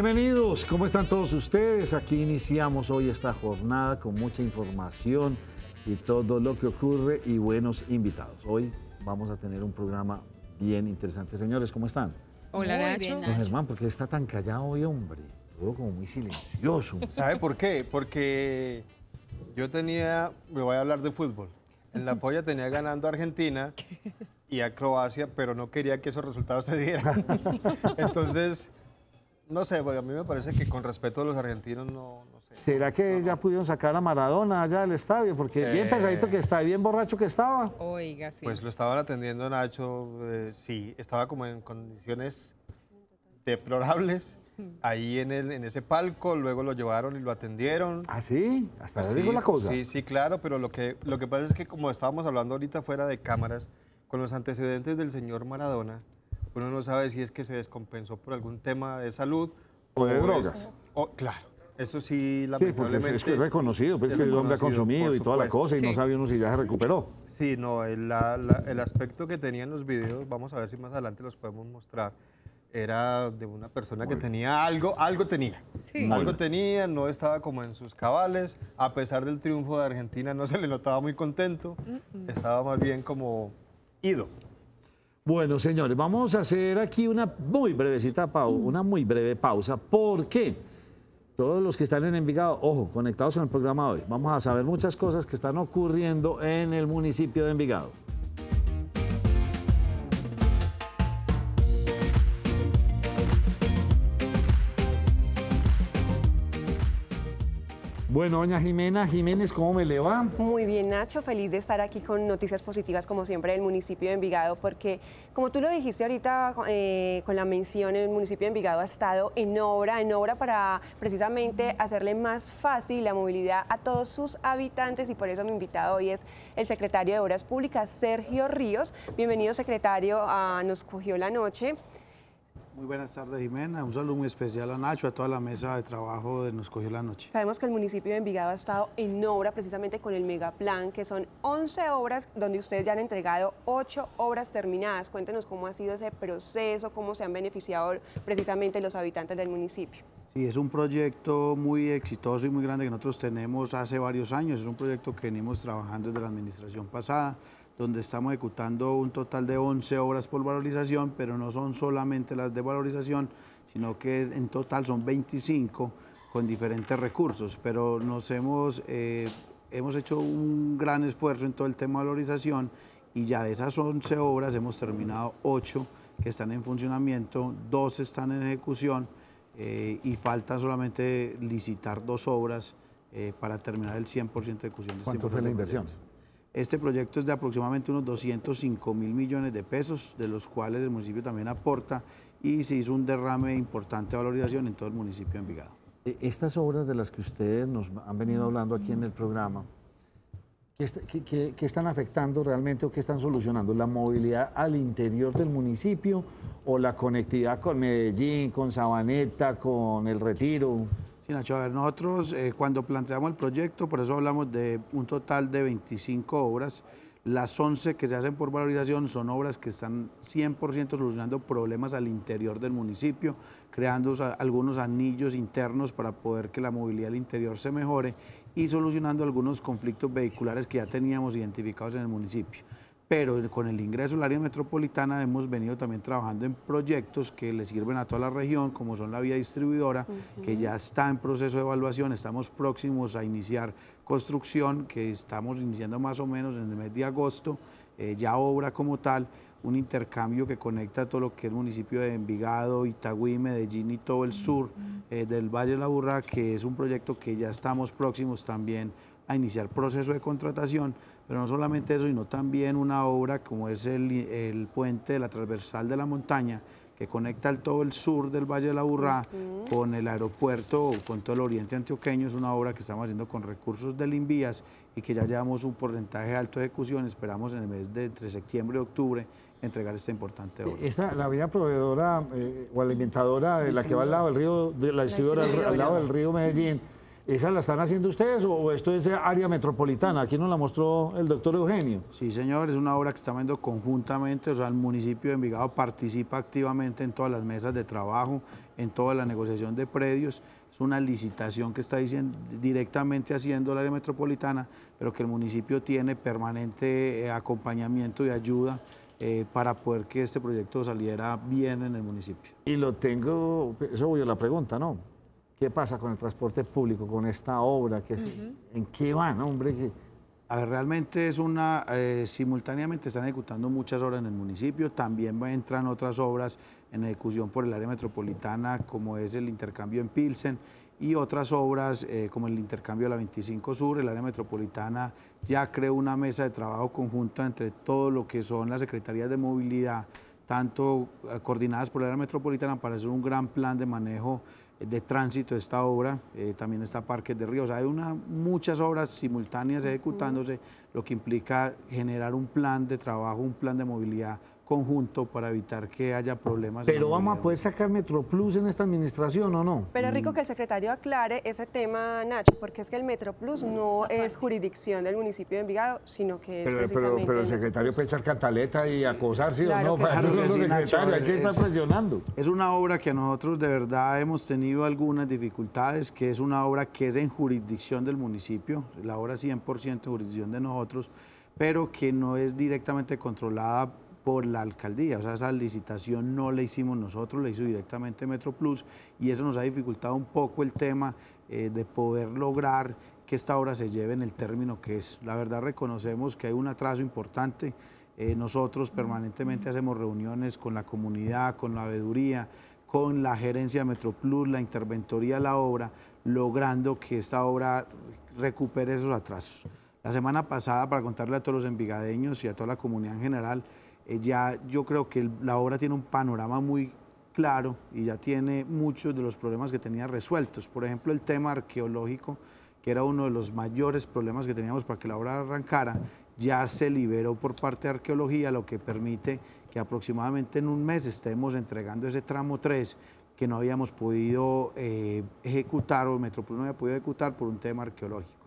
Bienvenidos, ¿cómo están todos ustedes? Aquí iniciamos hoy esta jornada con mucha información y todo lo que ocurre y buenos invitados. Hoy vamos a tener un programa bien interesante. Señores, ¿cómo están? Hola, Nacho. Don Germán, ¿por qué está tan callado hoy, hombre? Todo como muy silencioso. ¿Sabe por qué? Porque me voy a hablar de fútbol. En la polla tenía ganando a Argentina y a Croacia, pero no quería que esos resultados se dieran. Entonces, no sé, a mí me parece que con respeto a los argentinos no sé. ¿Será que ya pudieron sacar a Maradona allá del estadio? Porque bien pesadito que está, bien borracho que estaba. Oiga, sí. Pues lo estaban atendiendo, Nacho, sí, estaba como en condiciones deplorables ahí en ese palco, luego lo llevaron y lo atendieron. ¿Ah, sí? Hasta Pues le dijo la cosa. Sí, claro, pero lo que pasa es que como estábamos hablando ahorita fuera de cámaras, con los antecedentes del señor Maradona, uno no sabe si es que se descompensó por algún tema de salud O de drogas. Claro, eso sí, Sí, porque lamentablemente. es que es reconocido, pues que el hombre ha consumido y toda la cosa y no sabe uno si ya se recuperó. Sí, no, el aspecto que tenía en los videos, vamos a ver si más adelante los podemos mostrar, era de una persona que tenía algo tenía. Sí. Algo tenía, no estaba como en sus cabales, a pesar del triunfo de Argentina no se le notaba muy contento, estaba más bien como ido. Bueno, señores, vamos a hacer aquí una muy breve pausa. ¿Por qué? Todos los que están en Envigado, ojo, conectados en el programa de hoy, vamos a saber muchas cosas que están ocurriendo en el municipio de Envigado. Bueno, doña Jimena Jiménez, ¿cómo me le va? Muy bien, Nacho, feliz de estar aquí con noticias positivas, como siempre, del municipio de Envigado, porque, como tú lo dijiste ahorita con la mención, el municipio de Envigado ha estado en obra para precisamente hacerle más fácil la movilidad a todos sus habitantes, y por eso mi invitado hoy es el secretario de Obras Públicas, Sergio Ríos. Bienvenido, secretario, a Nos Cogió la Noche. Muy buenas tardes, Jimena. Un saludo muy especial a Nacho, a toda la mesa de trabajo de Nos Cogió la Noche. Sabemos que el municipio de Envigado ha estado en obra precisamente con el Megaplan, que son 11 obras donde ustedes ya han entregado 8 obras terminadas. Cuéntenos cómo ha sido ese proceso, cómo se han beneficiado precisamente los habitantes del municipio. Sí, es un proyecto muy exitoso y muy grande que nosotros tenemos hace varios años. Es un proyecto que venimos trabajando desde la administración pasada, donde estamos ejecutando un total de 11 obras por valorización, pero no son solamente las de valorización, sino que en total son 25 con diferentes recursos, pero hemos hecho un gran esfuerzo en todo el tema de valorización, y ya de esas 11 obras hemos terminado 8 que están en funcionamiento, 2 están en ejecución, y falta solamente licitar 2 obras para terminar el 100% de ejecución. ¿Cuánto fue la inversión? Este proyecto es de aproximadamente unos 205.000 millones de pesos, de los cuales el municipio también aporta, y se hizo un derrame importante de valorización en todo el municipio de Envigado. Estas obras de las que ustedes nos han venido hablando aquí en el programa, ¿qué están afectando realmente o qué están solucionando? ¿La movilidad al interior del municipio o la conectividad con Medellín, con Sabaneta, con El Retiro? Sí, Nacho, a ver, nosotros cuando planteamos el proyecto, por eso hablamos de un total de 25 obras. Las 11 que se hacen por valorización son obras que están 100% solucionando problemas al interior del municipio, creando algunos anillos internos para poder que la movilidad al interior se mejore y solucionando algunos conflictos vehiculares que ya teníamos identificados en el municipio. Pero con el ingreso al área metropolitana hemos venido también trabajando en proyectos que le sirven a toda la región, como son la vía distribuidora, que ya está en proceso de evaluación. Estamos próximos a iniciar construcción, que estamos iniciando más o menos en el mes de agosto, ya obra como tal, un intercambio que conecta todo lo que es el municipio de Envigado, Itagüí, Medellín y todo el sur del Valle de la Aburrá, que es un proyecto que ya estamos próximos también a iniciar proceso de contratación. Pero no solamente eso, sino también una obra como es el puente de la transversal de la montaña, que conecta todo el sur del Valle de la Aburrá con el aeropuerto, con todo el oriente antioqueño. Es una obra que estamos haciendo con recursos del Invías y que ya llevamos un porcentaje alto de ejecución. Esperamos en el mes de entre septiembre y octubre entregar esta importante obra. La vía proveedora o alimentadora de la que va al lado del río, de la distribuidora al lado del río Medellín, ¿esa la están haciendo ustedes o esto es área metropolitana? Aquí nos la mostró el doctor Eugenio. Sí, señor, es una obra que estamos haciendo conjuntamente, o sea, el municipio de Envigado participa activamente en todas las mesas de trabajo, en toda la negociación de predios. Es una licitación que está directamente haciendo el área metropolitana, pero que el municipio tiene permanente acompañamiento y ayuda para poder que este proyecto saliera bien en el municipio. Y lo tengo, eso voy a la pregunta, ¿no? ¿Qué pasa con el transporte público, con esta obra? ¿En qué van, hombre? A ver, realmente es simultáneamente están ejecutando muchas obras en el municipio, también entran otras obras en ejecución por el área metropolitana, como es el intercambio en Pilsen, y otras obras como el intercambio de la 25 Sur. El área metropolitana ya creó una mesa de trabajo conjunta entre todo lo que son las secretarías de movilidad, tanto coordinadas por el área metropolitana, para hacer un gran plan de manejo de tránsito de esta obra. También está Parques de Ríos. Hay muchas obras simultáneas ejecutándose, lo que implica generar un plan de trabajo, un plan de movilidad conjunto para evitar que haya problemas. Pero vamos a poder sacar MetroPlus en esta administración, ¿o no? Pero rico que el secretario aclare ese tema, Nacho, porque es que el MetroPlus no es jurisdicción del municipio de Envigado, sino que es precisamente... Pero el secretario puede echar cantaleta y acosar, ¿sí Claro o no? que Para sí. eso son los Sí, Nacho, secretarios, hay que estar presionando. Es una obra que nosotros de verdad hemos tenido algunas dificultades, que es una obra que es en jurisdicción del municipio, la obra 100% jurisdicción de nosotros, pero que no es directamente controlada por la alcaldía. O sea, esa licitación no la hicimos nosotros, la hizo directamente MetroPlus, y eso nos ha dificultado un poco el tema de poder lograr que esta obra se lleve en el término que es. La verdad, reconocemos que hay un atraso importante. Nosotros permanentemente hacemos reuniones con la comunidad, con la veeduría, con la gerencia de MetroPlus, la interventoría de la obra, logrando que esta obra recupere esos atrasos. La semana pasada, para contarle a todos los envigadeños y a toda la comunidad en general, yo creo que la obra tiene un panorama muy claro y ya tiene muchos de los problemas que tenía resueltos. Por ejemplo, el tema arqueológico, que era uno de los mayores problemas que teníamos para que la obra arrancara, ya se liberó por parte de arqueología, lo que permite que aproximadamente en un mes estemos entregando ese tramo 3 que no habíamos podido ejecutar, o MetroPlus no había podido ejecutar por un tema arqueológico.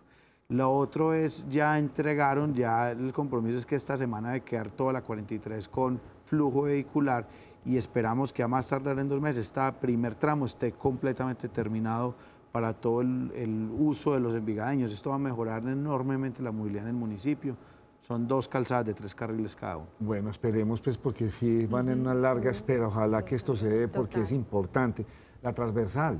Lo otro es, ya entregaron, ya el compromiso es que esta semana debe quedar toda la 43 con flujo vehicular, y esperamos que a más tardar en 2 meses este primer tramo esté completamente terminado para todo el uso de los envigadeños. Esto va a mejorar enormemente la movilidad en el municipio. Son 2 calzadas de 3 carriles cada uno. Bueno, esperemos pues, porque sí van en una larga espera, ojalá que esto se dé, porque es importante. La transversal,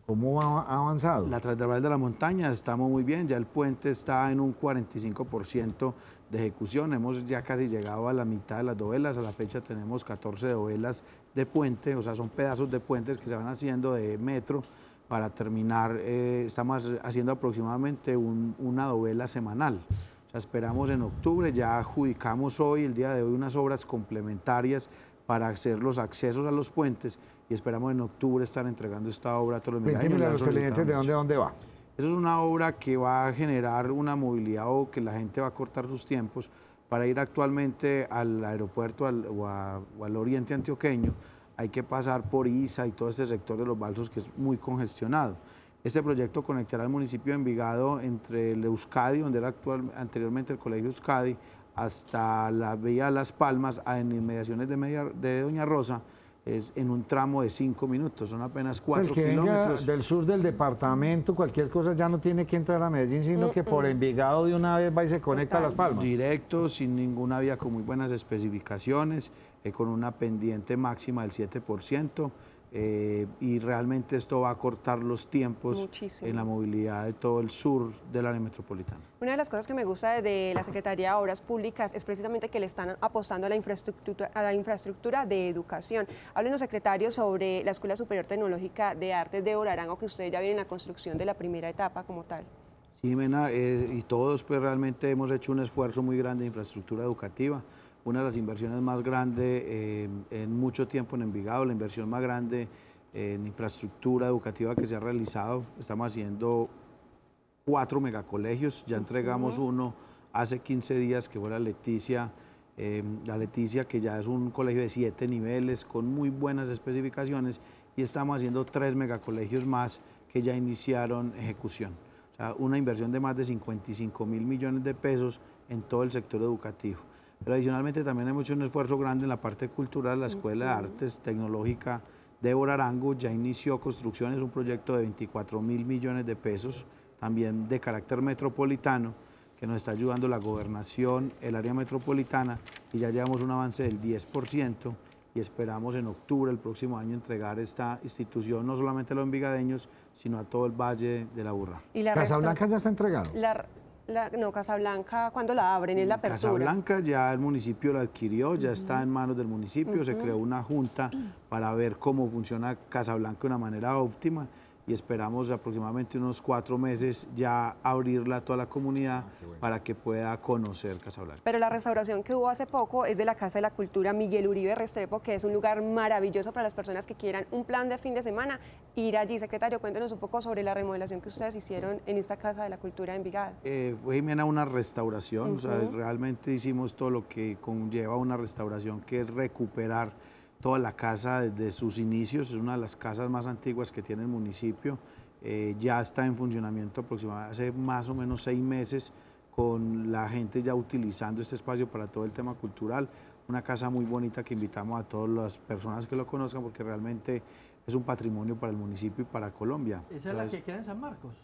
¿cómo ha avanzado? La transversal de la montaña, estamos muy bien, ya el puente está en un 45% de ejecución, hemos ya casi llegado a la mitad de las dovelas. A la fecha tenemos 14 dovelas de puente, o sea, son pedazos de puentes que se van haciendo de metro para terminar. Estamos haciendo aproximadamente una dovela semanal. O sea, esperamos en octubre, ya adjudicamos hoy, el día de hoy, unas obras complementarias para hacer los accesos a los puentes, y esperamos en octubre estar entregando esta obra a todos los Cuénteme a los envigadeños. televidentes de dónde va. Eso es una obra que va a generar una movilidad, o que la gente va a cortar sus tiempos para ir actualmente al aeropuerto o al oriente antioqueño. Hay que pasar por Isa y todo este sector de los Balsos, que es muy congestionado. Este proyecto conectará al municipio de Envigado entre el Euskadi, donde era anteriormente el Colegio Euskadi, hasta la vía Las Palmas, en inmediaciones de Doña Rosa, en un tramo de 5 minutos, son apenas 4 kilómetros. El que venga del sur del departamento, cualquier cosa, ya no tiene que entrar a Medellín, sino que por Envigado de una vez va y se conecta a Las Palmas. Directo, sin ninguna vía, con muy buenas especificaciones, con una pendiente máxima del 7%. Y realmente esto va a cortar los tiempos Muchísimo en la movilidad de todo el sur del área metropolitana. Una de las cosas que me gusta de la Secretaría de Obras Públicas es precisamente que le están apostando a la infraestructura de educación. Háblenos, secretario, sobre la Escuela Superior Tecnológica de Artes de Olarango, que ustedes ya vienen en la construcción de la primera etapa como tal. Sí, Mena, y todos pues realmente hemos hecho un esfuerzo muy grande de infraestructura educativa. Una de las inversiones más grandes en mucho tiempo en Envigado, la inversión más grande en infraestructura educativa que se ha realizado. Estamos haciendo 4 megacolegios, ya entregamos uno hace 15 días, que fue la Leticia, que ya es un colegio de 7 niveles con muy buenas especificaciones, y estamos haciendo 3 megacolegios más que ya iniciaron ejecución. O sea, una inversión de más de 55.000 millones de pesos en todo el sector educativo. Pero adicionalmente también hemos hecho un esfuerzo grande en la parte cultural. La Escuela de Artes Tecnológica Débora Arango ya inició construcción, es un proyecto de 24.000 millones de pesos, también de carácter metropolitano, que nos está ayudando la gobernación, el área metropolitana, y ya llevamos un avance del 10%, y esperamos en octubre del próximo año entregar esta institución no solamente a los envigadeños, sino a todo el Valle de la Aburrá. ¿Y la Casablanca ya está entregado? No, Casablanca, ¿cuándo la abren? ¿Es la apertura? Casablanca ya el municipio la adquirió, ya está en manos del municipio, se creó una junta para ver cómo funciona Casablanca de una manera óptima, y esperamos aproximadamente unos 4 meses ya abrirla a toda la comunidad para que pueda conocer Casablanca. Pero la restauración que hubo hace poco es de la Casa de la Cultura Miguel Uribe Restrepo, que es un lugar maravilloso para las personas que quieran un plan de fin de semana, ir allí. Secretario, cuéntenos un poco sobre la remodelación que ustedes hicieron en esta Casa de la Cultura de Envigado. Fue, Jimena, una restauración, o sea, realmente hicimos todo lo que conlleva una restauración, que es recuperar toda la casa desde sus inicios. Es una de las casas más antiguas que tiene el municipio, ya está en funcionamiento aproximadamente hace más o menos 6 meses, con la gente ya utilizando este espacio para todo el tema cultural. Una casa muy bonita que invitamos a todas las personas que lo conozcan, porque realmente es un patrimonio para el municipio y para Colombia. ¿Esa es la que queda en San Marcos?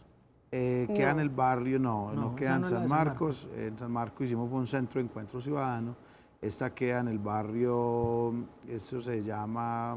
Queda en el barrio, no queda en esa no es la San de San Marcos. En San Marcos hicimos un centro de encuentro ciudadano. Esta queda en el barrio, eso se llama...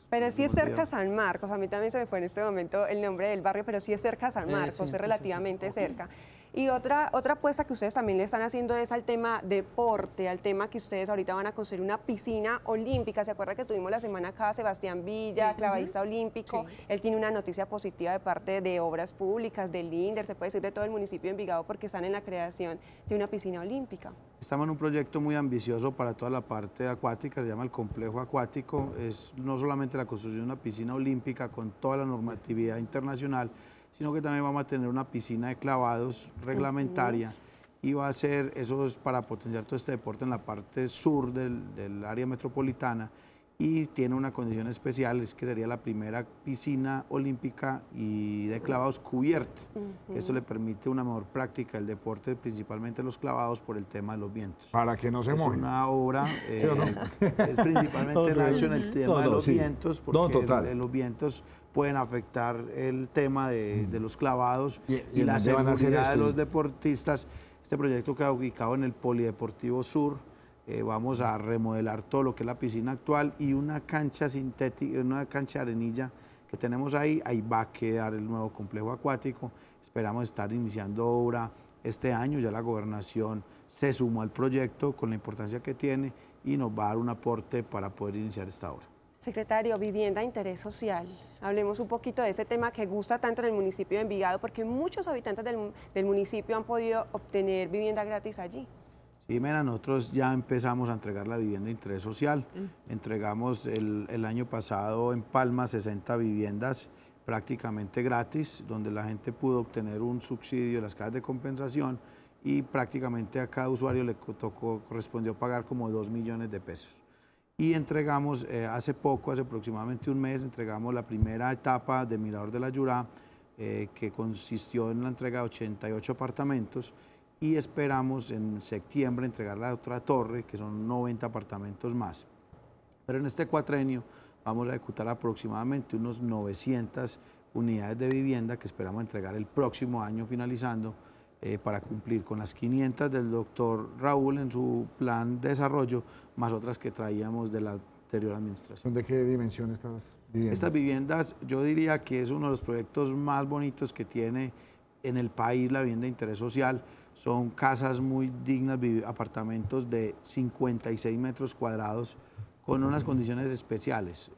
Pero sí es cerca a San Marcos, a mí también se me fue en este momento el nombre del barrio, pero sí es cerca a San Marcos, es relativamente cerca. Y otra apuesta que ustedes también le están haciendo es al tema deporte, al tema que ustedes ahorita van a construir una piscina olímpica. ¿Se acuerda que tuvimos la semana acá a Sebastián Villa, clavadista olímpico? Sí. Él tiene una noticia positiva de parte de Obras Públicas, del INDER, se puede decir de todo el municipio de Envigado, porque están en la creación de una piscina olímpica. Estamos en un proyecto muy ambicioso para toda la parte acuática, se llama el complejo acuático. Es no solamente la construcción de una piscina olímpica con toda la normatividad internacional, sino que también vamos a tener una piscina de clavados reglamentaria, y va a ser, eso es para potenciar todo este deporte en la parte sur del área metropolitana, y tiene una condición especial, es que sería la primera piscina olímpica y de clavados cubierta. Esto le permite una mejor práctica del deporte, principalmente los clavados, por el tema de los vientos. Para que no se mojen. Es una obra, es principalmente en el tema de los vientos, porque los vientos pueden afectar el tema de los clavados y la seguridad de los deportistas. Este proyecto queda ubicado en el Polideportivo Sur. Vamos a remodelar todo lo que es la piscina actual y una cancha sintética, una cancha de arenilla que tenemos ahí va a quedar el nuevo complejo acuático. Esperamos estar iniciando obra este año, ya la gobernación se sumó al proyecto con la importancia que tiene y nos va a dar un aporte para poder iniciar esta obra. Secretario, vivienda de interés social. Hablemos un poquito de ese tema que gusta tanto en el municipio de Envigado, porque muchos habitantes del municipio han podido obtener vivienda gratis allí. Sí, mira, nosotros ya empezamos a entregar la vivienda de interés social. Entregamos el año pasado en Palma 60 viviendas prácticamente gratis, donde la gente pudo obtener un subsidio de las casas de compensación, y prácticamente a cada usuario le correspondió pagar como 2 millones de pesos. Y entregamos hace poco, hace aproximadamente un mes, entregamos la primera etapa de Mirador de la Yurá, que consistió en la entrega de 88 apartamentos, y esperamos en septiembre entregar la otra torre, que son 90 apartamentos más. Pero en este cuatrenio vamos a ejecutar aproximadamente unos 900 unidades de vivienda que esperamos entregar el próximo año finalizando, para cumplir con las 500 del doctor Raúl en su plan de desarrollo, más otras que traíamos de la anterior administración. ¿De qué dimensión estas viviendas? Estas viviendas, yo diría que es uno de los proyectos más bonitos que tiene en el país la vivienda de interés social. Son casas muy dignas, apartamentos de 56 metros cuadrados con unas condiciones especiales.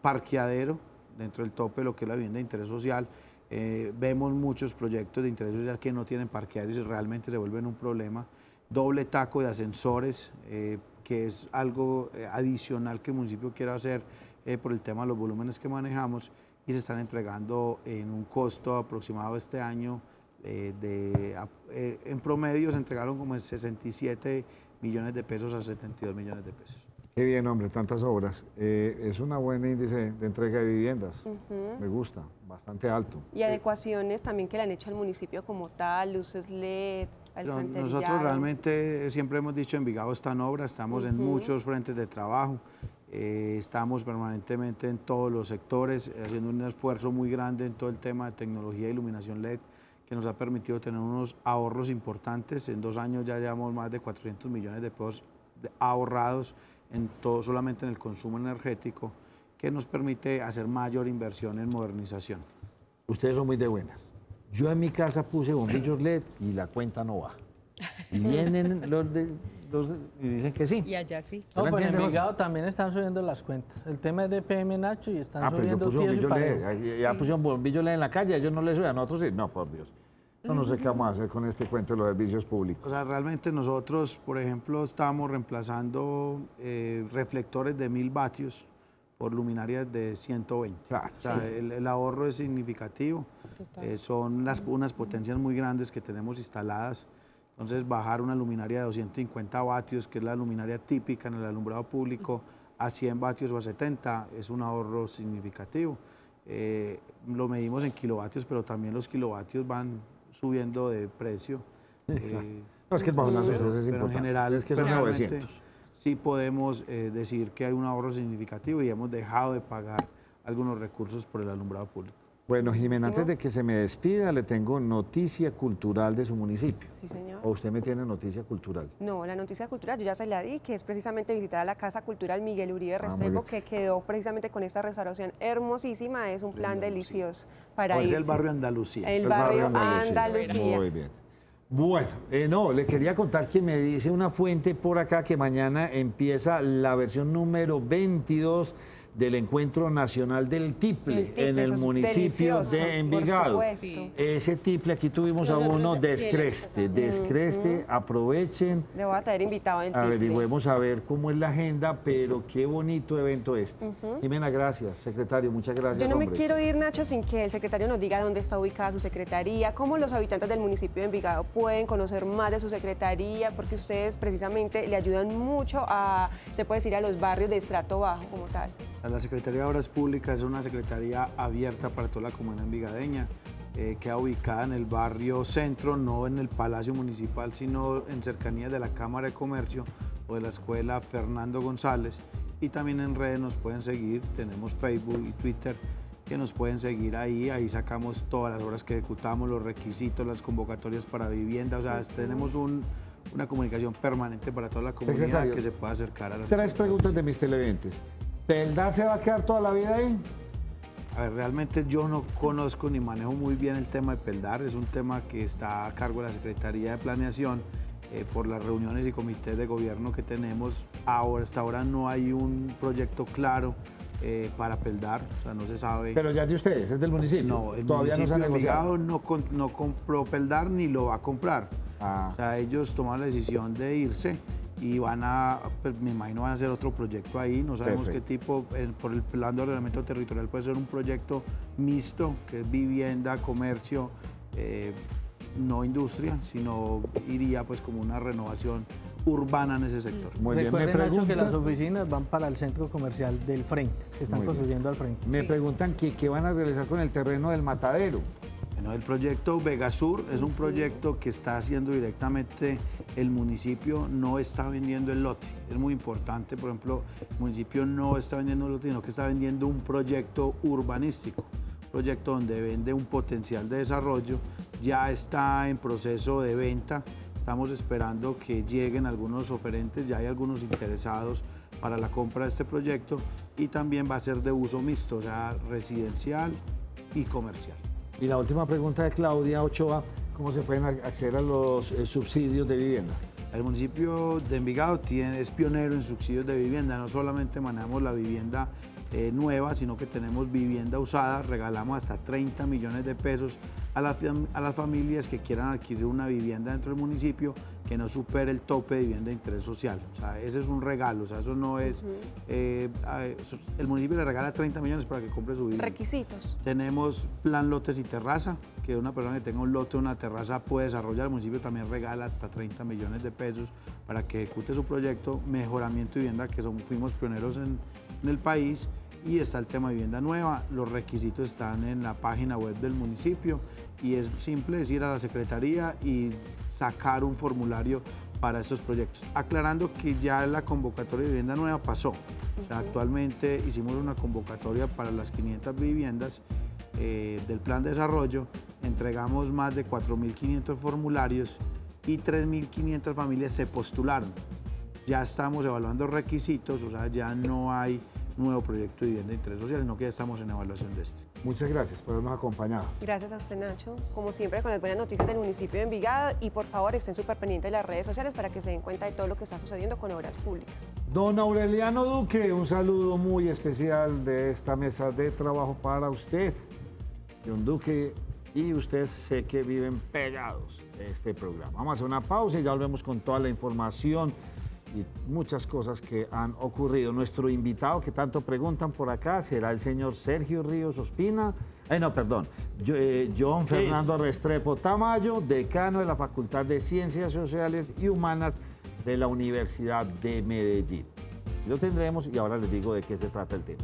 Parqueadero dentro del tope de lo que es la vivienda de interés social. Vemos muchos proyectos de interés social que no tienen parqueaderos y realmente se vuelven un problema. Doble taco de ascensores, que es algo adicional que el municipio quiere hacer por el tema de los volúmenes que manejamos, y se están entregando en un costo aproximado este año. En promedio se entregaron como 67 millones de pesos a 72 millones de pesos. Qué bien, hombre, tantas obras. Es un buen índice de entrega de viviendas. Me gusta, bastante alto. Y adecuaciones también que le han hecho al municipio como tal, luces LED, alcantarillado. Nosotros realmente siempre hemos dicho, Envigado está en obra, estamos en muchos frentes de trabajo. Estamos permanentemente en todos los sectores, haciendo un esfuerzo muy grande en todo el tema de tecnología e iluminación LED, que nos ha permitido tener unos ahorros importantes. En 2 años ya llevamos más de 400 millones de pesos ahorrados en todo, solamente en el consumo energético, que nos permite hacer mayor inversión en modernización. Ustedes son muy de buenas. Yo en mi casa puse bombillos LED y la cuenta no baja. Y vienen y dicen que sí. Y allá sí. ¿No No, pero en entiende, José? Envigado también están subiendo las cuentas. El tema es de PM, Nacho, y están Pero yo subiendo puse tieso y bombillos parejo. LED. Ya pusieron bombillos LED en la calle, ellos no les suben, a nosotros sí. No, por Dios. No sé qué vamos a hacer con este cuento de los servicios públicos. O sea, realmente nosotros, por ejemplo, estamos reemplazando reflectores de 1000 vatios por luminarias de 120. Claro, O sea, el ahorro es significativo. Son unas potencias muy grandes que tenemos instaladas. Entonces, bajar una luminaria de 250 vatios, que es la luminaria típica en el alumbrado público, a 100 vatios o a 70, es un ahorro significativo. Lo medimos en kilovatios, pero también los kilovatios van subiendo de precio. No, es que el bajonazo de ustedes es Pero importante. en general, es que son realmente 900. sí podemos decir que hay un ahorro significativo y hemos dejado de pagar algunos recursos por el alumbrado público. Bueno, Jimena, antes de que se me despida, le tengo noticia cultural de su municipio. Sí, señor. ¿O usted me tiene noticia cultural? No, la noticia cultural yo ya se la di, que es precisamente visitar a la Casa Cultural Miguel Uribe muy Restrepo, bien. que quedó precisamente con esta restauración hermosísima. Es un plan delicioso para Es ir. el barrio Andalucía. El barrio Andalucía. Andalucía. Muy bien. Bueno, no, le quería contar que me dice una fuente por acá que mañana empieza la versión número 22 del Encuentro Nacional del Tiple en el eso es municipio delicioso, de Envigado. por supuesto. Ese tiple, aquí tuvimos a Nosotros uno, sí, Descreste, aprovechen, Le voy a traer invitado en tiple. averigüemos a ver cómo es la agenda, pero qué bonito evento este. Jimena, gracias, secretario, muchas gracias, Yo no me hombre. quiero ir, Nacho, sin que el secretario nos diga dónde está ubicada su secretaría, cómo los habitantes del municipio de Envigado pueden conocer más de su secretaría, porque ustedes precisamente le ayudan mucho a, se puede decir, a los barrios de estrato bajo como tal. La Secretaría de Obras Públicas es una secretaría abierta para toda la comunidad envigadeña, queda ubicada en el barrio centro, no en el Palacio Municipal, sino en cercanías de la Cámara de Comercio o de la Escuela Fernando González. Y también en redes nos pueden seguir, tenemos Facebook y Twitter, que nos pueden seguir ahí sacamos todas las obras que ejecutamos, los requisitos, las convocatorias para vivienda, o sea, tenemos una comunicación permanente para toda la comunidad Secretario, que se pueda acercar a la 3 preguntas de mis televidentes. ¿Peldar se va a quedar toda la vida ahí? A ver, realmente yo no conozco ni manejo muy bien el tema de Peldar, es un tema que está a cargo de la Secretaría de Planeación por las reuniones y comités de gobierno que tenemos. Hasta ahora no hay un proyecto claro para Peldar, o sea, no se sabe. Pero ya de ustedes, es del municipio. No, el todavía no se ha municipio de negociado. Envigado no compró Peldar ni lo va a comprar. Ah. O sea, ellos tomaron la decisión de irse y pues, me imagino van a hacer otro proyecto ahí, no sabemos Perfecto. qué tipo, por el plan de ordenamiento territorial puede ser un proyecto mixto, que es vivienda, comercio, no industria, sino iría pues como una renovación urbana en ese sector. Muy bien, me Recuerden, Nacho, que las preguntan, oficinas van para el centro comercial del frente, que están Muy bien. construyendo al frente. me preguntan que qué van a realizar con el terreno del matadero. Bueno, el proyecto Vegasur es un proyecto que está haciendo directamente el municipio, no está vendiendo el lote. Es muy importante, por ejemplo, el municipio no está vendiendo el lote, sino que está vendiendo un proyecto urbanístico, un proyecto donde vende un potencial de desarrollo, ya está en proceso de venta, estamos esperando que lleguen algunos oferentes, ya hay algunos interesados para la compra de este proyecto y también va a ser de uso mixto, o sea, residencial y comercial. Y la última pregunta de Claudia Ochoa, ¿cómo se pueden acceder a los subsidios de vivienda? El municipio de Envigado es pionero en subsidios de vivienda, no solamente manejamos la vivienda nueva, sino que tenemos vivienda usada, regalamos hasta 30 millones de pesos a las familias que quieran adquirir una vivienda dentro del municipio que no supere el tope de vivienda de interés social. O sea, ese es un regalo, o sea, eso no es... el municipio le regala 30 millones para que compre su vivienda. Requisitos. Tenemos plan lotes y terraza, que una persona que tenga un lote o una terraza puede desarrollar. El municipio también regala hasta 30 millones de pesos para que ejecute su proyecto. Mejoramiento de vivienda, que fuimos pioneros en el país. Y está el tema de vivienda nueva. Los requisitos están en la página web del municipio y es simple es ir a la secretaría y sacar un formulario para estos proyectos. Aclarando que ya la convocatoria de vivienda nueva pasó. O sea, actualmente hicimos una convocatoria para las 500 viviendas del plan de desarrollo, entregamos más de 4.500 formularios y 3.500 familias se postularon. Ya estamos evaluando requisitos, o sea, ya no hay nuevo proyecto de vivienda de interés social, sino que ya estamos en evaluación de este. Muchas gracias por habernos acompañado. Gracias a usted, Nacho. Como siempre, con las buenas noticias del municipio de Envigado, y por favor estén súper pendientes de las redes sociales para que se den cuenta de todo lo que está sucediendo con obras públicas. Don Aureliano Duque, un saludo muy especial de esta mesa de trabajo para usted. Don Duque y usted sé que viven pegados de este programa. Vamos a hacer una pausa y ya volvemos con toda la información y muchas cosas que han ocurrido. Nuestro invitado que tanto preguntan por acá será el señor Sergio Ríos Ospina. John Fernando Restrepo Tamayo, decano de la Facultad de Ciencias Sociales y Humanas de la Universidad de Medellín. Lo tendremos y ahora les digo de qué se trata el tema.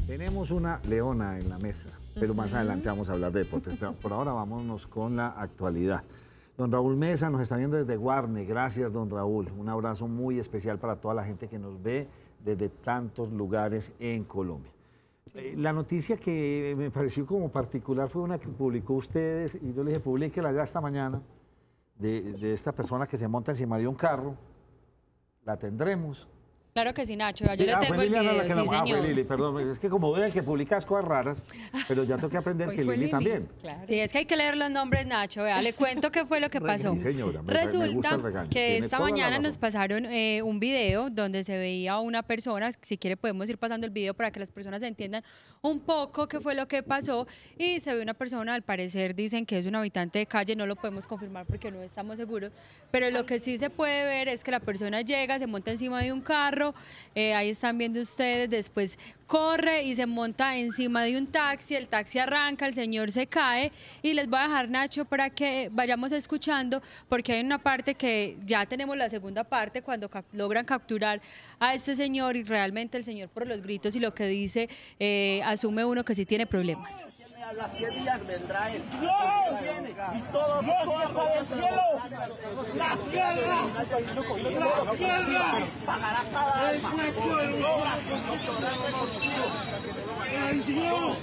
Tenemos una leona en la mesa, pero más adelante vamos a hablar de deportes. Pero por ahora vámonos con la actualidad. Don Raúl Mesa nos está viendo desde Guarne. Gracias, don Raúl. Un abrazo muy especial para toda la gente que nos ve desde tantos lugares en Colombia. La noticia que me pareció como particular fue una que publicó ustedes, y yo le dije, publíquela ya esta mañana, de esta persona que se monta encima de un carro. La tendremos. Claro que sí, Nacho. Yo le tengo el video, sí, señor. Fue Lili, perdón. Es que como era el que publica cosas raras, pero ya tengo que aprender que Lili también. Claro. Sí, es que hay que leer los nombres, Nacho. Vea, le cuento qué fue lo que pasó. Sí, señora, Resulta me gusta el que esta mañana nos pasaron un video donde se veía a una persona. Si quiere podemos ir pasando el video para que las personas entiendan un poco qué fue lo que pasó. Y se ve una persona, al parecer dicen que es un habitante de calle, no lo podemos confirmar porque no estamos seguros, pero lo que sí se puede ver es que la persona llega, se monta encima de un carro, ahí están viendo ustedes, después corre y se monta encima de un taxi, el taxi arranca, el señor se cae y les voy a dejar, Nacho, para que vayamos escuchando, porque hay una parte que ya tenemos la segunda parte, cuando logran capturar a este señor y realmente el señor por los gritos y lo que dice, asume uno que sí tiene problemas. A las 10 días vendrá él. Y todo el cielo. La tierra. La tierra. Pagará cada alma. El Dios.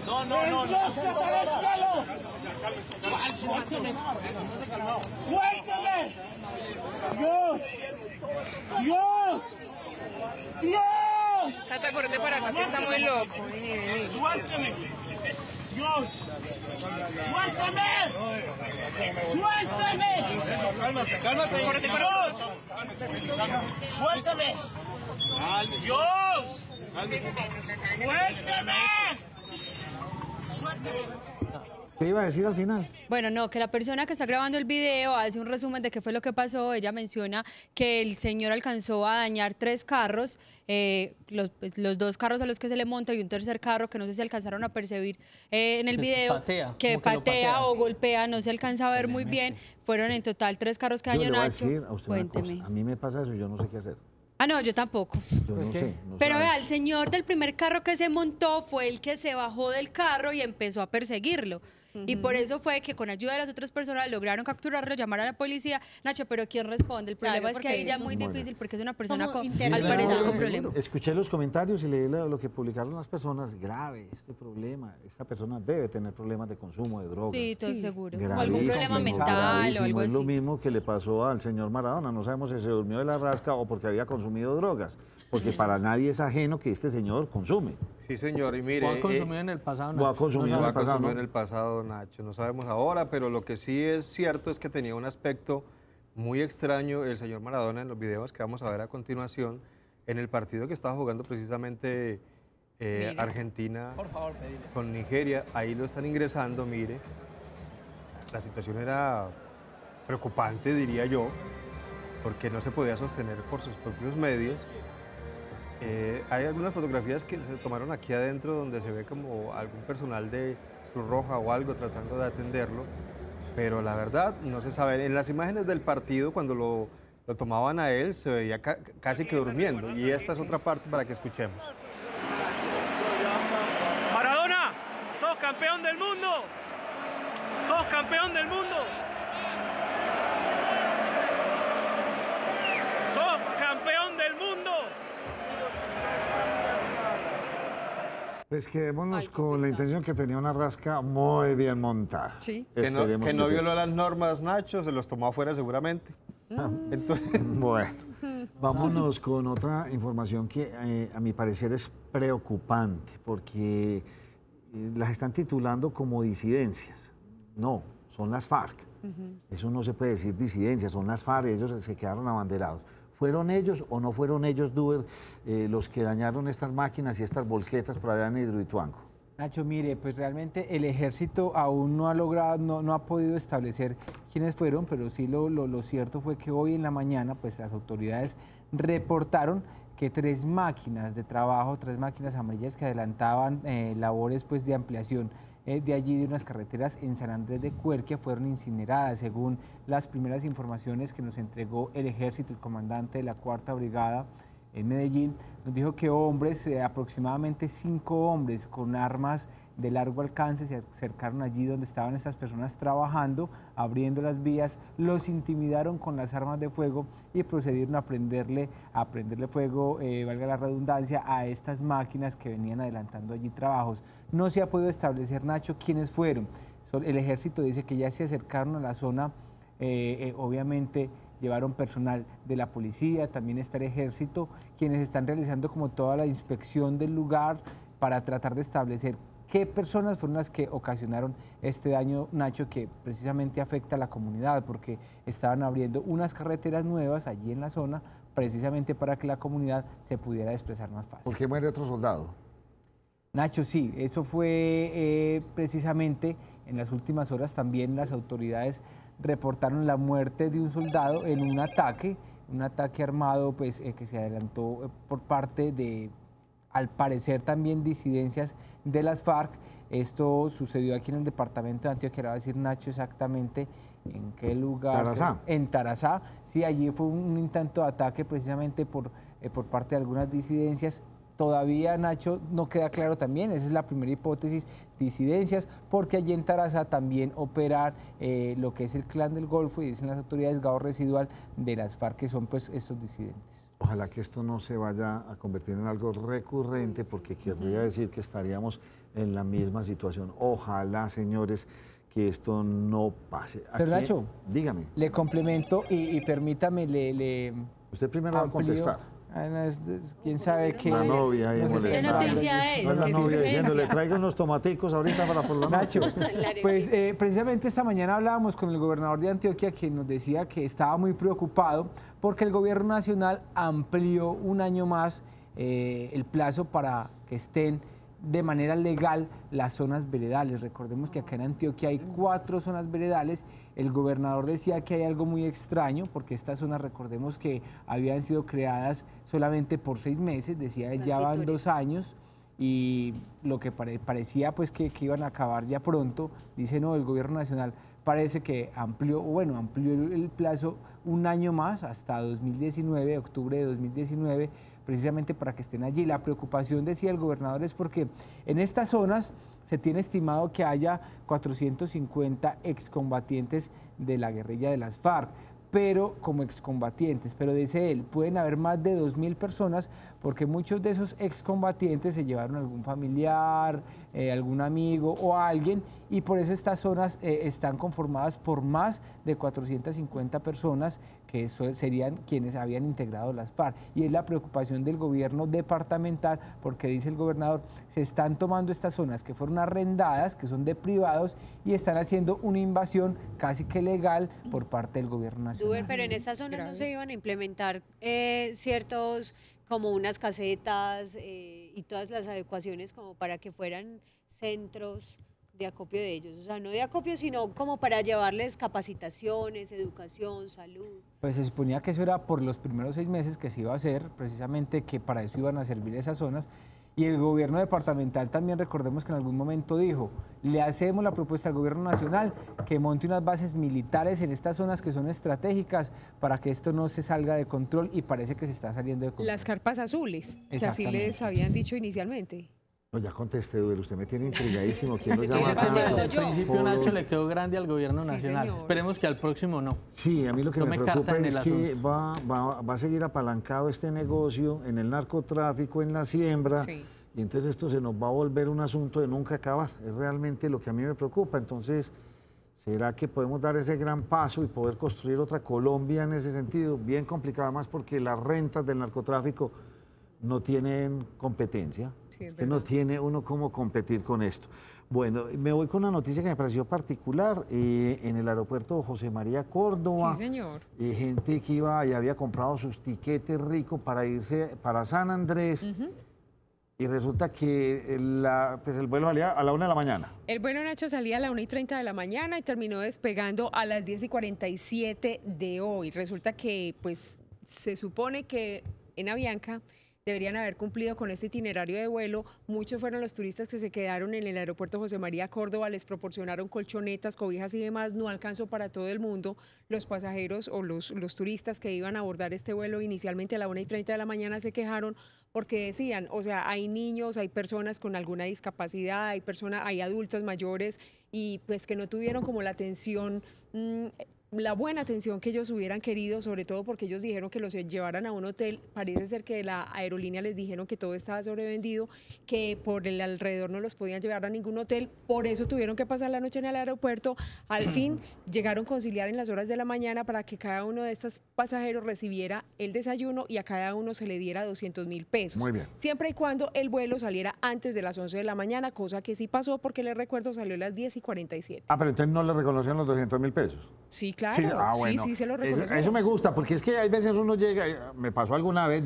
No. Dios que está en el cielo. Suélteme. Dios. Tata, correte para acá que está muy loco. Suélteme. Dios, suéltame, cálmate, Dios, suéltame, Dios, suéltame. ¿Qué iba a decir al final? Bueno, no, que la persona que está grabando el video hace un resumen de qué fue lo que pasó. Ella menciona que el señor alcanzó a dañar 3 carros, los 2 carros a los que se le monta y un tercer carro que no sé si alcanzaron a percibir en el video, que patea o golpea, no se alcanza a ver muy bien. Fueron en total 3 carros que dañó Nacho. Yo le voy a decir a usted una cosa. A mí me pasa eso y yo no sé qué hacer. Ah, no, yo tampoco. Yo no sé. Pero vea, el señor del primer carro que se montó fue el que se bajó del carro y empezó a perseguirlo. Y por eso fue que con ayuda de las otras personas lograron capturarlo, llamar a la policía. Nacho, pero ¿quién responde? El problema es que ahí ya es muy difícil porque es una persona al parecer con problemas. Escuché los comentarios y leí lo que publicaron las personas. Grave este problema. Esta persona debe tener problemas de consumo de drogas. Sí, estoy seguro. Gravísimo, o algún problema mental o algo así. Es lo mismo que le pasó al señor Maradona. No sabemos si se durmió de la rasca o porque había consumido drogas. Porque para nadie es ajeno que este señor consume. Sí, señor, y mire... ¿O ha consumido en el pasado, Nacho? ¿O ha consumido en el pasado, Nacho? No sabemos ahora, pero lo que sí es cierto es que tenía un aspecto muy extraño el señor Maradona en los videos que vamos a ver a continuación, en el partido que estaba jugando precisamente Argentina con Nigeria. Ahí lo están ingresando, mire. La situación era preocupante, diría yo, porque no se podía sostener por sus propios medios. Hay algunas fotografías que se tomaron aquí adentro donde se ve como algún personal de Cruz Roja o algo tratando de atenderlo, pero la verdad no se sabe. En las imágenes del partido, cuando lo tomaban a él, se veía casi que durmiendo, y esta es otra parte para que escuchemos. Maradona, sos campeón del mundo, sos campeón del mundo. ¡Sos campeón del mundo! Pues quedémonos con la intención que tenía una rasca muy bien montada. Sí. Que no Esperemos sea violó así. las normas, Nacho, se los tomó afuera seguramente. Entonces, Bueno, vámonos con otra información que a mi parecer es preocupante, porque las están titulando como disidencias. No, son las FARC. Eso no se puede decir disidencias, son las FARC, ellos se quedaron abanderados. ¿Fueron ellos o no fueron ellos, Duber, los que dañaron estas máquinas y estas volquetas por allá en Hidroituango? Nacho, mire, pues realmente el ejército aún no ha logrado, no ha podido establecer quiénes fueron, pero sí lo cierto fue que hoy en la mañana pues las autoridades reportaron que 3 máquinas de trabajo, 3 máquinas amarillas que adelantaban labores pues de ampliación de allí de unas carreteras en San Andrés de Cuerquia fueron incineradas, según las primeras informaciones que nos entregó el ejército, el comandante de la 4ª Brigada en Medellín. Nos dijo que hombres, aproximadamente 5 hombres con armas de largo alcance se acercaron allí donde estaban estas personas trabajando, abriendo las vías, los intimidaron con las armas de fuego y procedieron a prenderle fuego, valga la redundancia, a estas máquinas que venían adelantando allí trabajos. No se ha podido establecer, Nacho, quiénes fueron. El ejército dice que ya se acercaron a la zona, obviamente llevaron personal de la policía, también está el ejército, quienes están realizando como toda la inspección del lugar para tratar de establecer qué personas fueron las que ocasionaron este daño, Nacho, que precisamente afecta a la comunidad, porque estaban abriendo unas carreteras nuevas allí en la zona, precisamente para que la comunidad se pudiera desplazar más fácil. ¿Por qué muere otro soldado? Nacho, sí, eso fue precisamente en las últimas horas también las autoridades reportaron la muerte de un soldado en un ataque armado pues, que se adelantó por parte de, al parecer también disidencias de las FARC. Esto sucedió aquí en el departamento de Antioquia, va a decir Nacho exactamente en qué lugar. Tarazá. En Tarazá, sí, allí fue un intento de ataque precisamente por parte de algunas disidencias. Todavía, Nacho, no queda claro también, esa es la primera hipótesis, disidencias, porque allí en Tarazá también operan lo que es el Clan del Golfo y dicen las autoridades gado residual de las FARC, que son pues estos disidentes. Ojalá que esto no se vaya a convertir en algo recurrente, porque querría decir que estaríamos en la misma situación. Ojalá, señores, que esto no pase. Pero Nacho, dígame. Le complemento y permítame, Usted primero va a contestar. Quién sabe qué. La novia ahí molestando. ¿Qué noticia es? No, la novia diciendo, le traigo unos tomaticos ahorita para por la noche. Nacho, pues precisamente esta mañana hablábamos con el gobernador de Antioquia, quien nos decía que estaba muy preocupado porque el gobierno nacional amplió un año más el plazo para que estén de manera legal las zonas veredales. Recordemos que acá en Antioquia hay 4 zonas veredales. El gobernador decía que hay algo muy extraño, porque estas zonas, recordemos que habían sido creadas solamente por 6 meses, decía él, ya van 2 años, y lo que parecía pues que iban a acabar ya pronto, dice no, el gobierno nacional parece que amplió el plazo un año más, hasta 2019, octubre de 2019, precisamente para que estén allí. La preocupación, decía el gobernador, es porque en estas zonas se tiene estimado que haya 450 excombatientes de la guerrilla de las FARC, pero como excombatientes, pero dice él, pueden haber más de 2.000 personas porque muchos de esos excombatientes se llevaron a algún familiar, algún amigo o a alguien, y por eso estas zonas están conformadas por más de 450 personas que serían quienes habían integrado las FARC. Y es la preocupación del gobierno departamental, porque dice el gobernador, se están tomando estas zonas que fueron arrendadas, que son de privados, y están haciendo una invasión casi que legal por parte del gobierno nacional. Pero en estas zonas no se iban a implementar ciertos, como unas casetas y todas las adecuaciones como para que fueran centros de acopio de ellos, o sea, no de acopio, sino como para llevarles capacitaciones, educación, salud. Pues se suponía que eso era por los primeros 6 meses que se iba a hacer, precisamente que para eso iban a servir esas zonas, Y el gobierno departamental también, recordemos que en algún momento dijo, le hacemos la propuesta al gobierno nacional que monte unas bases militares en estas zonas que son estratégicas para que esto no se salga de control, y parece que se está saliendo de control. Las carpas azules, que así Exactamente. les habían dicho inicialmente. No, ya contesté, Duero, usted me tiene intrigadísimo. ¿Quién lo Sí, llama ¿qué le tanto? pasó Al yo? principio Nacho le quedó grande al gobierno Sí, nacional. señor. Esperemos que al próximo no. Sí, a mí lo que me Tome preocupa carta en es el que asunto. va a seguir apalancado este negocio en el narcotráfico, en la siembra, Sí. y entonces esto se nos va a volver un asunto de nunca acabar. Es realmente lo que a mí me preocupa. Entonces, ¿será que podemos dar ese gran paso y poder construir otra Colombia en ese sentido? Bien complicada, más porque las rentas del narcotráfico no tienen competencia. Sí, es Que no verdad. tiene uno cómo competir con esto. Bueno, me voy con una noticia que me pareció particular. En el aeropuerto José María Córdoba, Sí, señor. gente que iba y había comprado sus tiquetes ricos para irse para San Andrés, y resulta que pues el vuelo salía a la 1 de la mañana. El vuelo, Nacho, salía a la 1:30 de la mañana y terminó despegando a las 10:47 de hoy. Resulta que, pues, se supone que en Avianca deberían haber cumplido con este itinerario de vuelo. Muchos fueron los turistas que se quedaron en el aeropuerto José María Córdoba, les proporcionaron colchonetas, cobijas y demás. No alcanzó para todo el mundo. Los pasajeros o los turistas que iban a abordar este vuelo inicialmente a la 1:30 de la mañana se quejaron porque decían, o sea, hay niños, hay personas con alguna discapacidad, hay adultos mayores, y pues que no tuvieron como la atención, la buena atención que ellos hubieran querido, sobre todo porque ellos dijeron que los llevaran a un hotel. Parece ser que la aerolínea les dijeron que todo estaba sobrevendido, que por el alrededor no los podían llevar a ningún hotel, por eso tuvieron que pasar la noche en el aeropuerto. Al fin llegaron a conciliar en las horas de la mañana para que cada uno de estos pasajeros recibiera el desayuno y a cada uno se le diera 200.000 pesos. Muy bien. Siempre y cuando el vuelo saliera antes de las 11 de la mañana, cosa que sí pasó porque les recuerdo salió a las 10:47. Ah, pero entonces no le reconocieron los 200.000 pesos. Sí, claro. Sí, bueno. Sí, se lo Eso, reconocieron. eso me gusta, porque es que hay veces uno llega, me pasó alguna vez,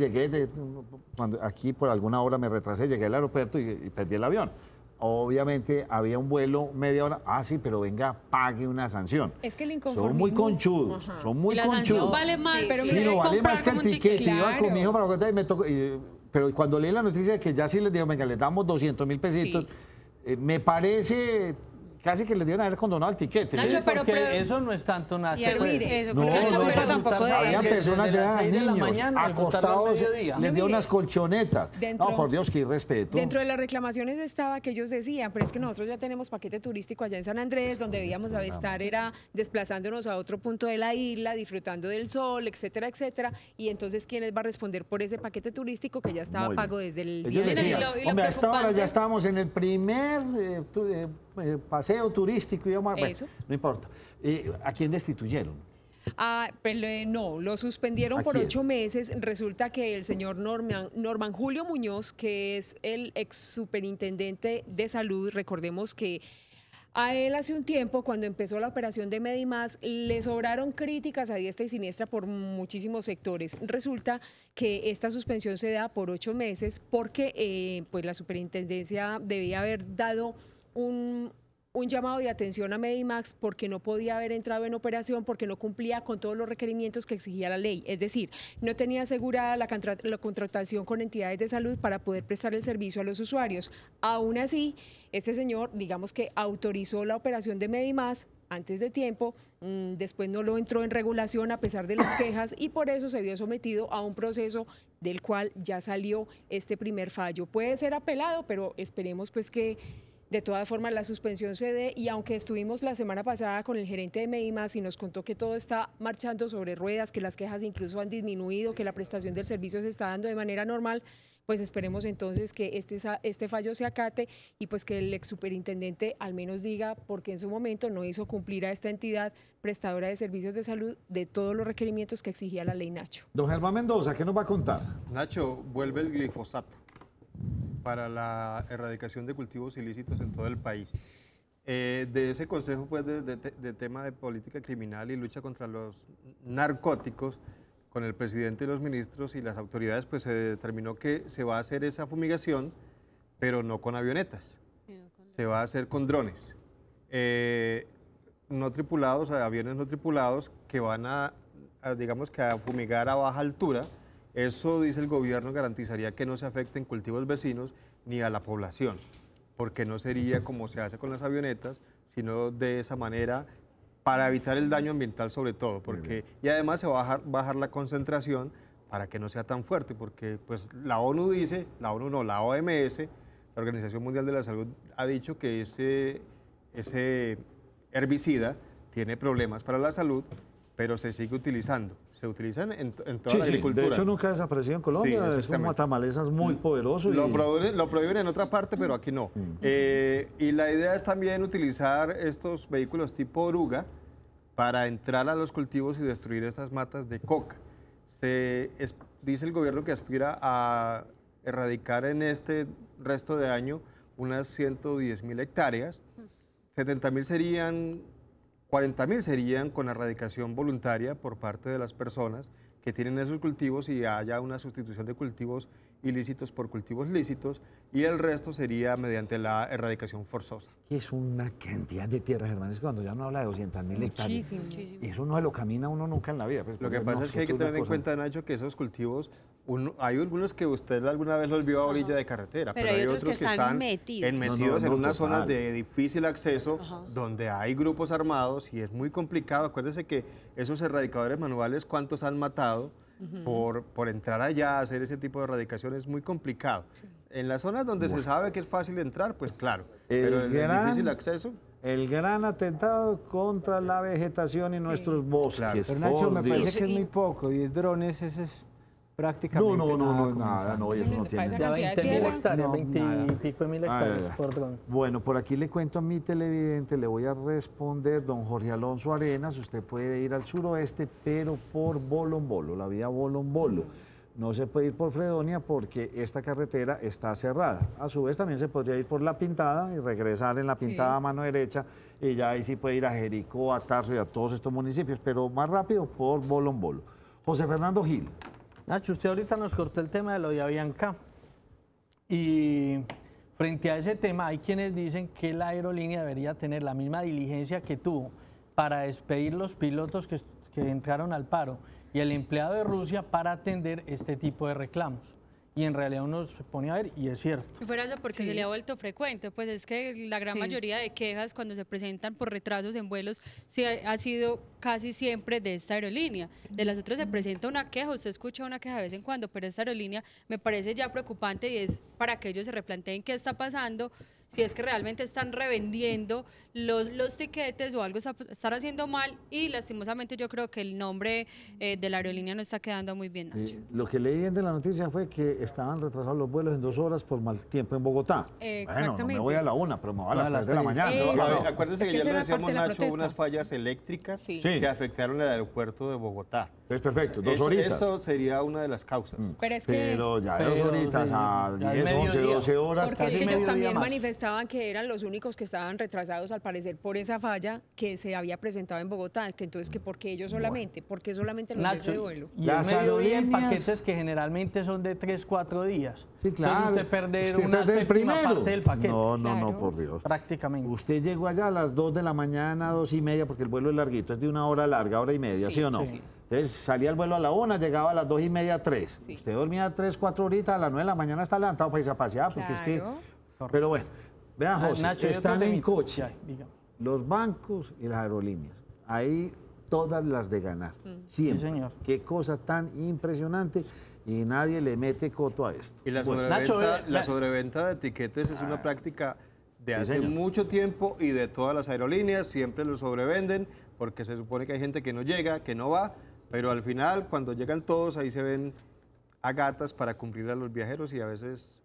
cuando aquí por alguna hora me retrasé, llegué al aeropuerto y perdí el avión. Obviamente había un vuelo media hora, sí, pero venga, pague una sanción. Es que el Son inconformismo... muy conchudos, Ajá. son muy Y la sanción conchudos. vale más. Sí, pero Sí, mira, no vale más que el comprar como un tiquete. tiquete. Iba con mi hijo Claro. para contar y me tocó. Pero cuando leí la noticia de que ya sí les digo, venga, les damos 200.000 pesitos, me parece casi que les dieron haber condonado el tiquete. Nacho, pero- Porque eso no es tanto, Nacho. Y pues. mire, eso, No, pero, Nacho, no, pero no, tampoco había de... personas de las edad, 6 de la niños, mañana, al votarlo al acostados, mediodía. les dio Mire, unas colchonetas. dentro- No, por Dios, qué irrespeto. Dentro de las reclamaciones estaba que ellos decían, pero es que nosotros ya tenemos paquete turístico allá en San Andrés, donde debíamos estar era desplazándonos a otro punto de la isla, disfrutando del sol, etcétera, etcétera. Y entonces, ¿quién les va a responder por ese paquete turístico que ya estaba Muy pago bien. desde el Ellos día de Mira, y decían, lo hombre, a esta hora preocupante- ya estábamos en el primer paseo turístico. Y bueno, Eso. no importa. ¿A quién destituyeron? Pero no, lo suspendieron ¿A por quién? 8 meses. Resulta que el señor Norman Julio Muñoz, que es el ex superintendente de salud, recordemos que a él hace un tiempo, cuando empezó la operación de Medimás, le sobraron críticas a diestra y siniestra por muchísimos sectores. Resulta que esta suspensión se da por 8 meses porque pues la superintendencia debía haber dado un llamado de atención a Medimax porque no podía haber entrado en operación, porque no cumplía con todos los requerimientos que exigía la ley. Es decir, no tenía asegurada la contratación con entidades de salud para poder prestar el servicio a los usuarios. Aún así, este señor, digamos que autorizó la operación de Medimax antes de tiempo, después no lo entró en regulación a pesar de las quejas y por eso se vio sometido a un proceso del cual ya salió este primer fallo. Puede ser apelado, pero esperemos pues que de todas formas la suspensión se dé, y aunque estuvimos la semana pasada con el gerente de Medimas y nos contó que todo está marchando sobre ruedas, que las quejas incluso han disminuido, que la prestación del servicio se está dando de manera normal, pues esperemos entonces que este fallo se acate y pues que el ex superintendente al menos diga por qué en su momento no hizo cumplir a esta entidad prestadora de servicios de salud de todos los requerimientos que exigía la ley, Nacho. Don Germán Mendoza, ¿qué nos va a contar? Nacho, vuelve el glifosato para la erradicación de cultivos ilícitos en todo el país. De ese consejo pues, de tema de política criminal y lucha contra los narcóticos, con el presidente y los ministros y las autoridades, pues se determinó que se va a hacer esa fumigación, pero no con avionetas, se va a hacer con drones no tripulados, aviones no tripulados, que van digamos que a fumigar a baja altura. Eso, dice el gobierno, garantizaría que no se afecten cultivos vecinos ni a la población, porque no sería como se hace con las avionetas, sino de esa manera para evitar el daño ambiental sobre todo, porque y además se va a bajar la concentración para que no sea tan fuerte, porque pues la ONU dice, la ONU no, la OMS, la Organización Mundial de la Salud, ha dicho que ese herbicida tiene problemas para la salud, pero se sigue utilizando. Se utilizan en toda la agricultura. De hecho, nunca ha desaparecido en Colombia. Sí, es como matamalezas muy poderoso. Lo prohíben en otra parte, pero aquí no. Y la idea es también utilizar estos vehículos tipo oruga para entrar a los cultivos y destruir estas matas de coca. Dice el gobierno que aspira a erradicar en este resto de año unas 110.000 hectáreas. 70.000 serían... 40.000 serían con erradicación voluntaria por parte de las personas que tienen esos cultivos y haya una sustitución de cultivos ilícitos por cultivos lícitos, y el resto sería mediante la erradicación forzosa. Es una cantidad de tierras, Germán, es cuando ya uno habla de 200.000 hectáreas. Muchísimo. Y eso no se lo camina uno nunca en la vida. Pues, lo que pasa es que hay que tener en cuenta, Nacho, que esos cultivos, hay algunos que usted alguna vez los vio a orilla de carretera, pero hay otros que están metidos en unas zonas de difícil acceso, donde hay grupos armados y es muy complicado. Acuérdese que esos erradicadores manuales, ¿cuántos han matado? Por entrar allá a hacer ese tipo de erradicación es muy complicado. Sí. En las zonas donde se sabe que es fácil entrar, pues claro, pero en el difícil acceso... El gran atentado contra la vegetación y nuestros bosques. Claro. Pero Nacho, me parece que es muy poco, 10 drones, ese es prácticamente nada, eso no tiene. Ya 20.000 hectáreas, 20 y pico de mil hectáreas por dron. Bueno, por aquí le cuento a mi televidente, le voy a responder, don Jorge Alonso Arenas, usted puede ir al suroeste, pero por Bolombolo, la vía Bolombolo. No se puede ir por Fredonia porque esta carretera está cerrada. A su vez también se podría ir por La Pintada y regresar en La Pintada a mano derecha, y ya ahí sí puede ir a Jericó, a Tarso y a todos estos municipios, pero más rápido por Bolombolo. José Fernando Gil. Nacho, usted ahorita nos cortó el tema de lo de Avianca, y frente a ese tema hay quienes dicen que la aerolínea debería tener la misma diligencia que tuvo para despedir los pilotos que entraron al paro y el empleado de Rusia para atender este tipo de reclamos. Y en realidad uno se pone a ver y es cierto. Y fuera eso porque se le ha vuelto frecuente, pues es que la gran mayoría de quejas cuando se presentan por retrasos en vuelos ha sido casi siempre de esta aerolínea. De las otras se presenta una queja, usted escucha una queja de vez en cuando, pero esta aerolínea me parece ya preocupante y es para que ellos se replanteen qué está pasando, si es que realmente están revendiendo los tiquetes o algo están haciendo mal, y lastimosamente yo creo que el nombre de la aerolínea no está quedando muy bien. Lo que leí de la noticia fue que estaban retrasados los vuelos en 2 horas por mal tiempo en Bogotá. Exactamente. Bueno, no me voy a la 1, pero me voy a las 3 de la mañana. Acuérdense que ya lo decíamos, Nacho, unas fallas eléctricas que afectaron el aeropuerto de Bogotá. Es perfecto, 2 horitas. Eso sería una de las causas. Pero ya 2 horitas a 10, 11, 12 horas. Porque casi ellos también manifestaban que eran los únicos que estaban retrasados al parecer por esa falla que se había presentado en Bogotá, que entonces que por qué ellos solamente, ¿por qué solamente los días de vuelo? Y el mediodía en paquetes que generalmente son de 3, 4 días. Sí, claro. Entonces usted perder una séptima parte del paquete. No, por Dios. Prácticamente. Usted llegó allá a las 2 de la mañana, 2:30, porque el vuelo es larguito, es de 1 hora larga, 1:30, ¿sí o no? Sí. Entonces salía el vuelo a la 1, llegaba a las 2:30, 3. Sí. Usted dormía 3, 4 horitas, a las 9 de la mañana está levantado para irse a pasear, porque es que... Pero bueno, vean, José, Nacho, están en coche los bancos y las aerolíneas. Ahí todas las de ganar, siempre. Sí, señor. Qué cosa tan impresionante, y nadie le mete coto a esto. Y la sobreventa de etiquetes es una práctica de hace mucho tiempo y de todas las aerolíneas, siempre lo sobrevenden porque se supone que hay gente que no llega, que no va, pero al final cuando llegan todos ahí se ven a gatas para cumplir a los viajeros, y a veces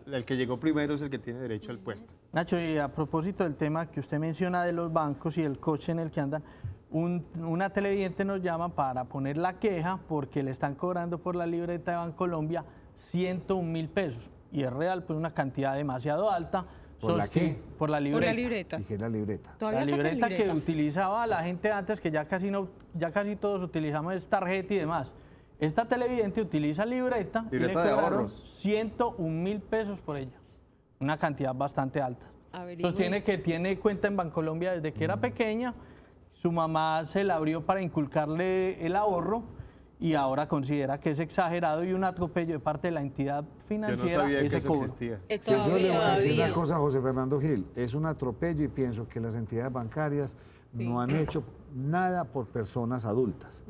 el que llegó primero es el que tiene derecho al puesto. Nacho, y a propósito del tema que usted menciona de los bancos y el coche en el que andan, una televidente nos llama para poner la queja porque le están cobrando por la libreta de Bancolombia 101.000 pesos, y es real, pues una cantidad demasiado alta. ¿Por la qué? Por la libreta. Por la libreta. ¿Y qué es la libreta? La libreta que utilizaba la gente antes, que ya casi todos utilizamos tarjeta y demás. Esta televidente utiliza libreta y le cobraron 101.000 pesos por ella. Una cantidad bastante alta. Entonces tiene cuenta en Bancolombia desde que era pequeña. Su mamá se la abrió para inculcarle el ahorro, y ahora considera que es exagerado y un atropello de parte de la entidad financiera. Yo no sabía que ese eso cobro. existía. Yo le voy a decir una cosa a José Fernando Gil, es un atropello y pienso que las entidades bancarias no han hecho nada por personas adultas.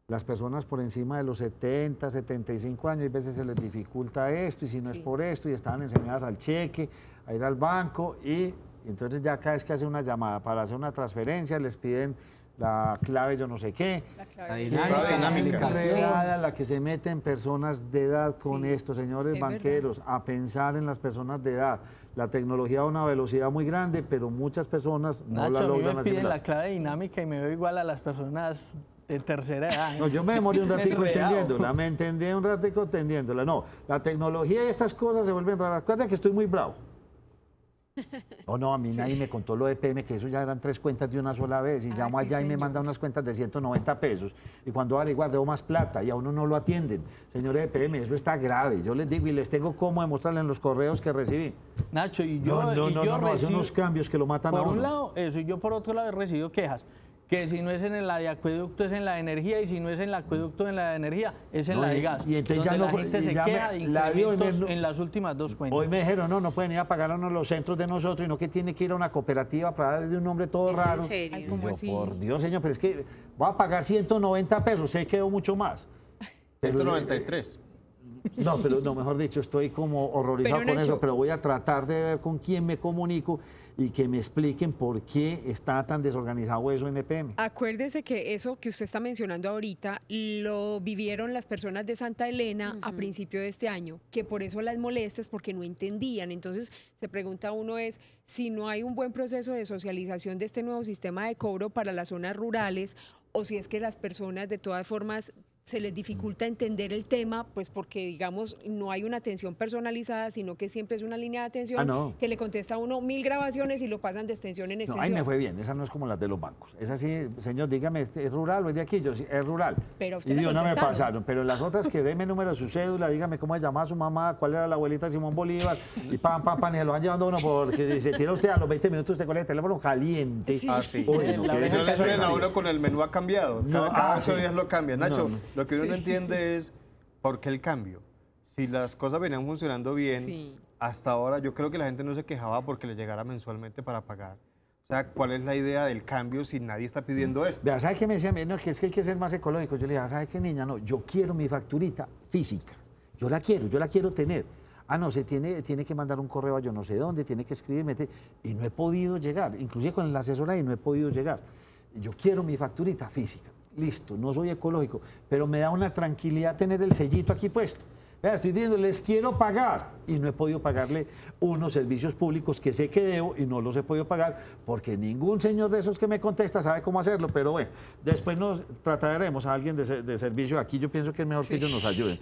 Las personas por encima de los 70, 75 años, a veces se les dificulta esto, y si no es por esto, y estaban enseñadas al cheque, a ir al banco, y entonces ya cada vez que hacen una llamada para hacer una transferencia, les piden la clave yo no sé qué, La clave dinámica. La que se meten personas de edad con esto, señores es banqueros, a pensar en las personas de edad. La tecnología a una velocidad muy grande, pero muchas personas no Nacho, la a mí logran me piden asimilar. la clave dinámica y me veo igual a las personas de tercera edad. No, yo me demoré un ratico Enredado. entendiéndola, me entendí un ratico entendiéndola. No, la tecnología y estas cosas se vuelven raras. Acuérdate que estoy muy bravo. No, a mí nadie me contó lo de PM, que eso ya eran 3 cuentas de una sola vez, y llamo allá y me mandan unas cuentas de 190 pesos, y cuando vale igual, debo más plata, y a uno no lo atienden. Señores de PM, eso está grave, yo les digo, y les tengo cómo demostrarles en los correos que recibí. Nacho, y yo, No, hace unos cambios que lo matan a por uno. un lado eso, y yo por otro lado he recibido quejas, que si no es en la de acueducto es en la de energía, y si no es en el acueducto en la de energía es en No, la de y- gas, y entonces ya donde no- la gente y se ya queja me- de la dio y me- incrementos en las últimas 2 cuentas. Hoy me dijeron, no pueden ir a pagar a uno los centros de nosotros, y no que tiene que ir a una cooperativa para darle un nombre todo ¿Es en raro. serio? Ay, Y ¿cómo yo, así? por Dios, señor, pero es que voy a pagar 190 pesos, sé que debo mucho más. Pero, 193. No, pero no, mejor dicho, estoy como horrorizado Pero, con Nacho, eso, pero voy a tratar de ver con quién me comunico y que me expliquen por qué está tan desorganizado eso en EPM. Acuérdese que eso que usted está mencionando ahorita lo vivieron las personas de Santa Elena a principio de este año, que por eso las molestas porque no entendían. Entonces se pregunta uno es si no hay un buen proceso de socialización de este nuevo sistema de cobro para las zonas rurales, o si es que las personas de todas formas se les dificulta entender el tema, pues porque, digamos, no hay una atención personalizada, sino que siempre es una línea de atención no. que le contesta a uno 1000 grabaciones y lo pasan de extensión en No, extensión. ahí me fue bien, esa no es como las de los bancos. Esa sí, señor, dígame, ¿es rural o es de aquí? Yo sí, es rural. Pero a usted Y le digo, no me contestaron. pasaron, pero las otras que deme el número de su cédula, dígame cómo se llamaba su mamá, cuál era la abuelita de Simón Bolívar, y pam, y se lo van llevando a uno porque se tira usted a los 20 minutos, usted con el teléfono caliente. Ah, sí. Uy, no, La qué Eso le desesperación. suena a uno con el menú ha cambiado. No, Cada sí. 8 días lo cambia. Nacho, No. lo que uno no entiende es por qué el cambio. Si las cosas venían funcionando bien, Sí. hasta ahora yo creo que la gente no se quejaba porque le llegara mensualmente para pagar. O sea, ¿cuál es la idea del cambio si nadie está pidiendo esto? Vea, ¿sabe qué me decía? No, que es que hay que ser más ecológico. Yo le dije, ¿sabe qué, niña? No, yo quiero mi facturita física. Yo la quiero tener. Ah, no, se tiene que mandar un correo a yo no sé dónde, tiene que escribirme. Y no he podido llegar. Inclusive con el asesor ahí no he podido llegar. Yo quiero mi facturita física. Listo, no soy ecológico, pero me da una tranquilidad tener el sellito aquí puesto. Vea, estoy diciendo, les quiero pagar y no he podido pagarle unos servicios públicos que sé que debo y no los he podido pagar porque ningún señor de esos que me contesta sabe cómo hacerlo, pero bueno, después nos trataremos a alguien de servicio aquí, yo pienso que es mejor que ellos nos ayuden.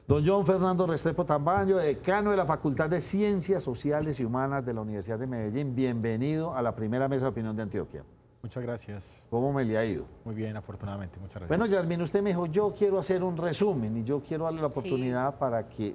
Don John Fernando Restrepo Tambaño, decano de la Facultad de Ciencias Sociales y Humanas de la Universidad de Medellín, bienvenido a la primera mesa de opinión de Antioquia. Muchas gracias. ¿Cómo me le ha ido? Muy bien, afortunadamente. Muchas gracias. Bueno, Yasmín, usted me dijo, yo quiero hacer un resumen y yo quiero darle la oportunidad para que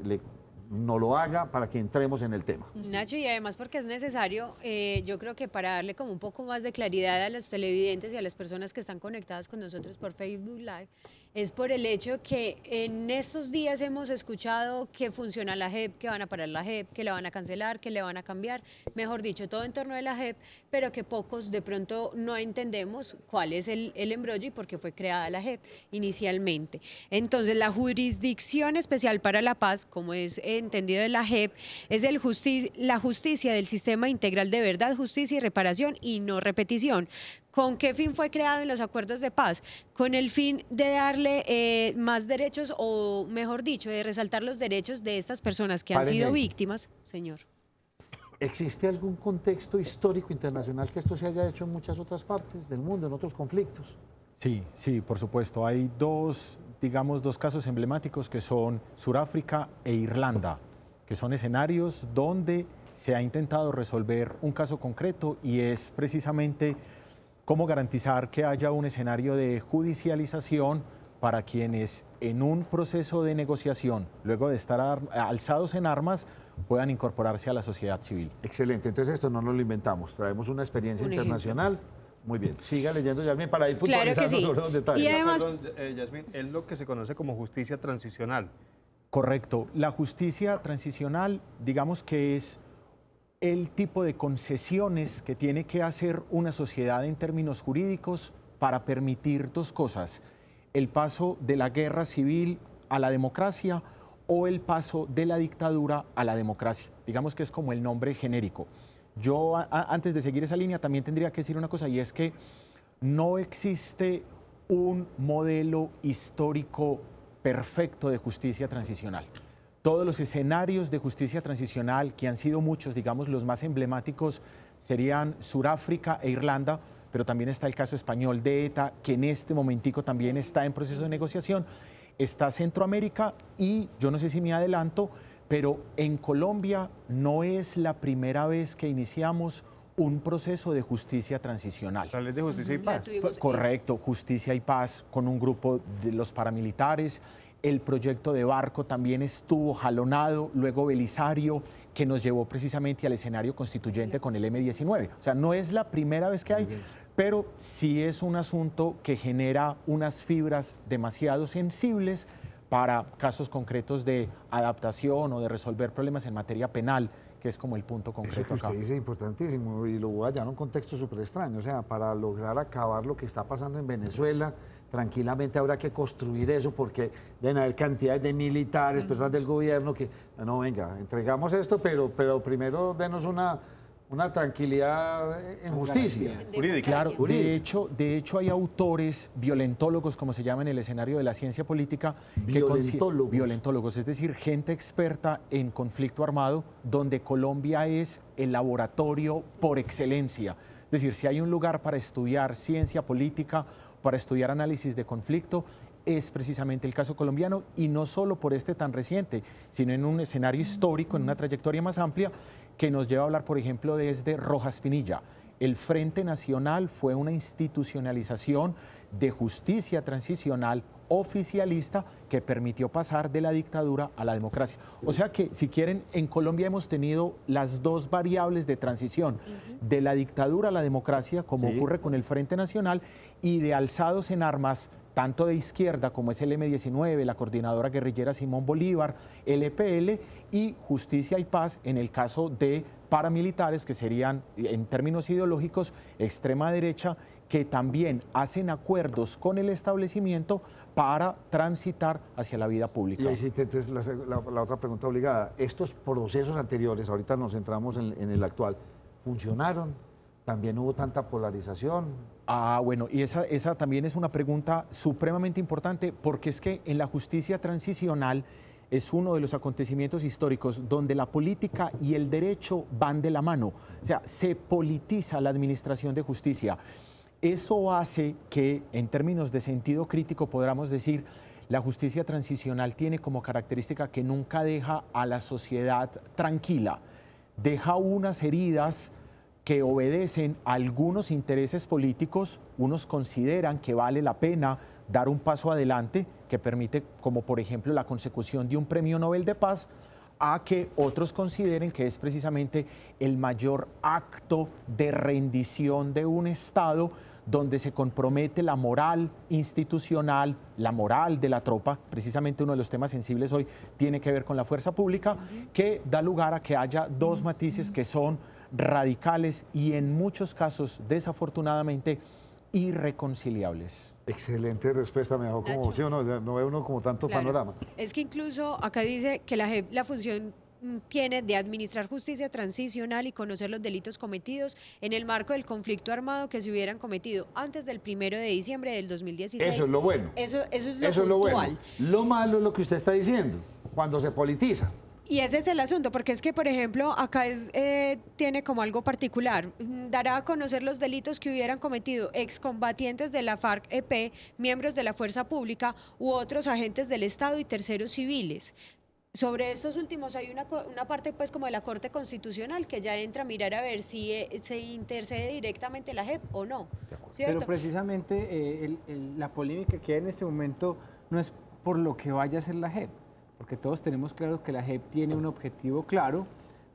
no lo haga, para que entremos en el tema. Nacho, y además porque es necesario, yo creo que para darle como un poco más de claridad a los televidentes y a las personas que están conectadas con nosotros por Facebook Live, es por el hecho que en estos días hemos escuchado que funciona la JEP, que van a parar la JEP, que la van a cancelar, que le van a cambiar, mejor dicho, todo en torno de la JEP, pero que pocos de pronto no entendemos cuál es el embrollo y por qué fue creada la JEP inicialmente. Entonces, la Jurisdicción Especial para la Paz, como es entendido de la JEP, es la justicia del sistema integral de verdad, justicia y reparación y no repetición. ¿Con qué fin fue creado en los acuerdos de paz? Con el fin de darle más derechos, o mejor dicho, de resaltar los derechos de estas personas que han Paren sido ahí. víctimas, señor. ¿Existe algún contexto histórico internacional que esto se haya hecho en muchas otras partes del mundo, en otros conflictos? Sí, sí, por supuesto. Hay dos casos emblemáticos que son Sudáfrica e Irlanda, que son escenarios donde se ha intentado resolver un caso concreto y es precisamente cómo garantizar que haya un escenario de judicialización para quienes en un proceso de negociación, luego de estar alzados en armas, puedan incorporarse a la sociedad civil. Excelente, entonces esto no nos lo inventamos, traemos una experiencia internacional Muy bien, siga leyendo, Yasmín, para ir Claro que puntualizando sí. sobre los detalles. Y además, Perdón, Yasmín, es lo que se conoce como justicia transicional. Correcto. La justicia transicional, digamos que es el tipo de concesiones que tiene que hacer una sociedad en términos jurídicos para permitir dos cosas: el paso de la guerra civil a la democracia o el paso de la dictadura a la democracia. Digamos que es como el nombre genérico. Yo, antes de seguir esa línea, también tendría que decir una cosa, y es que no existe un modelo histórico perfecto de justicia transicional. Todos los escenarios de justicia transicional, que han sido muchos, digamos, los más emblemáticos serían Sudáfrica e Irlanda, pero también está el caso español de ETA, que en este momentico también está en proceso de negociación. Está Centroamérica y, yo no sé si me adelanto, pero en Colombia no es la primera vez que iniciamos un proceso de justicia transicional. La ley de justicia y paz. Correcto, justicia y paz con un grupo de los paramilitares. El proyecto de Barco también estuvo jalonado, luego Belisario, que nos llevó precisamente al escenario constituyente con el M-19. O sea, no es la primera vez que hay, pero sí es un asunto que genera unas fibras demasiado sensibles para casos concretos de adaptación o de resolver problemas en materia penal, que es como el punto concreto Eso que usted acá. dice es importantísimo y lo voy a hallar en un contexto súper extraño. O sea, para lograr acabar lo que está pasando en Venezuela, tranquilamente habrá que construir eso porque deben haber cantidades de militares, personas del gobierno que, no, venga, entregamos esto, pero primero denos una tranquilidad en justicia. Jurídica. Claro, de hecho hay autores violentólogos, como se llama en el escenario de la ciencia política. Violentólogos, es decir, gente experta en conflicto armado, donde Colombia es el laboratorio por excelencia. Es decir, si hay un lugar para estudiar ciencia política, para estudiar análisis de conflicto, es precisamente el caso colombiano, y no solo por este tan reciente, sino en un escenario histórico, en una trayectoria más amplia, que nos lleva a hablar, por ejemplo, desde Rojas Pinilla. El Frente Nacional fue una institucionalización de justicia transicional oficialista que permitió pasar de la dictadura a la democracia. O sea que, si quieren, en Colombia hemos tenido las dos variables de transición, de la dictadura a la democracia, como ocurre con el Frente Nacional, y de alzados en armas, tanto de izquierda como es el M-19, la Coordinadora Guerrillera Simón Bolívar, el EPL, y Justicia y Paz en el caso de paramilitares, que serían, en términos ideológicos, extrema derecha, que también hacen acuerdos con el establecimiento para transitar hacia la vida pública. Y ahí sí, entonces la otra pregunta obligada, ¿estos procesos anteriores, ahorita nos centramos en el actual, funcionaron? ¿También hubo tanta polarización? Bueno, y esa también es una pregunta supremamente importante, porque es que en la justicia transicional es uno de los acontecimientos históricos donde la política y el derecho van de la mano. O sea, se politiza la administración de justicia. Eso hace que, en términos de sentido crítico, podamos decir, la justicia transicional tiene como característica que nunca deja a la sociedad tranquila, deja unas heridas que obedecen a algunos intereses políticos. Unos consideran que vale la pena dar un paso adelante, que permite, como por ejemplo, la consecución de un premio Nobel de Paz, a que otros consideren que es precisamente el mayor acto de rendición de un Estado, donde se compromete la moral institucional, la moral de la tropa. Precisamente uno de los temas sensibles hoy tiene que ver con la fuerza pública, que da lugar a que haya dos matices que son radicales y en muchos casos, desafortunadamente, irreconciliables. Excelente respuesta, me dejó como, sí o no, no ve uno como tanto panorama. Es que incluso acá dice que la JEP, la función tiene de administrar justicia transicional y conocer los delitos cometidos en el marco del conflicto armado que se hubieran cometido antes del 1 de diciembre del 2016. Eso es lo bueno. Eso es lo Eso es lo puntual. bueno. Lo malo es lo que usted está diciendo, cuando se politiza. Y ese es el asunto, porque es que, por ejemplo, acá tiene como algo particular. Dará a conocer los delitos que hubieran cometido excombatientes de la FARC-EP, miembros de la fuerza pública u otros agentes del Estado y terceros civiles. Sobre estos últimos hay una parte pues como de la Corte Constitucional que ya entra a mirar a ver si se intercede directamente la JEP o no, ¿cierto? Pero precisamente la polémica que hay en este momento no es por lo que vaya a hacer la JEP, porque todos tenemos claro que la JEP tiene un objetivo claro,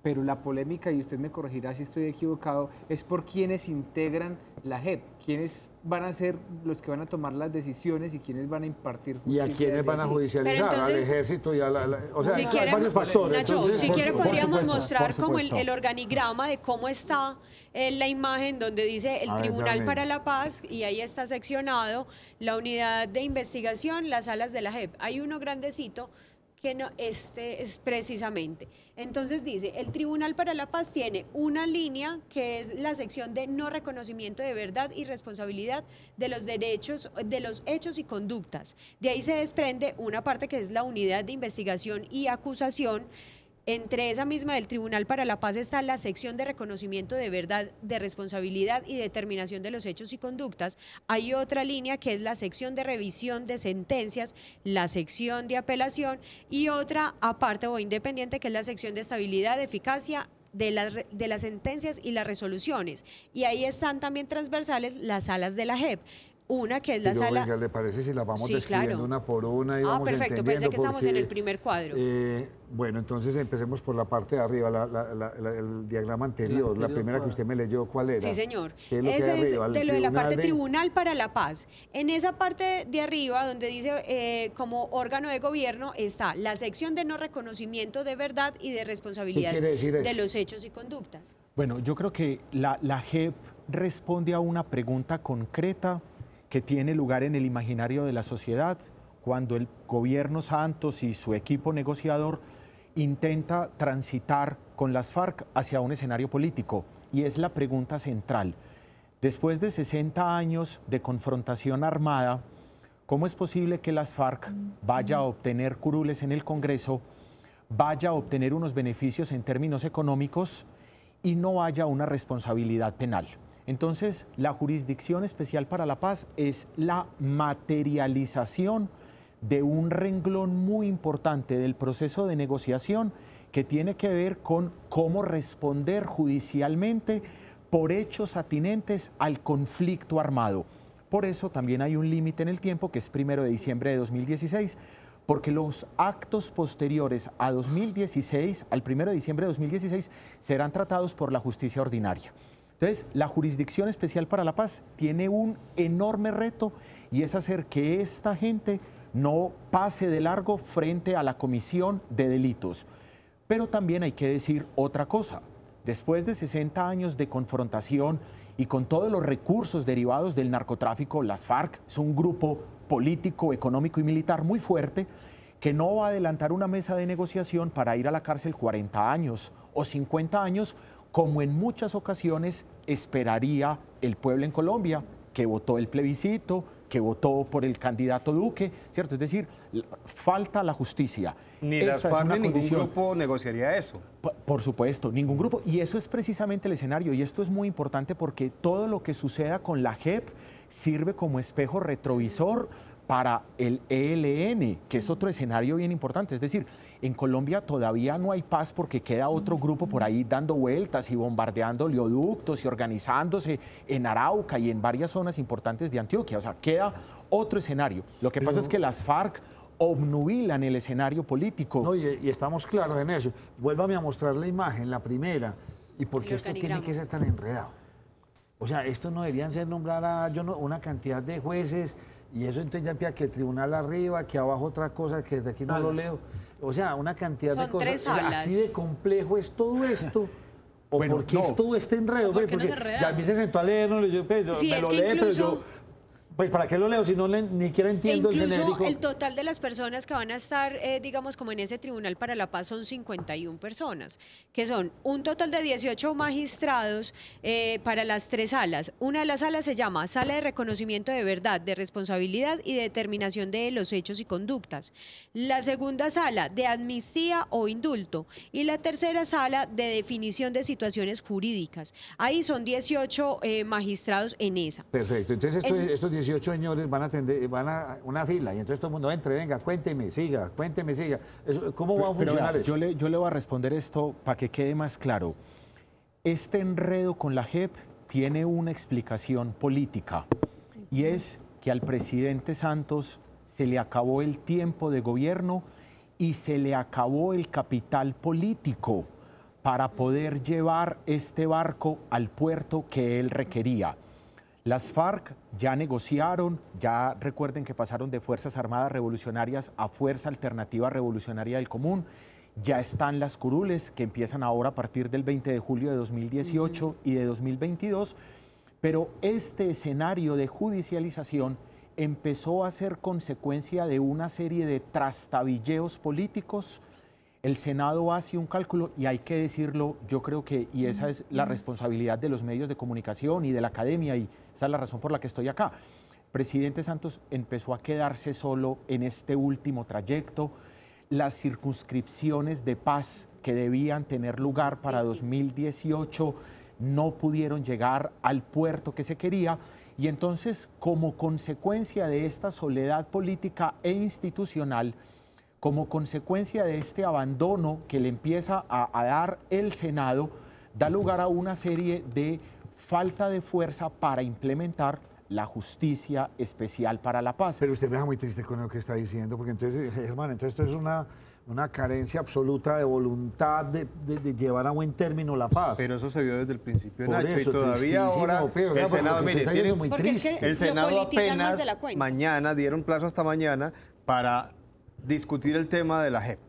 pero la polémica, y usted me corregirá si estoy equivocado, es por quienes integran la JEP, quiénes van a ser los que van a tomar las decisiones y quiénes van a impartir justicia. ¿Y a quiénes van a judicializar? Entonces, al ejército y a o sea, si hay quieren, varios factores. Nacho, Entonces, si quiere podríamos supuesto, mostrar por como supuesto. el organigrama de cómo está la imagen donde dice el A ver, Tribunal dame. para la Paz y ahí está seccionado la unidad de investigación, las salas de la JEP. Hay uno grandecito que no, este es precisamente. Entonces dice, el Tribunal para la Paz tiene una línea que es la sección de no reconocimiento de verdad y responsabilidad de los derechos, de los hechos y conductas. De ahí se desprende una parte que es la unidad de investigación y acusación. Entre esa misma del Tribunal para la Paz está la sección de reconocimiento de verdad, de responsabilidad y determinación de los hechos y conductas. Hay otra línea que es la sección de revisión de sentencias, la sección de apelación y otra aparte o independiente que es la sección de estabilidad, eficacia de las sentencias y las resoluciones. Y ahí están también transversales las salas de la JEP. Una que es la Pero, sala... venga, ¿le parece si las vamos Sí, describiendo claro. una por una y vamos perfecto, pensé entendiendo? que estamos en Porque, el primer cuadro. Bueno, entonces empecemos por la parte de arriba, el diagrama anterior, la primera que usted me leyó, ¿cuál era? Sí, señor. ¿Qué es lo que Ese hay es arriba? de lo de la parte de- Tribunal para la Paz. En esa parte de arriba, donde dice como órgano de gobierno, está la sección de no reconocimiento de verdad y de responsabilidad ¿Qué quiere decir eso? de los hechos y conductas. Bueno, yo creo que la JEP responde a una pregunta concreta que tiene lugar en el imaginario de la sociedad cuando el gobierno Santos y su equipo negociador intenta transitar con las FARC hacia un escenario político. Y es la pregunta central. Después de 60 años de confrontación armada, ¿cómo es posible que las FARC vaya a obtener curules en el Congreso, vaya a obtener unos beneficios en términos económicos y no haya una responsabilidad penal? Entonces, la Jurisdicción Especial para la Paz es la materialización de un renglón muy importante del proceso de negociación que tiene que ver con cómo responder judicialmente por hechos atinentes al conflicto armado. Por eso también hay un límite en el tiempo, que es 1 de diciembre de 2016, porque los actos posteriores a 2016, al 1 de diciembre de 2016, serán tratados por la justicia ordinaria. Entonces, la Jurisdicción Especial para la Paz tiene un enorme reto y es hacer que esta gente no pase de largo frente a la comisión de delitos. Pero también hay que decir otra cosa. Después de 60 años de confrontación y con todos los recursos derivados del narcotráfico, las FARC es un grupo político, económico y militar muy fuerte que no va a adelantar una mesa de negociación para ir a la cárcel 40 años o 50 años, como en muchas ocasiones esperaría el pueblo en Colombia, que votó el plebiscito, que votó por el candidato Duque, ¿cierto? Es decir, falta la justicia. Ni las Esta es FARC una ni ningún condición. grupo negociaría eso. Por supuesto, ningún grupo. Y eso es precisamente el escenario. Y esto es muy importante porque todo lo que suceda con la JEP sirve como espejo retrovisor para el ELN, que es otro escenario bien importante. Es decir, en Colombia todavía no hay paz porque queda otro grupo por ahí dando vueltas y bombardeando oleoductos y organizándose en Arauca y en varias zonas importantes de Antioquia. O sea, queda otro escenario. Lo que pasa es que las FARC obnubilan el escenario político. No, y estamos claros en eso. Vuélvame a mostrar la imagen, la primera. ¿Y por qué El esto tiene organigrama. que ser tan enredado? O sea, esto no deberían ser nombrar a una cantidad de jueces y eso entonces ya empieza que tribunal arriba, que abajo otra cosa, que desde aquí no lo leo. O sea, una cantidad de Son cosas. 3 salas. Así de complejo es todo esto. ¿O Bueno, por qué no. es todo este enredo? ¿Por qué no Porque se enreda? ya a mí se sentó a leerlo, yo, Sí, me es lo que lee, pero incluso- yo... Pues ¿para qué lo leo si no ni siquiera entiendo el incluso genérico? el total de las personas que van a estar, digamos, como en ese Tribunal para la Paz son 51 personas, que son un total de 18 magistrados para las 3 salas. Una de las salas se llama Sala de Reconocimiento de Verdad, de Responsabilidad y de Determinación de los Hechos y Conductas. La segunda sala de Amnistía o Indulto. Y la tercera sala de Definición de Situaciones Jurídicas. Ahí son 18 magistrados en esa. Perfecto, entonces estos 18 señores van a una fila y entonces todo el mundo entre, venga, cuénteme, siga. Eso, ¿cómo va a funcionar eso? Yo le voy a responder esto para que quede más claro. Este enredo con la JEP tiene una explicación política y es que al presidente Santos se le acabó el tiempo de gobierno y se le acabó el capital político para poder llevar este barco al puerto que él requería. Las FARC ya negociaron, ya recuerden que pasaron de Fuerzas Armadas Revolucionarias a Fuerza Alternativa Revolucionaria del Común. Ya están las curules que empiezan ahora a partir del 20 de julio de 2018 y de 2022, pero este escenario de judicialización empezó a ser consecuencia de una serie de trastabilleos políticos. El Senado hace un cálculo y hay que decirlo, yo creo que, y esa es la responsabilidad de los medios de comunicación y de la academia, y esa es la razón por la que estoy acá. Presidente Santos empezó a quedarse solo en este último trayecto. Las circunscripciones de paz que debían tener lugar para 2018 no pudieron llegar al puerto que se quería, y entonces, como consecuencia de esta soledad política e institucional, como consecuencia de este abandono que le empieza a dar el Senado, da lugar a una serie de falta de fuerza para implementar la justicia especial para la paz. Pero usted me deja muy triste con lo que está diciendo, porque entonces, Germán, entonces esto es una carencia absoluta de voluntad de llevar a buen término la paz. Pero eso se vio desde el principio, Por Nacho, y eso, todavía ahora el Senado, mire, tiene muy triste. El Senado apenas mañana, dieron plazo hasta mañana para discutir el tema de la JEP,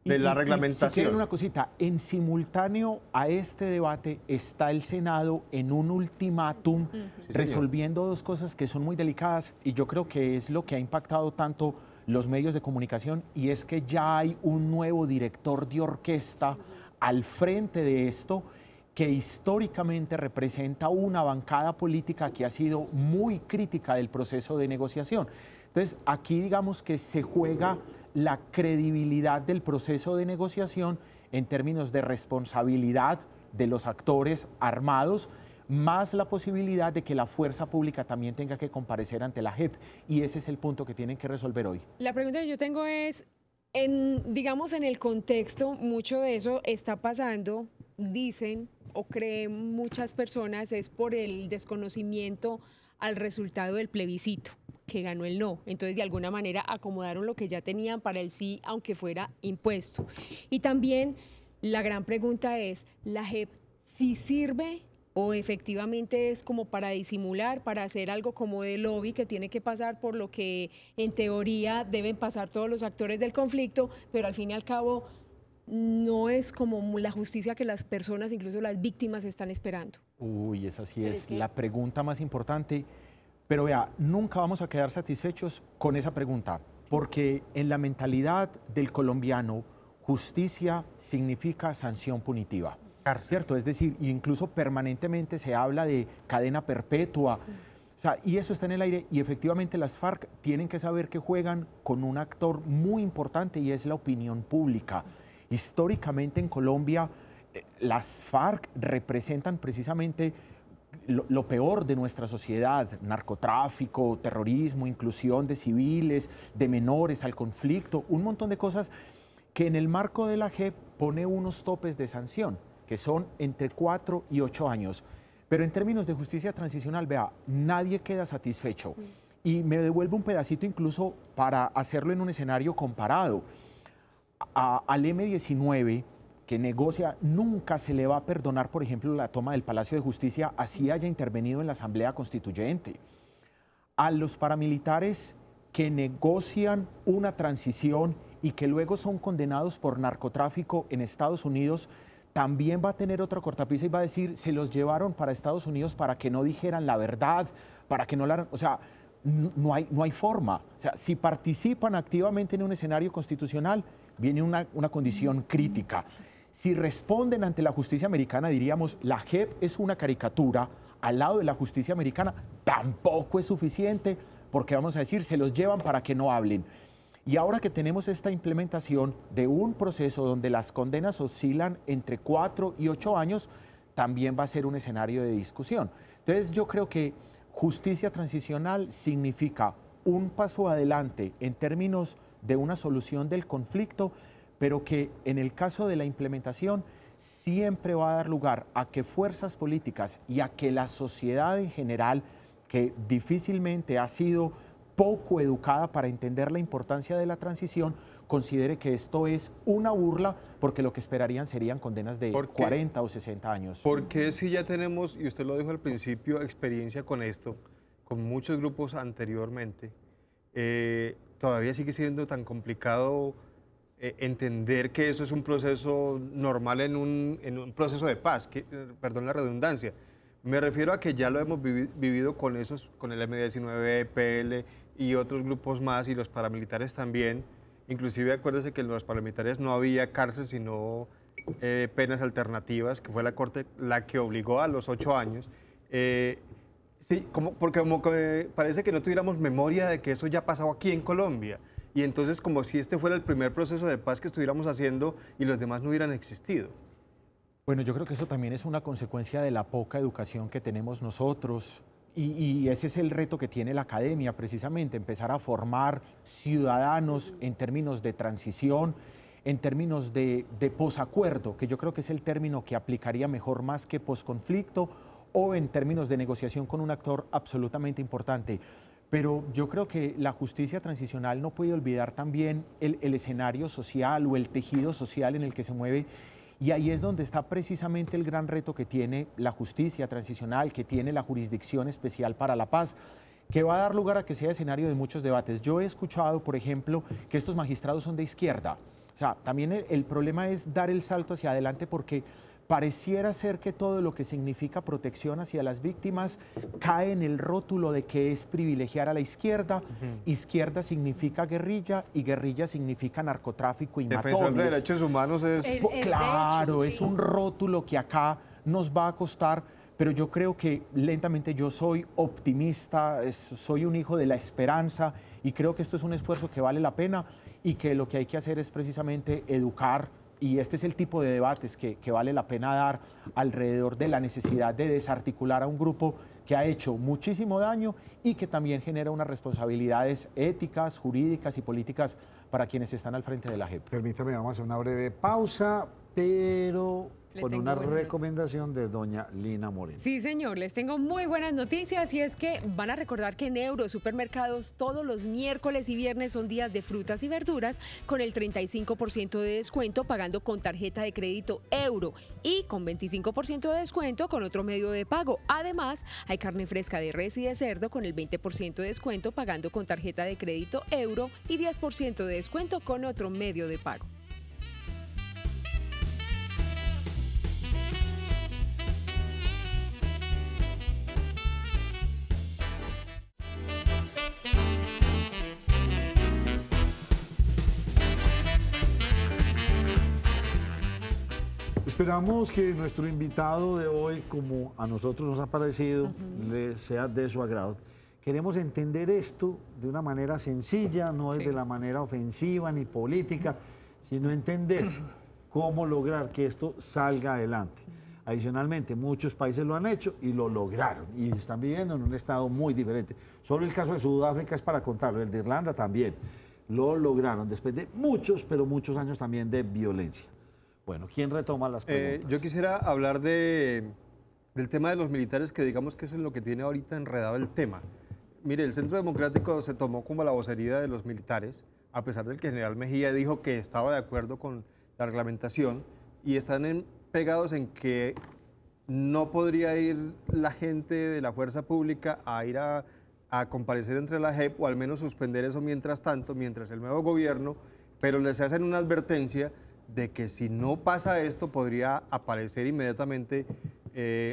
de la reglamentación. Si quieren una cosita, en simultáneo a este debate está el Senado en un ultimátum resolviendo dos cosas que son muy delicadas, y yo creo que es lo que ha impactado tanto los medios de comunicación, y es que ya hay un nuevo director de orquesta al frente de esto, que históricamente representa una bancada política que ha sido muy crítica del proceso de negociación. Entonces, aquí digamos que se juega la credibilidad del proceso de negociación en términos de responsabilidad de los actores armados, más la posibilidad de que la fuerza pública también tenga que comparecer ante la JEP, y ese es el punto que tienen que resolver hoy. La pregunta que yo tengo es, digamos, en el contexto, mucho de eso está pasando, dicen o creen muchas personas, es por el desconocimiento al resultado del plebiscito, que ganó el no. Entonces, de alguna manera, acomodaron lo que ya tenían para el sí, aunque fuera impuesto. Y también la gran pregunta es, ¿la JEP sí sirve o efectivamente es como para disimular, para hacer algo como de lobby que tiene que pasar por lo que en teoría deben pasar todos los actores del conflicto, pero al fin y al cabo no es como la justicia que las personas, incluso las víctimas, están esperando? Uy, esa sí es la pregunta más importante. Pero vea, nunca vamos a quedar satisfechos con esa pregunta, porque en la mentalidad del colombiano, justicia significa sanción punitiva, ¿cierto? Es decir, incluso permanentemente se habla de cadena perpetua, o sea, y eso está en el aire, y efectivamente las FARC tienen que saber que juegan con un actor muy importante, y es la opinión pública. Históricamente en Colombia, las FARC representan precisamente lo peor de nuestra sociedad: narcotráfico, terrorismo, inclusión de civiles, de menores al conflicto, un montón de cosas que en el marco de la JEP pone unos topes de sanción, que son entre 4 y 8 años. Pero en términos de justicia transicional, vea, nadie queda satisfecho. Y me devuelvo un pedacito incluso para hacerlo en un escenario comparado. Al M-19, que negocia, nunca se le va a perdonar, por ejemplo, la toma del Palacio de Justicia, así haya intervenido en la Asamblea Constituyente. A los paramilitares que negocian una transición y que luego son condenados por narcotráfico en Estados Unidos, también va a tener otra cortapisa y va a decir, se los llevaron para Estados Unidos para que no dijeran la verdad, para que no la... O sea, no hay forma. O sea, si participan activamente en un escenario constitucional, viene una condición crítica. Si responden ante la justicia americana, diríamos, la JEP es una caricatura al lado de la justicia americana, tampoco es suficiente, porque vamos a decir, se los llevan para que no hablen. Y ahora que tenemos esta implementación de un proceso donde las condenas oscilan entre 4 y 8 años, también va a ser un escenario de discusión. Entonces yo creo que justicia transicional significa un paso adelante en términos de una solución del conflicto, pero que en el caso de la implementación siempre va a dar lugar a que fuerzas políticas y a que la sociedad en general, que difícilmente ha sido poco educada para entender la importancia de la transición, considere que esto es una burla, porque lo que esperarían serían condenas de 40 o 60 años. Porque si ya tenemos, y usted lo dijo al principio, experiencia con esto, con muchos grupos anteriormente, todavía sigue siendo tan complicado entender que eso es un proceso normal en un proceso de paz, perdón la redundancia. Me refiero a que ya lo hemos vivido con el M-19, PL y otros grupos más, y los paramilitares también. Inclusive acuérdese que en los paramilitares no había cárcel, sino penas alternativas, que fue la Corte la que obligó a los 8 años. Sí, porque parece que no tuviéramos memoria de que eso ya pasó aquí en Colombia. Y entonces como si este fuera el primer proceso de paz que estuviéramos haciendo y los demás no hubieran existido. Bueno, yo creo que eso también es una consecuencia de la poca educación que tenemos nosotros, y ese es el reto que tiene la academia, precisamente, empezar a formar ciudadanos en términos de transición, en términos de posacuerdo, que yo creo que es el término que aplicaría mejor más que posconflicto, o en términos de negociación con un actor absolutamente importante. Pero yo creo que la justicia transicional no puede olvidar también el escenario social o el tejido social en el que se mueve. Y ahí es donde está precisamente el gran reto que tiene la justicia transicional, que tiene la Jurisdicción Especial para la Paz, que va a dar lugar a que sea escenario de muchos debates. Yo he escuchado, por ejemplo, que estos magistrados son de izquierda. O sea, también el problema es dar el salto hacia adelante, porque pareciera ser que todo lo que significa protección hacia las víctimas cae en el rótulo de que es privilegiar a la izquierda. Izquierda significa guerrilla, y guerrilla significa narcotráfico y matones. Defensor de derechos humanos es... Claro, es un rótulo que acá nos va a costar, pero yo creo que lentamente, yo soy optimista, soy un hijo de la esperanza, y creo que esto es un esfuerzo que vale la pena, y que lo que hay que hacer es precisamente educar. Y este es el tipo de debates que vale la pena dar alrededor de la necesidad de desarticular a un grupo que ha hecho muchísimo daño y que también genera unas responsabilidades éticas, jurídicas y políticas para quienes están al frente de la JEP. Permítame, vamos a hacer una breve pausa, pero con una recomendación de doña Lina Moreno. Sí, señor, les tengo muy buenas noticias, y es que van a recordar que en Euro Supermercados todos los miércoles y viernes son días de frutas y verduras con el 35% de descuento pagando con tarjeta de crédito Euro, y con 25% de descuento con otro medio de pago. Además, hay carne fresca de res y de cerdo con el 20% de descuento pagando con tarjeta de crédito Euro y 10% de descuento con otro medio de pago. Esperamos que nuestro invitado de hoy, como a nosotros nos ha parecido, le sea de su agrado. Queremos entender esto de una manera sencilla, no es de la manera ofensiva ni política, sino entender cómo lograr que esto salga adelante. Adicionalmente, muchos países lo han hecho y lo lograron, y están viviendo en un estado muy diferente. Solo el caso de Sudáfrica es para contarlo, el de Irlanda también. Lo lograron después de muchos, pero muchos años también de violencia. Bueno, ¿quién retoma las preguntas? Yo quisiera hablar del tema de los militares, que digamos que eso es lo que tiene ahorita enredado el tema. Mire, el Centro Democrático se tomó como la vocería de los militares, a pesar del que el general Mejía dijo que estaba de acuerdo con la reglamentación, y están pegados en que no podría ir la gente de la fuerza pública a ir a comparecer entre la JEP, o al menos suspender eso mientras tanto, mientras el nuevo gobierno, pero les hacen una advertencia de que si no pasa esto podría aparecer inmediatamente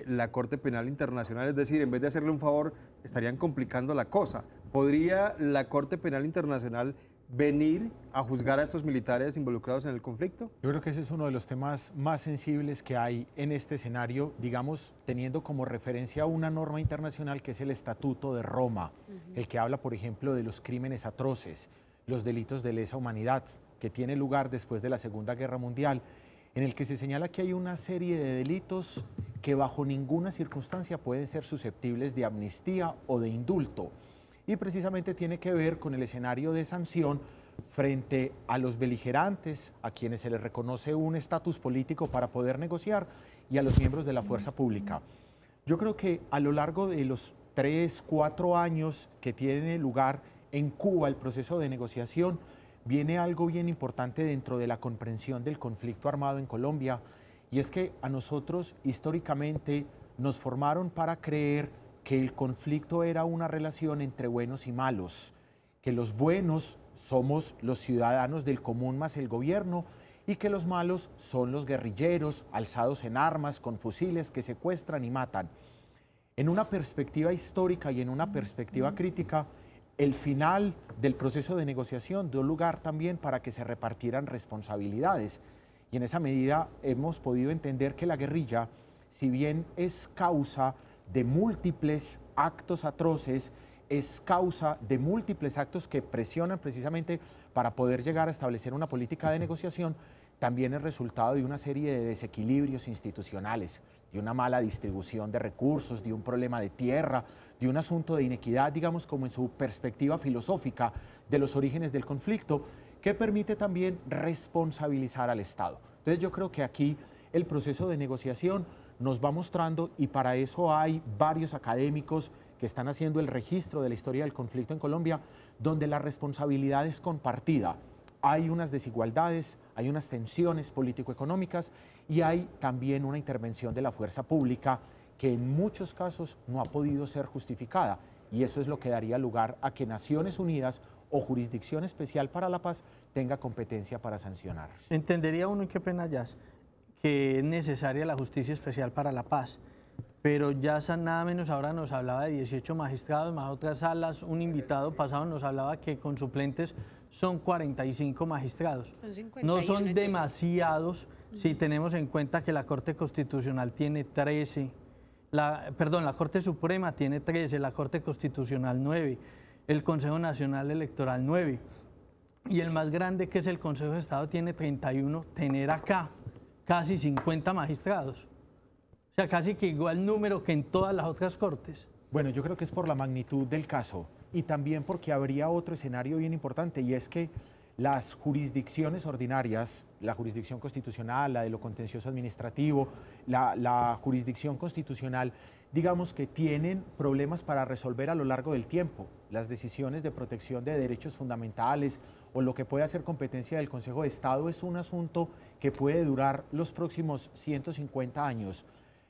la Corte Penal Internacional, es decir, en vez de hacerle un favor, estarían complicando la cosa. ¿Podría la Corte Penal Internacional venir a juzgar a estos militares involucrados en el conflicto? Yo creo que ese es uno de los temas más sensibles que hay en este escenario, digamos, teniendo como referencia una norma internacional que es el Estatuto de Roma, el que habla, por ejemplo, de los crímenes atroces, los delitos de lesa humanidad, que tiene lugar después de la Segunda Guerra Mundial, en el que se señala que hay una serie de delitos que bajo ninguna circunstancia pueden ser susceptibles de amnistía o de indulto. Y precisamente tiene que ver con el escenario de sanción frente a los beligerantes, a quienes se les reconoce un estatus político para poder negociar, y a los miembros de la fuerza pública. Yo creo que a lo largo de los 3, 4 años que tiene lugar en Cuba el proceso de negociación, viene algo bien importante dentro de la comprensión del conflicto armado en Colombia, y es que a nosotros históricamente nos formaron para creer que el conflicto era una relación entre buenos y malos, que los buenos somos los ciudadanos del común más el gobierno y que los malos son los guerrilleros alzados en armas con fusiles que secuestran y matan. En una perspectiva histórica y en una perspectiva crítica, el final del proceso de negociación dio lugar también para que se repartieran responsabilidades. Y en esa medida hemos podido entender que la guerrilla, si bien es causa de múltiples actos atroces, es causa de múltiples actos que presionan precisamente para poder llegar a establecer una política de negociación, también es resultado de una serie de desequilibrios institucionales, de una mala distribución de recursos, de un problema de tierra, de un asunto de inequidad, digamos, como en su perspectiva filosófica de los orígenes del conflicto, que permite también responsabilizar al Estado. Entonces yo creo que aquí el proceso de negociación nos va mostrando, y para eso hay varios académicos que están haciendo el registro de la historia del conflicto en Colombia, donde la responsabilidad es compartida. Hay unas desigualdades, hay unas tensiones político-económicas y hay también una intervención de la fuerza pública que en muchos casos no ha podido ser justificada, y eso es lo que daría lugar a que Naciones Unidas o Jurisdicción Especial para la Paz tenga competencia para sancionar. Entendería uno, y qué pena, Jazz, que es necesaria la Justicia Especial para la Paz, pero ya nada menos ahora nos hablaba de 18 magistrados más otras salas. Un invitado pasado nos hablaba que con suplentes son 45 magistrados. No son demasiados si tenemos en cuenta que la Corte Constitucional tiene 13, la Corte Suprema tiene 13, la Corte Constitucional 9, el Consejo Nacional Electoral 9, y el más grande, que es el Consejo de Estado, tiene 31, tener acá casi 50 magistrados. O sea, casi que igual número que en todas las otras cortes. Bueno, yo creo que es por la magnitud del caso y también porque habría otro escenario bien importante, y es que las jurisdicciones ordinarias, la jurisdicción constitucional, la de lo contencioso administrativo, la jurisdicción constitucional, digamos que tienen problemas para resolver a lo largo del tiempo. Las decisiones de protección de derechos fundamentales o lo que puede ser competencia del Consejo de Estado es un asunto que puede durar los próximos 150 años.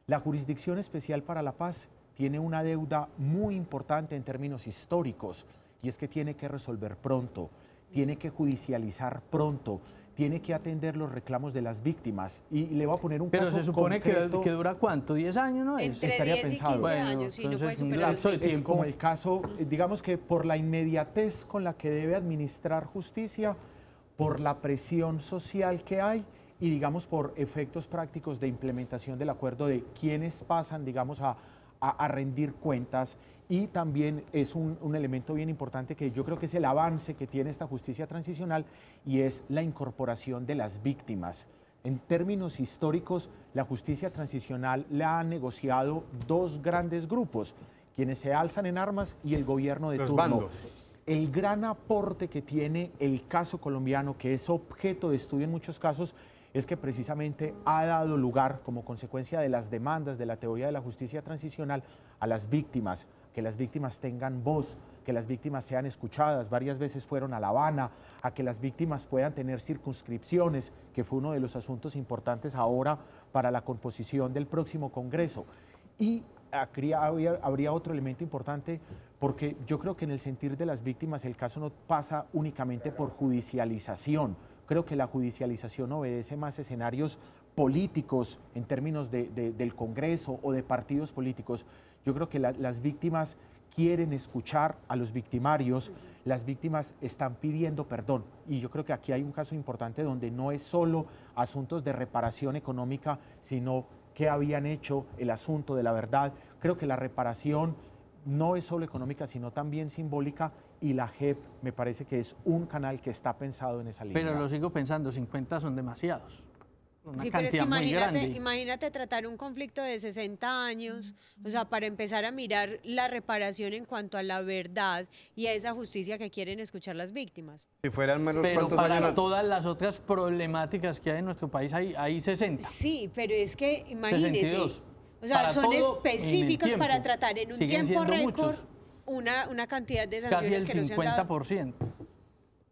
La Jurisdicción Especial para la Paz tiene una deuda muy importante en términos históricos, y es que tiene que resolver pronto, tiene que judicializar pronto, tiene que atender los reclamos de las víctimas. Y le voy a poner un caso concreto. Pero se supone concreto, que dura ¿cuánto? ¿10 años, no es? Entre estaría 10 y 15 pensado. años, sí, no puede entonces, superar lapso de los 20. es como el caso, digamos que por la inmediatez con la que debe administrar justicia, por la presión social que hay y digamos por efectos prácticos de implementación del acuerdo de quienes pasan, digamos, a rendir cuentas. Y también es un elemento bien importante que yo creo que es el avance que tiene esta justicia transicional, y es la incorporación de las víctimas. En términos históricos, la justicia transicional la han negociado dos grandes grupos, quienes se alzan en armas y el gobierno de Los turno. bandos. El gran aporte que tiene el caso colombiano, que es objeto de estudio en muchos casos, es que precisamente ha dado lugar, como consecuencia de las demandas de la teoría de la justicia transicional, a las víctimas, que las víctimas tengan voz, que las víctimas sean escuchadas. Varias veces fueron a La Habana, a que las víctimas puedan tener circunscripciones, que fue uno de los asuntos importantes ahora para la composición del próximo Congreso. Y habría otro elemento importante, porque yo creo que en el sentir de las víctimas el caso no pasa únicamente por judicialización. Creo que la judicialización obedece más escenarios políticos en términos del Congreso o de partidos políticos. Yo creo que las víctimas quieren escuchar a los victimarios, las víctimas están pidiendo perdón, y yo creo que aquí hay un caso importante donde no es solo asuntos de reparación económica, sino qué habían hecho, el asunto de la verdad. Creo que la reparación no es solo económica, sino también simbólica, y la JEP me parece que es un canal que está pensado en esa línea. Pero lo sigo pensando, 50 son demasiados. Una Sí, pero es que cantidad muy grande. imagínate tratar un conflicto de 60 años, o sea, para empezar a mirar la reparación en cuanto a la verdad y a esa justicia que quieren escuchar las víctimas. Si fueran menos, Pero ¿cuántos para años? todas las otras problemáticas que hay en nuestro país hay 60. Sí, pero es que imagínese, 62. o sea, Para son todo en el específicos para tiempo. tratar en un Siguen tiempo siendo récord muchos. una cantidad de Casi sanciones el que no se han dado. 50%.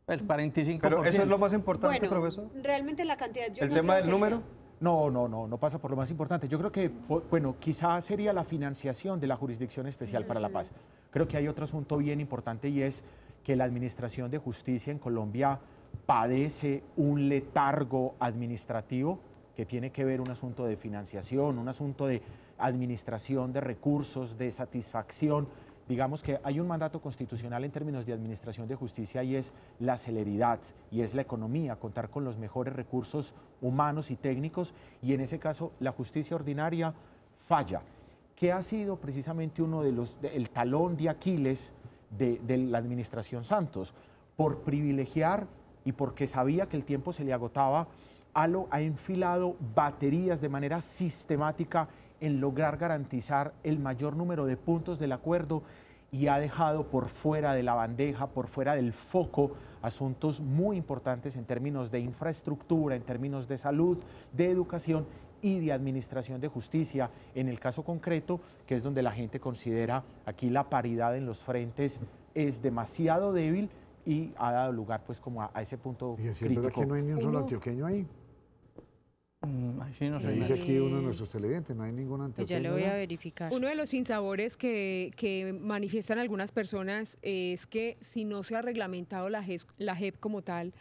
El 45%. Pero eso es lo más importante, Bueno, profesor. realmente la cantidad... yo ¿El no tema creo del que sea. número? No pasa por lo más importante. Yo creo que, bueno, quizás sería la financiación de la Jurisdicción Especial para la Paz. Creo que hay otro asunto bien importante y es que la Administración de Justicia en Colombia padece un letargo administrativo que tiene que ver un asunto de financiación, un asunto de administración de recursos, de satisfacción. Digamos que hay un mandato constitucional en términos de administración de justicia y es la celeridad y es la economía, contar con los mejores recursos humanos y técnicos, y en ese caso la justicia ordinaria falla, que ha sido precisamente uno de el talón de Aquiles de la administración Santos, por privilegiar y porque sabía que el tiempo se le agotaba, ha enfilado baterías de manera sistemática en lograr garantizar el mayor número de puntos del acuerdo y ha dejado por fuera de la bandeja, por fuera del foco, asuntos muy importantes en términos de infraestructura, en términos de salud, de educación y de administración de justicia. En el caso concreto, que es donde la gente considera aquí la paridad en los frentes es demasiado débil y ha dado lugar pues como a ese punto Y es crítico. verdad que no hay ni un solo antioqueño ahí. Sí, no sé. Dice aquí uno de nuestros televidentes, no hay ningún Pues antioqueño. ya lo voy a ¿no? verificar. Uno de los sinsabores que manifiestan algunas personas es que si no se ha reglamentado la JEP como tal,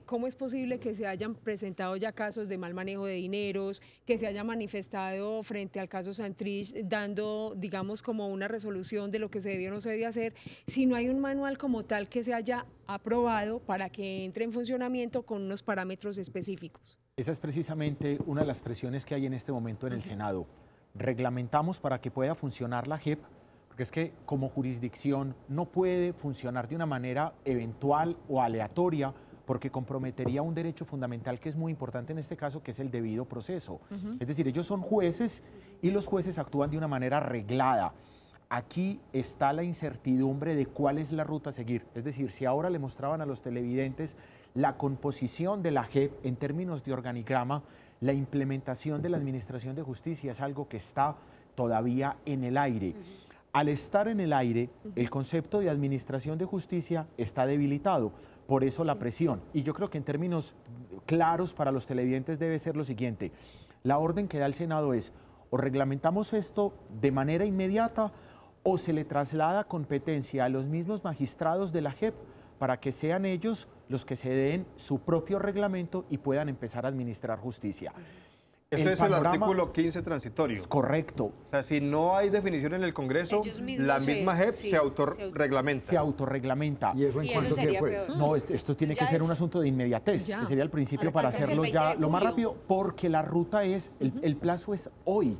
¿cómo es posible que se hayan presentado ya casos de mal manejo de dineros, que se haya manifestado frente al caso Santrich dando, digamos, como una resolución de lo que se debió o no se debía hacer, si no hay un manual como tal que se haya aprobado para que entre en funcionamiento con unos parámetros específicos? Esa es precisamente una de las presiones que hay en este momento en el Senado. Reglamentamos para que pueda funcionar la JEP, porque es que como jurisdicción no puede funcionar de una manera eventual o aleatoria, porque comprometería un derecho fundamental que es muy importante en este caso, que es el debido proceso. Es decir, ellos son jueces y los jueces actúan de una manera reglada. Aquí está la incertidumbre de cuál es la ruta a seguir. Es decir, si ahora le mostraban a los televidentes la composición de la JEP en términos de organigrama, la implementación de la Administración de Justicia es algo que está todavía en el aire. Al estar en el aire, el concepto de Administración de Justicia está debilitado, por eso la presión. Y yo creo que en términos claros para los televidentes debe ser lo siguiente: la orden que da el Senado es o reglamentamos esto de manera inmediata o se le traslada competencia a los mismos magistrados de la JEP para que sean ellos los que se den su propio reglamento y puedan empezar a administrar justicia. Ese es el artículo 15 transitorio. Correcto. O sea, si no hay definición en el Congreso, la misma JEP se autorreglamenta. Se autorreglamenta. ¿Y eso en cuánto tiempo es? No, esto tiene que ser un asunto de inmediatez, que sería el principio para hacerlo ya lo más rápido, porque la ruta es, el plazo es hoy.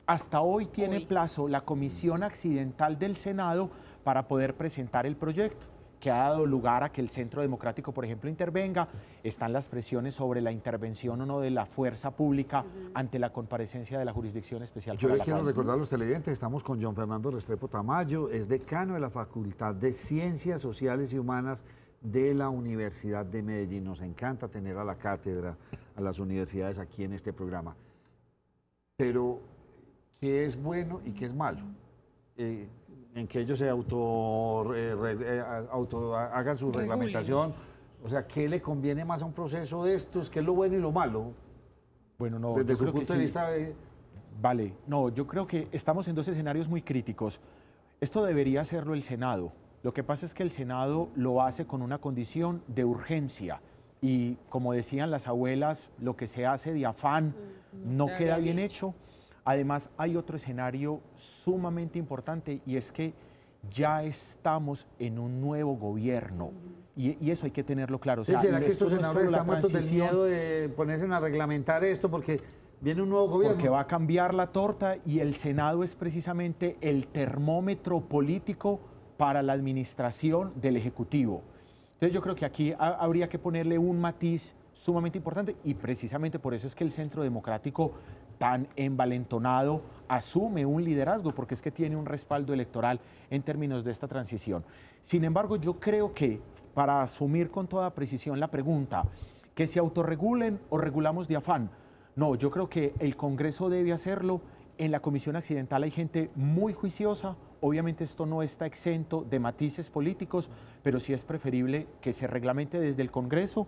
Hasta hoy tiene plazo la Comisión Accidental del Senado para poder presentar el proyecto, que ha dado lugar a que el Centro Democrático, por ejemplo, intervenga. Están las presiones sobre la intervención o no de la fuerza pública ante la comparecencia de la Jurisdicción Especial Yo para le la quiero Paz. recordar a los televidentes, estamos con John Fernando Restrepo Tamayo, es decano de la Facultad de Ciencias Sociales y Humanas de la Universidad de Medellín. Nos encanta tener a la cátedra, a las universidades aquí en este programa. Pero, ¿qué es bueno y qué es malo? En que ellos se hagan su reglamentación. O sea, ¿qué le conviene más a un proceso de estos? ¿Qué es lo bueno y lo malo? Bueno, no, desde yo su creo que punto de sí. vista. Vale, no, yo creo que estamos en dos escenarios muy críticos. Esto debería hacerlo el Senado. Lo que pasa es que el Senado lo hace con una condición de urgencia. Y como decían las abuelas, lo que se hace de afán no queda bien hecho. Además, hay otro escenario sumamente importante y es que ya estamos en un nuevo gobierno y eso hay que tenerlo claro. O sea, ¿Será que estos esto no es senadores solo la están muertos del transición, miedo de ponerse a reglamentar esto porque viene un nuevo gobierno? porque va a cambiar la torta y el Senado es precisamente el termómetro político para la administración del Ejecutivo. Entonces yo creo que aquí habría que ponerle un matiz sumamente importante y precisamente por eso es que el Centro Democrático tan envalentonado asume un liderazgo, porque es que tiene un respaldo electoral en términos de esta transición. Sin embargo, yo creo que para asumir con toda precisión la pregunta, que se autorregulen o regulamos de afán, no, yo creo que el Congreso debe hacerlo. En la Comisión Accidental hay gente muy juiciosa, Obviamente esto no está exento de matices políticos, pero sí es preferible que se reglamente desde el Congreso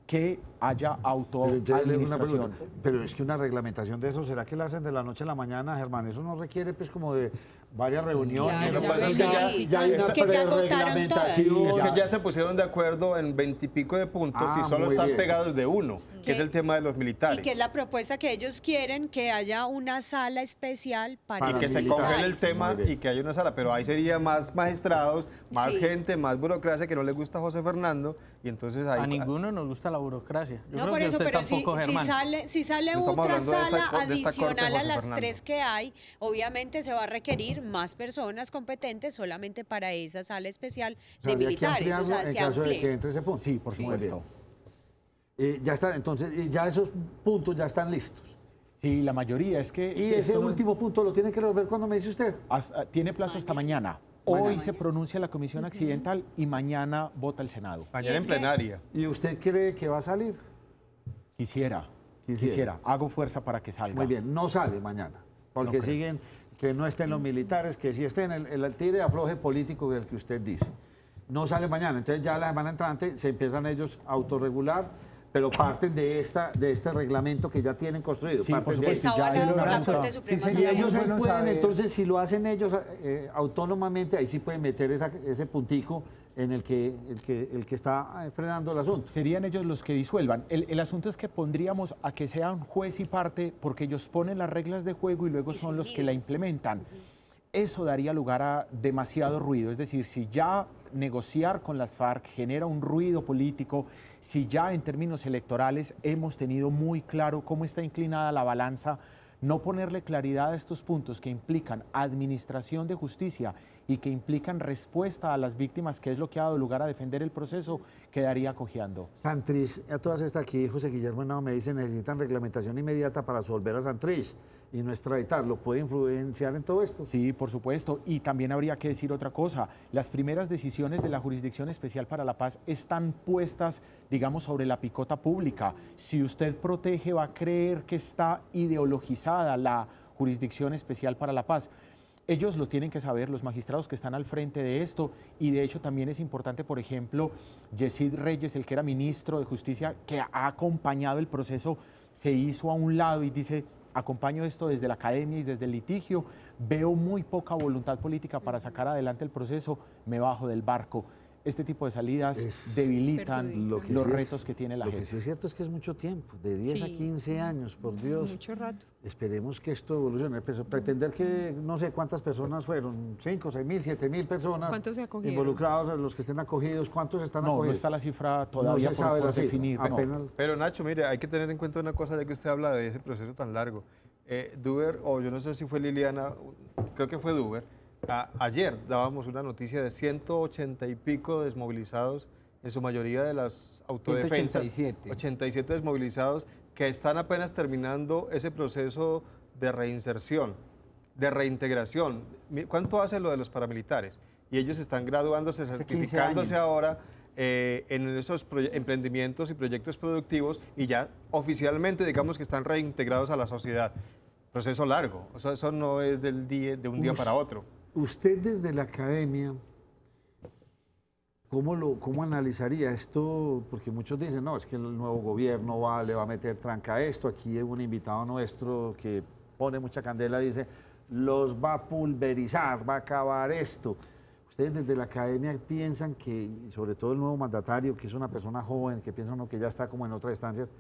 que haya autoadministración. Pero es que una reglamentación de eso, ¿será que la hacen de la noche a la mañana, Germán? Eso no requiere pues como de varias reuniones. Ya contaron todas. Sí, es que ya se pusieron de acuerdo en 20 y pico de puntos y solo están pegados de uno, que es el tema de los militares. Y que es la propuesta que ellos quieren, que haya una sala especial para y que se congele el tema y que haya una sala, pero ahí sería más magistrados, más gente, más burocracia, que no le gusta a José Fernando, y entonces ahí... A ninguno nos gusta la burocracia. Yo no, creo por que eso, usted pero tampoco, si sale otra sala adicional a las 3 que hay, obviamente se va a requerir más personas competentes solamente para esa sala especial de militares. O sea, en caso de que entre ese punto. Sí, por supuesto. Ya está, entonces ya esos puntos ya están listos. Sí, la mayoría es que... Y ese último punto lo tiene que resolver cuando me dice usted. Tiene plazo hasta mañana. Hoy se pronuncia la Comisión Accidental y mañana vota el Senado. Mañana en plenaria. ¿Y usted cree que va a salir? Quisiera. Hago fuerza para que salga. Muy bien, no sale mañana, porque siguen que no estén los militares, que sí estén el tire afloje político del que usted dice. No sale mañana, entonces ya la semana entrante se empiezan ellos a autorregular, pero parten de este reglamento que ya tienen construido. Sí, por supuesto. Está avalado por la Corte Suprema. Y ellos pueden, entonces, si lo hacen ellos autónomamente, ahí sí pueden meter ese puntico en el que está frenando el asunto. Serían ellos los que disuelvan. El asunto es que pondríamos a que sean juez y parte, porque ellos ponen las reglas de juego y luego son los que la implementan. Eso daría lugar a demasiado ruido. Es decir, si ya negociar con las FARC genera un ruido político, si ya en términos electorales hemos tenido muy claro cómo está inclinada la balanza, no ponerle claridad a estos puntos que implican administración de justicia y que implican respuesta a las víctimas, que es lo que ha dado lugar a defender el proceso, quedaría cojeando. Santrich, a todas estas aquí, José Guillermo Henao me dice, necesitan reglamentación inmediata para absolver a Santrich y no extraditarlo. ¿Puede influenciar en todo esto? Sí, por supuesto. Y también habría que decir otra cosa. Las primeras decisiones de la Jurisdicción Especial para la Paz están puestas, digamos, sobre la picota pública. Si usted protege, va a creer que está ideologizada la Jurisdicción Especial para la Paz. Ellos lo tienen que saber, los magistrados que están al frente de esto, y de hecho también es importante, por ejemplo, Yesid Reyes, el que era ministro de Justicia, que ha acompañado el proceso, se hizo a un lado y dice: acompaño esto desde la academia y desde el litigio, veo muy poca voluntad política para sacar adelante el proceso, me bajo del barco. Este tipo de salidas debilitan los retos que tiene la gente. Lo que sí es cierto es que es mucho tiempo, de 10 a 15 años, por Dios. Mucho rato. Esperemos que esto evolucione. Pretender que no sé cuántas personas fueron, 5, 6 mil, 7 mil personas involucrados, los que estén acogidos, ¿cuántos están acogidos? No está la cifra todavía por definir. Pero Nacho, mire, hay que tener en cuenta una cosa, ya que usted habla de ese proceso tan largo. Duber, o yo no sé si fue Liliana, creo que fue Duber, ayer dábamos una noticia de 180 y pico desmovilizados, en su mayoría de las autodefensas. 87 desmovilizados que están apenas terminando ese proceso de reinserción, de reintegración. ¿Cuánto hace lo de los paramilitares? Y ellos están graduándose, certificándose ahora en esos emprendimientos y proyectos productivos, y ya oficialmente, digamos, que están reintegrados a la sociedad. Proceso largo, eso no es de un día para otro. Usted desde la academia, ¿cómo analizaría esto? Porque muchos dicen, no, es que el nuevo gobierno le va a meter tranca a esto. Aquí hay un invitado nuestro que pone mucha candela, dice, los va a pulverizar, va a acabar esto. Ustedes desde la academia piensan que, sobre todo el nuevo mandatario, que es una persona joven, que piensa uno que ya está como en otras instancias,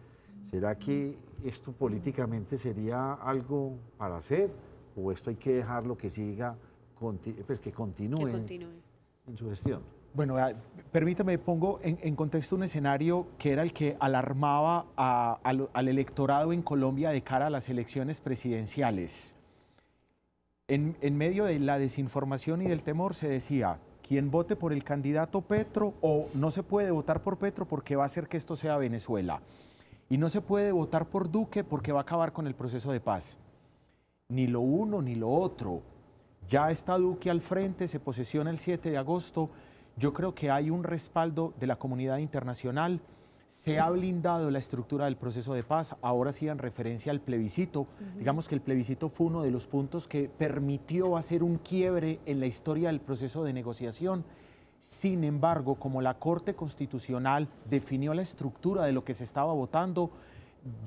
¿será que esto políticamente sería algo para hacer? ¿O esto hay que dejarlo que siga, pues que continúe en su gestión? Bueno, permítame, pongo en contexto un escenario que era el que alarmaba al electorado en Colombia de cara a las elecciones presidenciales. En medio de la desinformación y del temor se decía: quien vote por el candidato Petro, o no se puede votar por Petro porque va a hacer que esto sea Venezuela. Y no se puede votar por Duque porque va a acabar con el proceso de paz. Ni lo uno ni lo otro. Ya está Duque al frente, se posesiona el 7 de agosto. Yo creo que hay un respaldo de la comunidad internacional, Se ha blindado la estructura del proceso de paz, ahora sí en referencia al plebiscito. Digamos que el plebiscito fue uno de los puntos que permitió hacer un quiebre en la historia del proceso de negociación. Sin embargo, como la Corte Constitucional definió la estructura de lo que se estaba votando,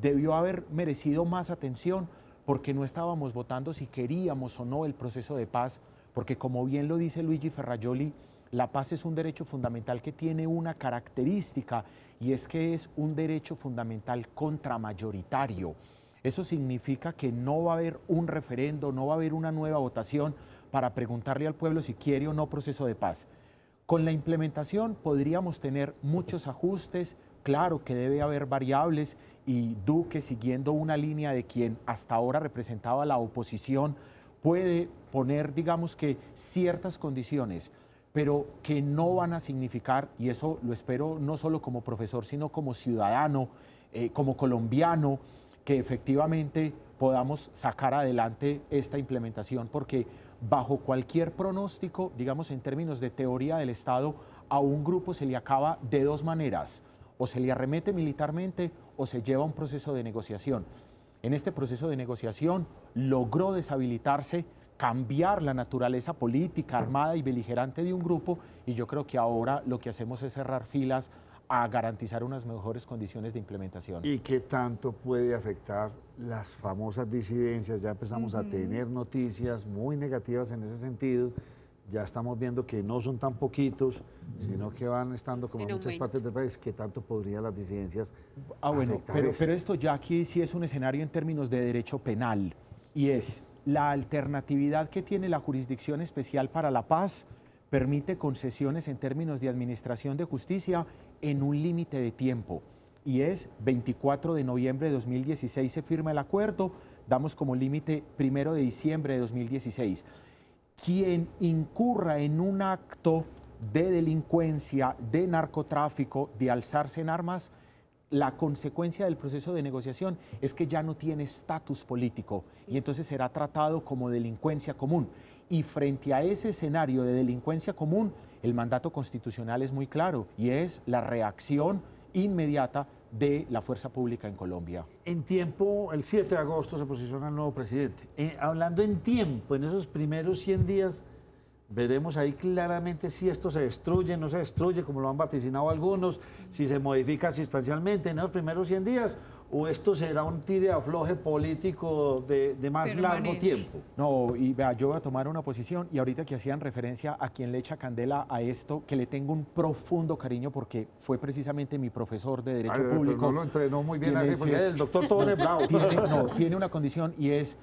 debió haber merecido más atención porque no estábamos votando si queríamos o no el proceso de paz, porque como bien lo dice Luigi Ferrajoli, la paz es un derecho fundamental que tiene una característica y es que es un derecho fundamental contramayoritario. Eso significa que no va a haber un referendo, no va a haber una nueva votación para preguntarle al pueblo si quiere o no proceso de paz. Con la implementación podríamos tener muchos ajustes, claro que debe haber variables y Duque, siguiendo una línea de quien hasta ahora representaba la oposición, puede poner, digamos que, ciertas condiciones, pero que no van a significar, y eso lo espero no solo como profesor, sino como ciudadano, como colombiano, que efectivamente podamos sacar adelante esta implementación, porque bajo cualquier pronóstico, digamos en términos de teoría del Estado, a un grupo se le acaba de dos maneras, o se le arremete militarmente o se lleva a un proceso de negociación. En este proceso de negociación logró deshabilitarse, cambiar la naturaleza política, armada y beligerante de un grupo, y yo creo que ahora lo que hacemos es cerrar filas a garantizar unas mejores condiciones de implementación. ¿Y qué tanto puede afectar las famosas disidencias? Ya empezamos a tener noticias muy negativas en ese sentido. Ya estamos viendo que no son tan poquitos, sino que van estando como en muchas partes del país. ¿Qué tanto podrían las disidencias afectar pero esto ya aquí sí es un escenario en términos de derecho penal, y es la alternatividad que tiene la Jurisdicción Especial para la Paz permite concesiones en términos de administración de justicia en un límite de tiempo, y es 24 de noviembre de 2016 se firma el acuerdo, damos como límite 1 de diciembre de 2016. Quien incurra en un acto de delincuencia, de narcotráfico, de alzarse en armas, la consecuencia del proceso de negociación es que ya no tiene estatus político y entonces será tratado como delincuencia común. Y frente a ese escenario de delincuencia común, el mandato constitucional es muy claro y es la reacción inmediata de la fuerza pública en Colombia. En tiempo, el 7 de agosto se posiciona el nuevo presidente. Hablando en tiempo, en esos primeros 100 días, veremos ahí claramente si esto se destruye, no se destruye, como lo han vaticinado algunos, si se modifica sustancialmente en esos primeros 100 días, o esto será un tire afloje político de más largo tiempo. No, y vea, yo voy a tomar una posición, y ahorita que hacían referencia a quien le echa candela a esto, que le tengo un profundo cariño porque fue precisamente mi profesor de Derecho Público. No lo entrenó muy bien así, porque el doctor Tone Bravo. Tiene una condición y es,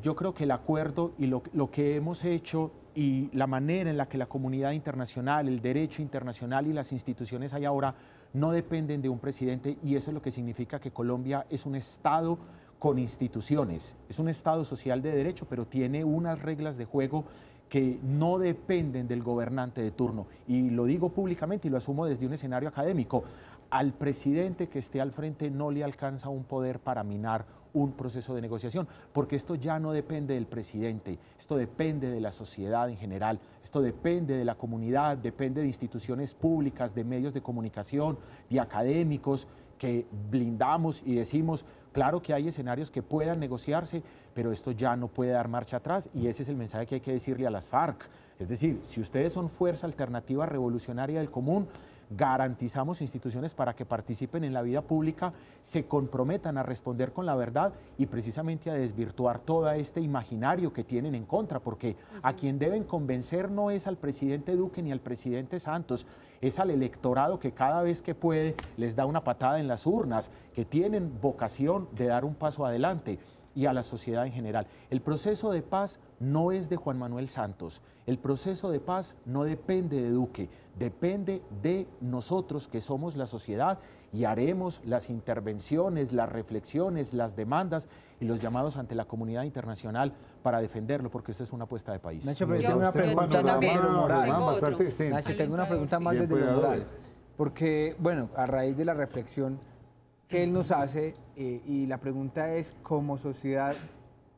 yo creo que el acuerdo y lo que hemos hecho y la manera en la que la comunidad internacional, el derecho internacional y las instituciones hay ahora no dependen de un presidente, y eso es lo que significa que Colombia es un Estado con instituciones, es un Estado social de derecho, pero tiene unas reglas de juego que no dependen del gobernante de turno. Y lo digo públicamente y lo asumo desde un escenario académico. Al presidente que esté al frente no le alcanza un poder para minar un proceso de negociación, porque esto ya no depende del presidente, esto depende de la sociedad en general, esto depende de la comunidad, depende de instituciones públicas, de medios de comunicación, de académicos, que blindamos y decimos, claro que hay escenarios que puedan negociarse, pero esto ya no puede dar marcha atrás, y ese es el mensaje que hay que decirle a las FARC. Es decir, si ustedes son fuerza alternativa revolucionaria del común, garantizamos instituciones para que participen en la vida pública, se comprometan a responder con la verdad y precisamente a desvirtuar todo este imaginario que tienen en contra, porque a quien deben convencer no es al presidente Duque ni al presidente Santos, es al electorado que cada vez que puede les da una patada en las urnas, que tienen vocación de dar un paso adelante, y a la sociedad en general. El proceso de paz no es de Juan Manuel Santos, el proceso de paz no depende de Duque, depende de nosotros que somos la sociedad, y haremos las intervenciones, las reflexiones, las demandas y los llamados ante la comunidad internacional para defenderlo, porque esta es una apuesta de país. Nacho, pero tengo una pregunta más de lo moral. Nacho, tengo una pregunta más desde lo moral, porque, bueno, a raíz de la reflexión que él nos hace, y la pregunta es, como sociedad,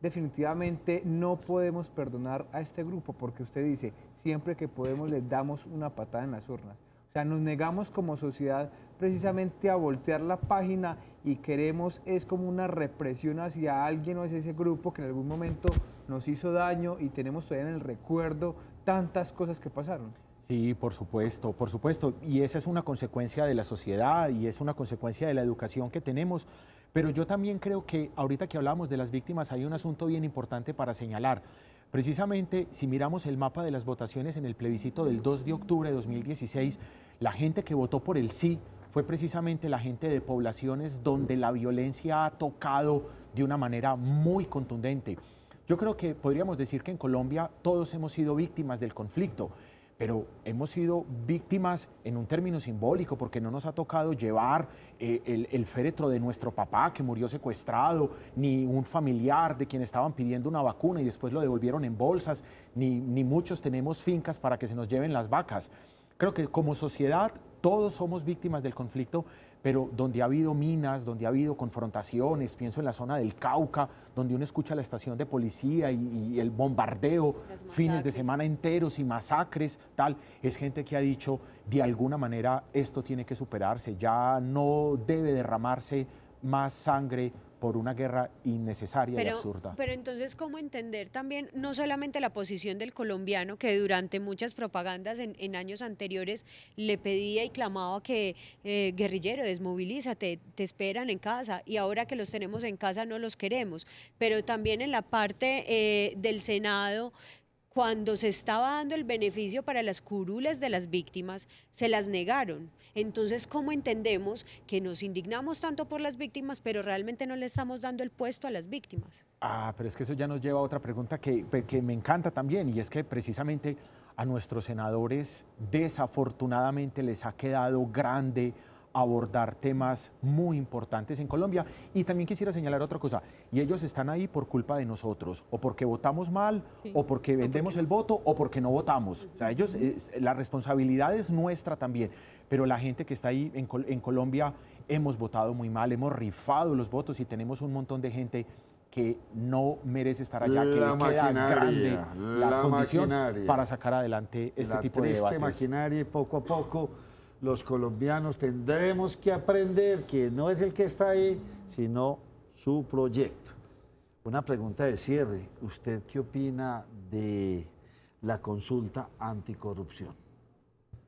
definitivamente no podemos perdonar a este grupo, porque usted dice, siempre que podemos les damos una patada en las urnas. O sea, nos negamos como sociedad precisamente a voltear la página y queremos, es como una represión hacia alguien o hacia ese grupo que en algún momento nos hizo daño y tenemos todavía en el recuerdo tantas cosas que pasaron. Sí, por supuesto, y esa es una consecuencia de la sociedad y es una consecuencia de la educación que tenemos, pero yo también creo que ahorita que hablamos de las víctimas hay un asunto bien importante para señalar. Precisamente, si miramos el mapa de las votaciones en el plebiscito del 2 de octubre de 2016, la gente que votó por el sí fue precisamente la gente de poblaciones donde la violencia ha tocado de una manera muy contundente. Yo creo que podríamos decir que en Colombia todos hemos sido víctimas del conflicto, pero hemos sido víctimas en un término simbólico porque no nos ha tocado llevar el féretro de nuestro papá que murió secuestrado, ni un familiar de quien estaban pidiendo una vacuna y después lo devolvieron en bolsas, ni muchos tenemos fincas para que se nos lleven las vacas. Creo que como sociedad todos somos víctimas del conflicto, pero donde ha habido minas, donde ha habido confrontaciones, pienso en la zona del Cauca, donde uno escucha la estación de policía y el bombardeo, fines de semana enteros y masacres, tal, es gente que ha dicho, de alguna manera esto tiene que superarse, ya no debe derramarse más sangre por una guerra innecesaria y absurda. Pero entonces, ¿cómo entender también no solamente la posición del colombiano que durante muchas propagandas en años anteriores le pedía y clamaba que guerrillero, desmovilízate, te esperan en casa y ahora que los tenemos en casa no los queremos, pero también en la parte del Senado, cuando se estaba dando el beneficio para las curules de las víctimas, se las negaron. Entonces, ¿cómo entendemos que nos indignamos tanto por las víctimas, pero realmente no le estamos dando el puesto a las víctimas? Pero es que eso ya nos lleva a otra pregunta que me encanta también, y es que precisamente a nuestros senadores desafortunadamente les ha quedado grande abordar temas muy importantes en Colombia. Y también quisiera señalar otra cosa, y ellos están ahí por culpa de nosotros, o porque votamos mal, o porque vendemos el voto, o porque no votamos. O sea, ellos, la responsabilidad es nuestra también, pero la gente que está ahí en Colombia hemos votado muy mal, hemos rifado los votos y tenemos un montón de gente que no merece estar allá, que le queda grande la condición para sacar adelante este tipo de debates. La triste maquinaria, y poco a poco los colombianos tendremos que aprender que no es el que está ahí, sino su proyecto. Una pregunta de cierre. ¿Usted qué opina de la consulta anticorrupción?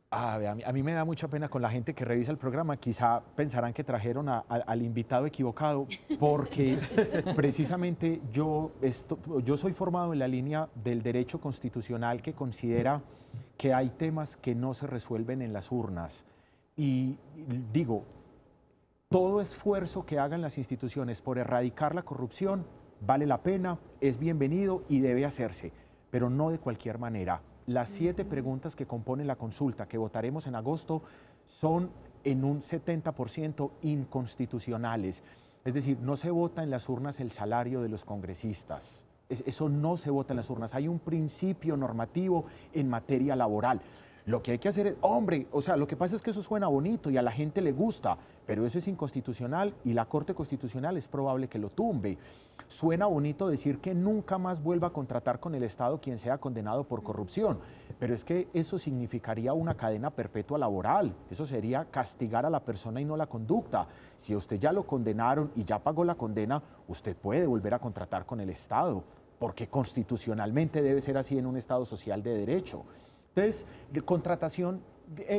A mí me da mucha pena con la gente que revisa el programa. Quizá pensarán que trajeron al invitado equivocado, porque precisamente yo soy formado en la línea del derecho constitucional que considera que hay temas que no se resuelven en las urnas. Y digo, todo esfuerzo que hagan las instituciones por erradicar la corrupción vale la pena, es bienvenido y debe hacerse, pero no de cualquier manera. Las 7 preguntas que componen la consulta que votaremos en agosto son en un 70% inconstitucionales. Es decir, no se vota en las urnas el salario de los congresistas. Eso no se vota en las urnas. Hay un principio normativo en materia laboral. Lo que hay que hacer es, hombre, o sea, lo que pasa es que eso suena bonito y a la gente le gusta, pero eso es inconstitucional y la Corte Constitucional es probable que lo tumbe. Suena bonito decir que nunca más vuelva a contratar con el Estado quien sea condenado por corrupción, pero es que eso significaría una cadena perpetua laboral. Eso sería castigar a la persona y no la conducta. Si a usted ya lo condenaron y ya pagó la condena, usted puede volver a contratar con el Estado, porque constitucionalmente debe ser así en un Estado social de derecho. Entonces, de contratación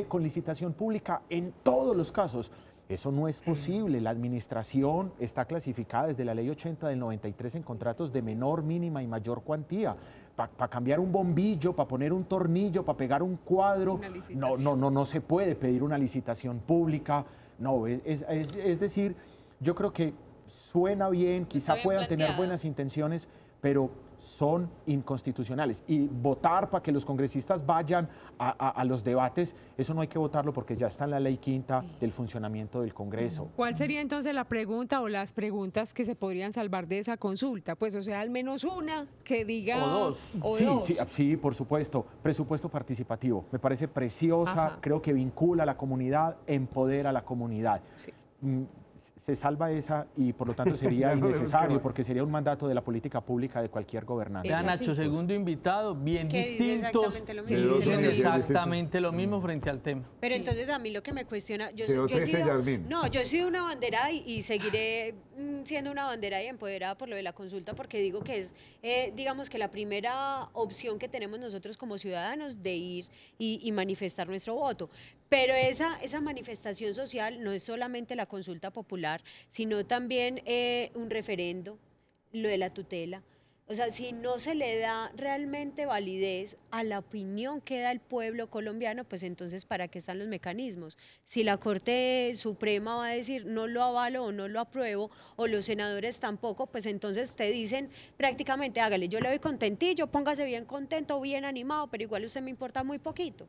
con licitación pública en todos los casos, eso no es posible. La administración está clasificada desde la ley 80 del 93 en contratos de menor, mínima y mayor cuantía. Para cambiar un bombillo, para poner un tornillo, para pegar un cuadro, no se puede pedir una licitación pública. No, es decir, yo creo que suena bien, quizá puedan tener buenas intenciones, pero son inconstitucionales. Y votar para que los congresistas vayan a los debates, eso no hay que votarlo porque ya está en la ley 5ª del funcionamiento del Congreso. ¿Cuál sería entonces la pregunta o las preguntas que se podrían salvar de esa consulta? Pues, o sea, al menos una que diga... O dos. Sí, por supuesto. Presupuesto participativo. Me parece preciosa, creo que vincula a la comunidad, empodera a la comunidad. Sí. se salva esa y por lo tanto sería innecesario porque sería un mandato de la política pública de cualquier gobernante. Vean, Nacho, segundo invitado, bien distintos, que dicen exactamente lo mismo frente al tema. Pero entonces a mí lo que me cuestiona, yo he sido una bandera y seguiré siendo una bandera y empoderada por lo de la consulta, porque digo que es, digamos que la primera opción que tenemos nosotros como ciudadanos de ir y manifestar nuestro voto. Pero esa manifestación social no es solamente la consulta popular, sino también un referendo, lo de la tutela. O sea, si no se le da realmente validez a la opinión que da el pueblo colombiano, pues entonces ¿para qué están los mecanismos? Si la Corte Suprema va a decir no lo avalo o no lo apruebo, o los senadores tampoco, pues entonces te dicen prácticamente hágale, yo le doy contentillo, póngase bien contento, bien animado, pero igual usted me importa muy poquito.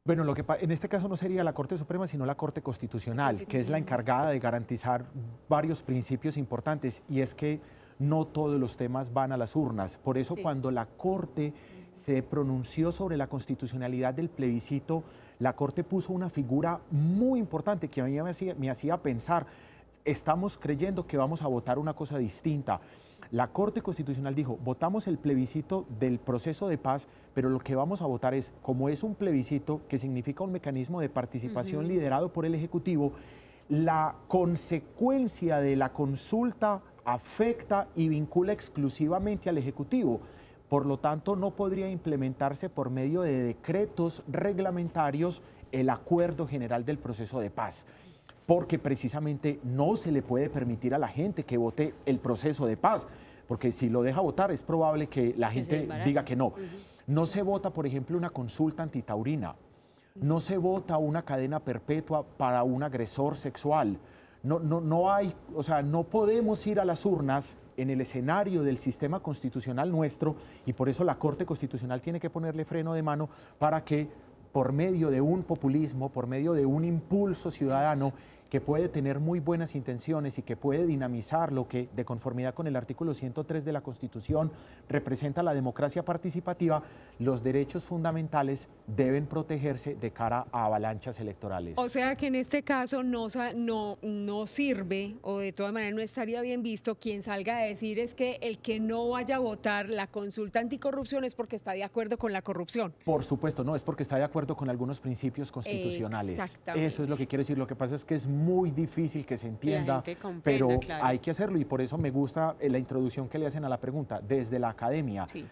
Bueno, en este caso no sería la Corte Suprema, sino la Corte Constitucional, que es la encargada de garantizar varios principios importantes, y es que no todos los temas van a las urnas. Por eso cuando la Corte se pronunció sobre la constitucionalidad del plebiscito, la Corte puso una figura muy importante que a mí me hacía pensar, estamos creyendo que vamos a votar una cosa distinta. La Corte Constitucional dijo, votamos el plebiscito del proceso de paz, pero lo que vamos a votar es, como es un plebiscito que significa un mecanismo de participación liderado por el Ejecutivo, la consecuencia de la consulta afecta y vincula exclusivamente al Ejecutivo. Por lo tanto, no podría implementarse por medio de decretos reglamentarios el acuerdo general del proceso de paz, porque precisamente no se le puede permitir a la gente que vote el proceso de paz, porque si lo deja votar es probable que la gente diga que no. No se vota, por ejemplo, una consulta antitaurina, no se vota una cadena perpetua para un agresor sexual, no hay, o sea, no podemos ir a las urnas en el escenario del sistema constitucional nuestro, y por eso la Corte Constitucional tiene que ponerle freno de mano para que por medio de un populismo, por medio de un impulso ciudadano que puede tener muy buenas intenciones y que puede dinamizar lo que, de conformidad con el artículo 103 de la Constitución, representa la democracia participativa, los derechos fundamentales deben protegerse de cara a avalanchas electorales. O sea que en este caso no sirve, o de todas maneras no estaría bien visto, quien salga a decir es que el que no vaya a votar la consulta anticorrupción es porque está de acuerdo con la corrupción. Por supuesto, no, es porque está de acuerdo con algunos principios constitucionales. Exactamente. Eso es lo que quiero decir. Lo que pasa es que es muy difícil que se entienda, pero hay que hacerlo, y por eso me gusta la introducción que le hacen a la pregunta, desde la academia. Sí,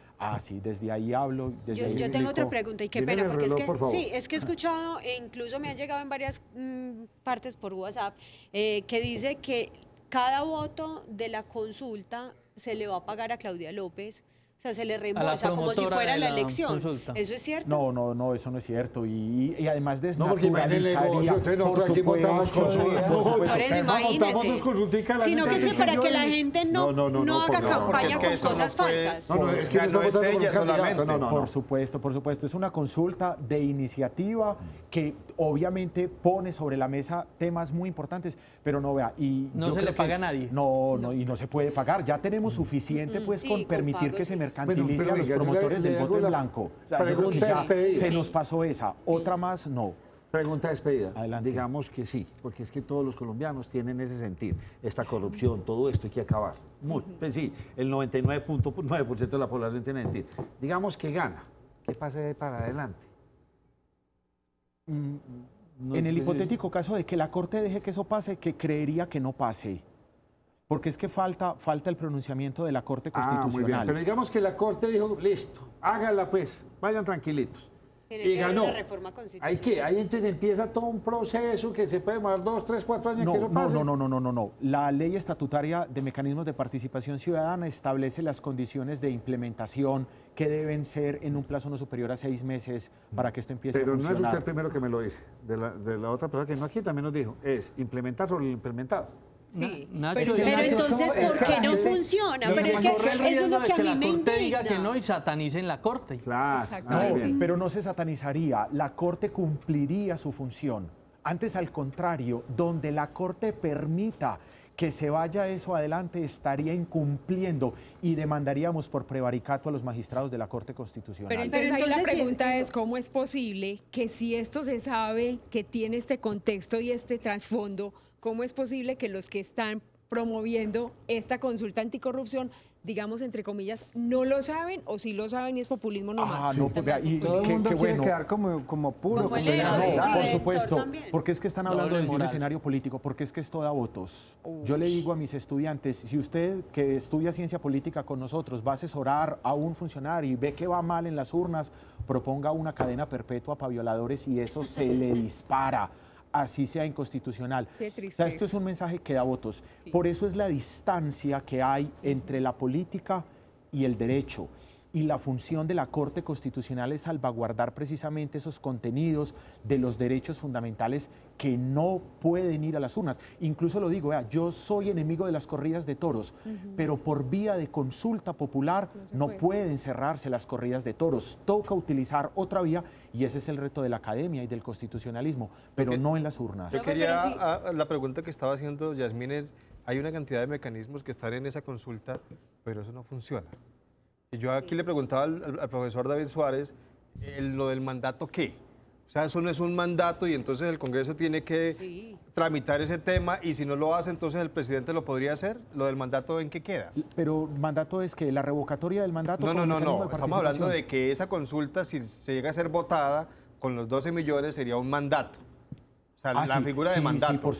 desde ahí hablo. Yo tengo otra pregunta, y qué pena, porque es que he escuchado, e incluso me han llegado en varias partes por WhatsApp, que dice que cada voto de la consulta se le va a pagar a Claudia López. O sea, se le reembolsa como si fuera la elección. Consulta. ¿Eso es cierto? No, eso no es cierto. Y además desnaturalizaría, por supuesto. Sino que es que para que la gente no haga campaña con cosas falsas. No, es que no es ella solamente. Por supuesto. Es una consulta de iniciativa que obviamente pone sobre la mesa temas muy importantes, pero no vea. Y no se le paga a nadie. No, y no se puede pagar. Ya tenemos suficiente con permitir que se mercantilice a los promotores del voto en blanco. O sea, yo creo que ya se nos pasó esa. Otra más, no. Pregunta despedida. Adelante. Digamos que sí, porque es que todos los colombianos tienen ese sentir. Esta corrupción, todo esto hay que acabar. Pues sí, el 99.9% de la población tiene sentir. Digamos que gana. ¿Qué pasa de ahí para adelante? En el hipotético caso de que la Corte deje que eso pase, que creería que no pase. Porque es que falta el pronunciamiento de la Corte Constitucional. Muy bien. Pero digamos que la Corte dijo, listo, hágala pues, vayan tranquilitos. Y ganó. ¿Hay qué? Ahí entonces empieza todo un proceso que se puede demorar 2, 3, 4 años que eso pase. No. La Ley Estatutaria de Mecanismos de Participación Ciudadana establece las condiciones de implementación que deben ser en un plazo no superior a 6 meses para que esto empiece a funcionar. Pero no es usted el primero que me lo dice. De la otra persona que no aquí también nos dijo, es implementar sobre lo implementado. Sí, pero entonces, ¿por qué no funciona? Pero es que eso es lo que a mí me indigna. Diga que no y satanicen la Corte. Claro. Pero no se satanizaría. La Corte cumpliría su función. Antes, al contrario, donde la Corte permita que se vaya eso adelante, estaría incumpliendo y demandaríamos por prevaricato a los magistrados de la Corte Constitucional. Pero entonces ahí la pregunta es, ¿cómo es posible que si esto se sabe que tiene este contexto y este trasfondo, ¿cómo es posible que los que están promoviendo esta consulta anticorrupción, digamos, entre comillas, no lo saben o sí lo saben y es populismo nomás? No, pues, vea, y Todo el mundo quiere bueno. quedar como puro, Como el héroe. No, Sí, por de supuesto, también. porque es que están hablando Doble desde un moral. escenario político, porque es que esto da votos. Yo le digo a mis estudiantes, si usted que estudia ciencia política con nosotros va a asesorar a un funcionario y ve que va mal en las urnas, proponga una cadena perpetua para violadores y eso se le dispara, así sea inconstitucional. Qué O sea, tristeza. esto es un mensaje que da votos. Sí. Por eso es la distancia que hay entre la política y el derecho. Y la función de la Corte Constitucional es salvaguardar precisamente esos contenidos de los derechos fundamentales que no pueden ir a las urnas. Incluso lo digo, vea, yo soy enemigo de las corridas de toros, pero por vía de consulta popular no pueden cerrarse las corridas de toros. Toca utilizar otra vía y ese es el reto de la academia y del constitucionalismo, pero Porque no en las urnas. Yo quería, la pregunta que estaba haciendo Yasmín es, hay una cantidad de mecanismos que están en esa consulta, pero eso no funciona. Y yo aquí le preguntaba al profesor David Suárez, lo del mandato, ¿qué? O sea, eso no es un mandato y entonces el Congreso tiene que tramitar ese tema y si no lo hace, entonces el presidente lo podría hacer. ¿Lo del mandato en qué queda? Pero mandato es que la revocatoria del mandato... No, como mecanismo de estamos hablando participación. de que esa consulta, si se llega a ser votada con los 12 millones, sería un mandato. O sea, la Sí, figura de sí, mandato. Sí, por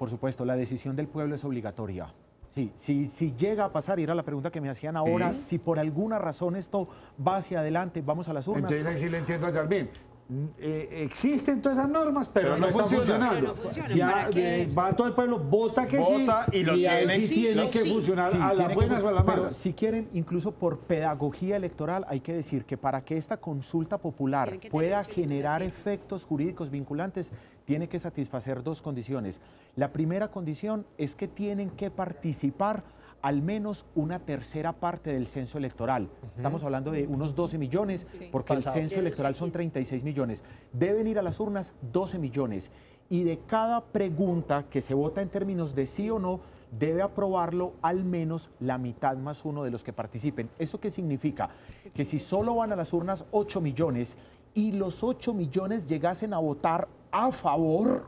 supuesto. La decisión del pueblo es obligatoria. Sí, si llega a pasar, y era la pregunta que me hacían ahora, si por alguna razón esto va hacia adelante, vamos a las urnas. Entonces ahí sí le entiendo a Yasmín. Existen todas esas normas, pero no están funciona. funcionando. Pero no funciona. Ya, ¿Para qué es? va todo el pueblo, vota que Vota sí, y lo ahí tiene. sí tiene que funcionar Sí, a las tiene que buenas o a las pero malas. si quieren, incluso por pedagogía electoral, hay que decir que para que esta consulta popular Tienen que pueda tener generar 87. efectos jurídicos vinculantes, tiene que satisfacer dos condiciones. La primera condición es que tienen que participar al menos una tercera parte del censo electoral. Estamos hablando de unos 12 millones, porque el censo electoral son 36 millones. Deben ir a las urnas 12 millones. Y de cada pregunta que se vota en términos de sí o no, debe aprobarlo al menos la mitad más uno de los que participen. ¿Eso qué significa? Que si solo van a las urnas 8 millones y los 8 millones llegasen a votar a favor,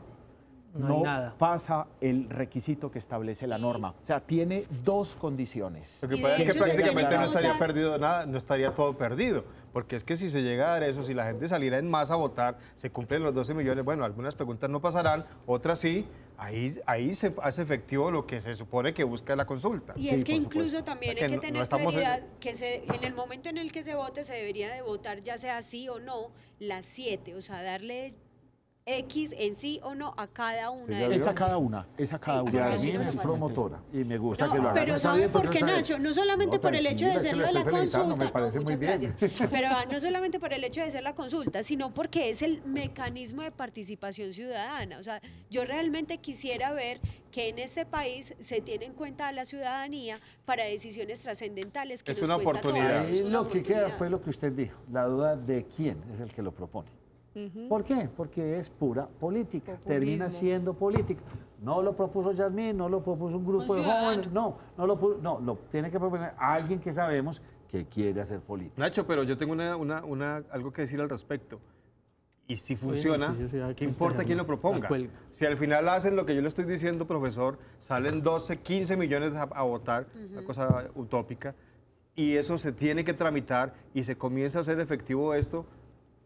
No hay nada. pasa el requisito que establece la norma. O sea, tiene dos condiciones. Lo que Y pasa de es que hecho se tiene prácticamente que no estaría votar. perdido nada, no estaría todo perdido. Porque es que si se llega a dar eso, si la gente saliera en masa a votar, se cumplen los 12 millones, bueno, algunas preguntas no pasarán, otras sí, ahí se hace efectivo lo que se supone que busca la consulta. Y es Sí, que por incluso supuesto. también O sea, hay que que no tener estamos claridad que en el momento en el que se vote se debería de votar ya sea sí o no las 7, o sea, darle X en sí o no a cada una de Es las. a cada una, es a cada una. Yasmín no es pasa. promotora y me gusta No, que lo haga. pero Está ¿sabe bien, por porque qué, está bien. Nacho? No solamente por el hecho de tranquila, es que hacerlo la la estoy felicitando, consulta, me parece no, muy muchas bien. gracias, pero no solamente por el hecho de hacer la consulta, sino porque es el mecanismo de participación ciudadana. O sea, yo realmente quisiera ver que en este país se tiene en cuenta a la ciudadanía para decisiones trascendentales que Es nos una cuesta a todos. oportunidad. Es Ahí una lo que queda oportunidad. fue lo que usted dijo, la duda de quién es el que lo propone. ¿Por qué? Porque es pura política, termina siendo política. No lo propuso Yasmín, no lo propuso un grupo de jóvenes, no lo tiene que proponer alguien que sabemos que quiere hacer política. Nacho, pero yo tengo algo que decir al respecto. Y si funciona, ¿qué importa quién lo proponga? Si al final hacen lo que yo le estoy diciendo, profesor, salen 12, 15 millones a votar, una cosa utópica, y eso se tiene que tramitar y se comienza a hacer efectivo esto,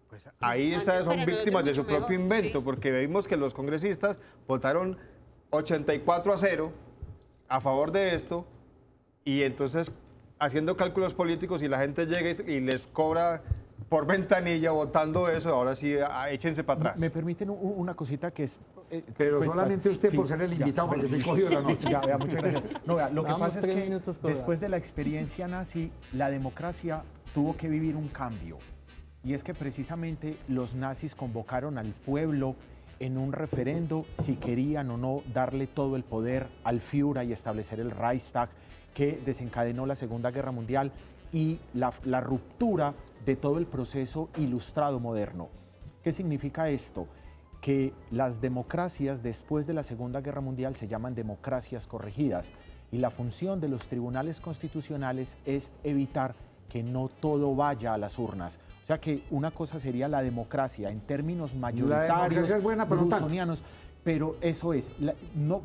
pues ahí antes esas para son nosotros víctimas de mucho su propio mejor, invento, sí. porque vimos que los congresistas votaron 84-0 a favor de esto, y entonces haciendo cálculos políticos y la gente llega y les cobra por ventanilla votando eso, ahora sí, échense para atrás. ¿Me permiten una cosita que es... Pero pues, solamente usted sí, por ser el ya. invitado, porque estoy cogido la noche. Ya, vea, muchas gracias. No, vea, lo que Vamos pasa es 3 que minutos por después de la experiencia nazi, la democracia tuvo que vivir un cambio. Y es que precisamente los nazis convocaron al pueblo en un referendo si querían o no darle todo el poder al Führer y establecer el Reichstag, que desencadenó la Segunda Guerra Mundial y la ruptura de todo el proceso ilustrado moderno. ¿Qué significa esto? Que las democracias después de la Segunda Guerra Mundial se llaman democracias corregidas y la función de los tribunales constitucionales es evitar que no todo vaya a las urnas. O sea que una cosa sería la democracia en términos mayoritarios, es buena, pero no tanto. brusonianos, pero eso es,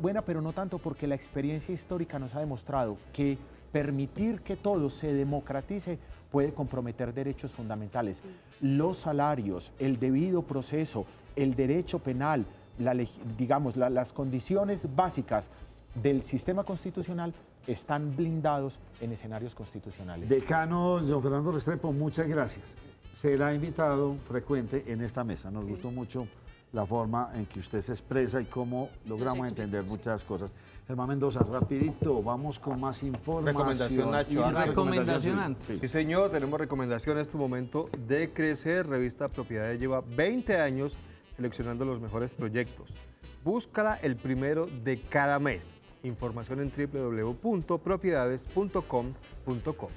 buena pero no tanto, porque la experiencia histórica nos ha demostrado que permitir que todo se democratice puede comprometer derechos fundamentales. Los salarios, el debido proceso, el derecho penal, las condiciones básicas del sistema constitucional están blindados en escenarios constitucionales. Decano John Fernando Restrepo, muchas gracias. Será invitado frecuente en esta mesa. Nos gustó mucho la forma en que usted se expresa y cómo logramos entender muchas cosas. Germán Mendoza, rapidito, vamos con más información. Recomendación, Nacho. Recomendación antes. Sí, señor, tenemos recomendación en este momento de Crecer. Revista Propiedades lleva 20 años seleccionando los mejores proyectos. Búscala el primero de cada mes. Información en www.propiedades.com.co.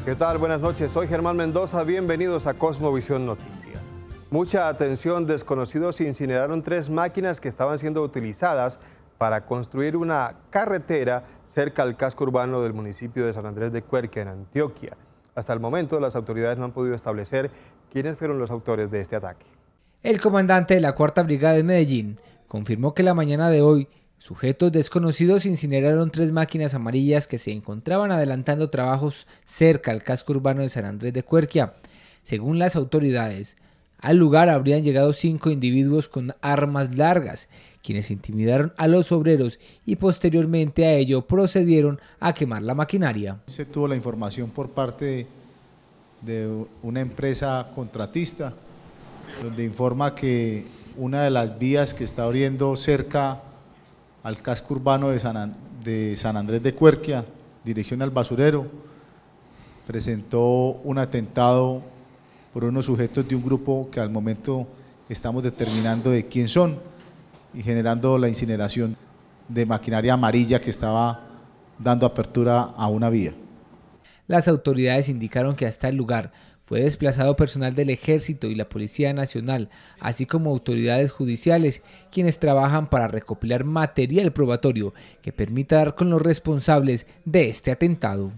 ¿Qué tal? Buenas noches, soy Germán Mendoza, bienvenidos a Cosmovisión Noticias. Mucha atención, desconocidos incineraron 3 máquinas que estaban siendo utilizadas para construir una carretera cerca al casco urbano del municipio de San Andrés de Cuerquia, en Antioquia. Hasta el momento, las autoridades no han podido establecer quiénes fueron los autores de este ataque. El comandante de la 4ª Brigada de Medellín confirmó que la mañana de hoy sujetos desconocidos incineraron 3 máquinas amarillas que se encontraban adelantando trabajos cerca al casco urbano de San Andrés de Cuerquia. Según las autoridades, al lugar habrían llegado 5 individuos con armas largas, quienes intimidaron a los obreros y posteriormente a ello procedieron a quemar la maquinaria. Se tuvo la información por parte de una empresa contratista, donde informa que una de las vías que está abriendo cerca al casco urbano de San Andrés de Cuerquia, dirección al basurero, presentó un atentado por unos sujetos de un grupo que al momento estamos determinando de quién son y generando la incineración de maquinaria amarilla que estaba dando apertura a una vía. Las autoridades indicaron que hasta el lugar fue desplazado personal del Ejército y la Policía Nacional, así como autoridades judiciales, quienes trabajan para recopilar material probatorio que permita dar con los responsables de este atentado.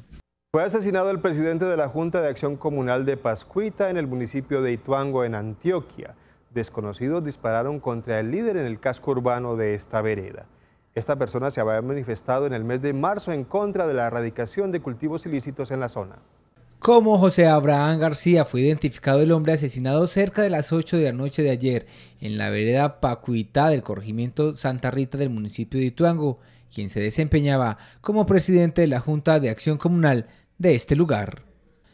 Fue asesinado el presidente de la Junta de Acción Comunal de Pascuita en el municipio de Ituango, en Antioquia. Desconocidos dispararon contra el líder en el casco urbano de esta vereda. Esta persona se había manifestado en el mes de marzo en contra de la erradicación de cultivos ilícitos en la zona. Como José Abraham García fue identificado el hombre asesinado cerca de las 8 de la noche de ayer en la vereda Pacuitá del corregimiento Santa Rita del municipio de Ituango, quien se desempeñaba como presidente de la Junta de Acción Comunal de este lugar.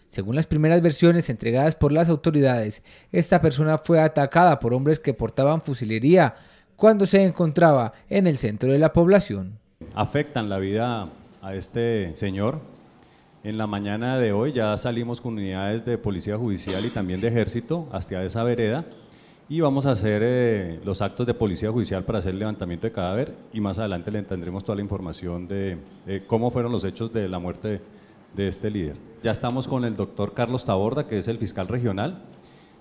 Según las primeras versiones entregadas por las autoridades, esta persona fue atacada por hombres que portaban fusilería cuando se encontraba en el centro de la población. Afectan la vida a este señor. En la mañana de hoy ya salimos con unidades de Policía Judicial y también de Ejército hacia esa vereda y vamos a hacer los actos de Policía Judicial para hacer el levantamiento de cadáver y más adelante le tendremos toda la información de cómo fueron los hechos de la muerte de este líder. Ya estamos con el doctor Carlos Taborda, que es el fiscal regional.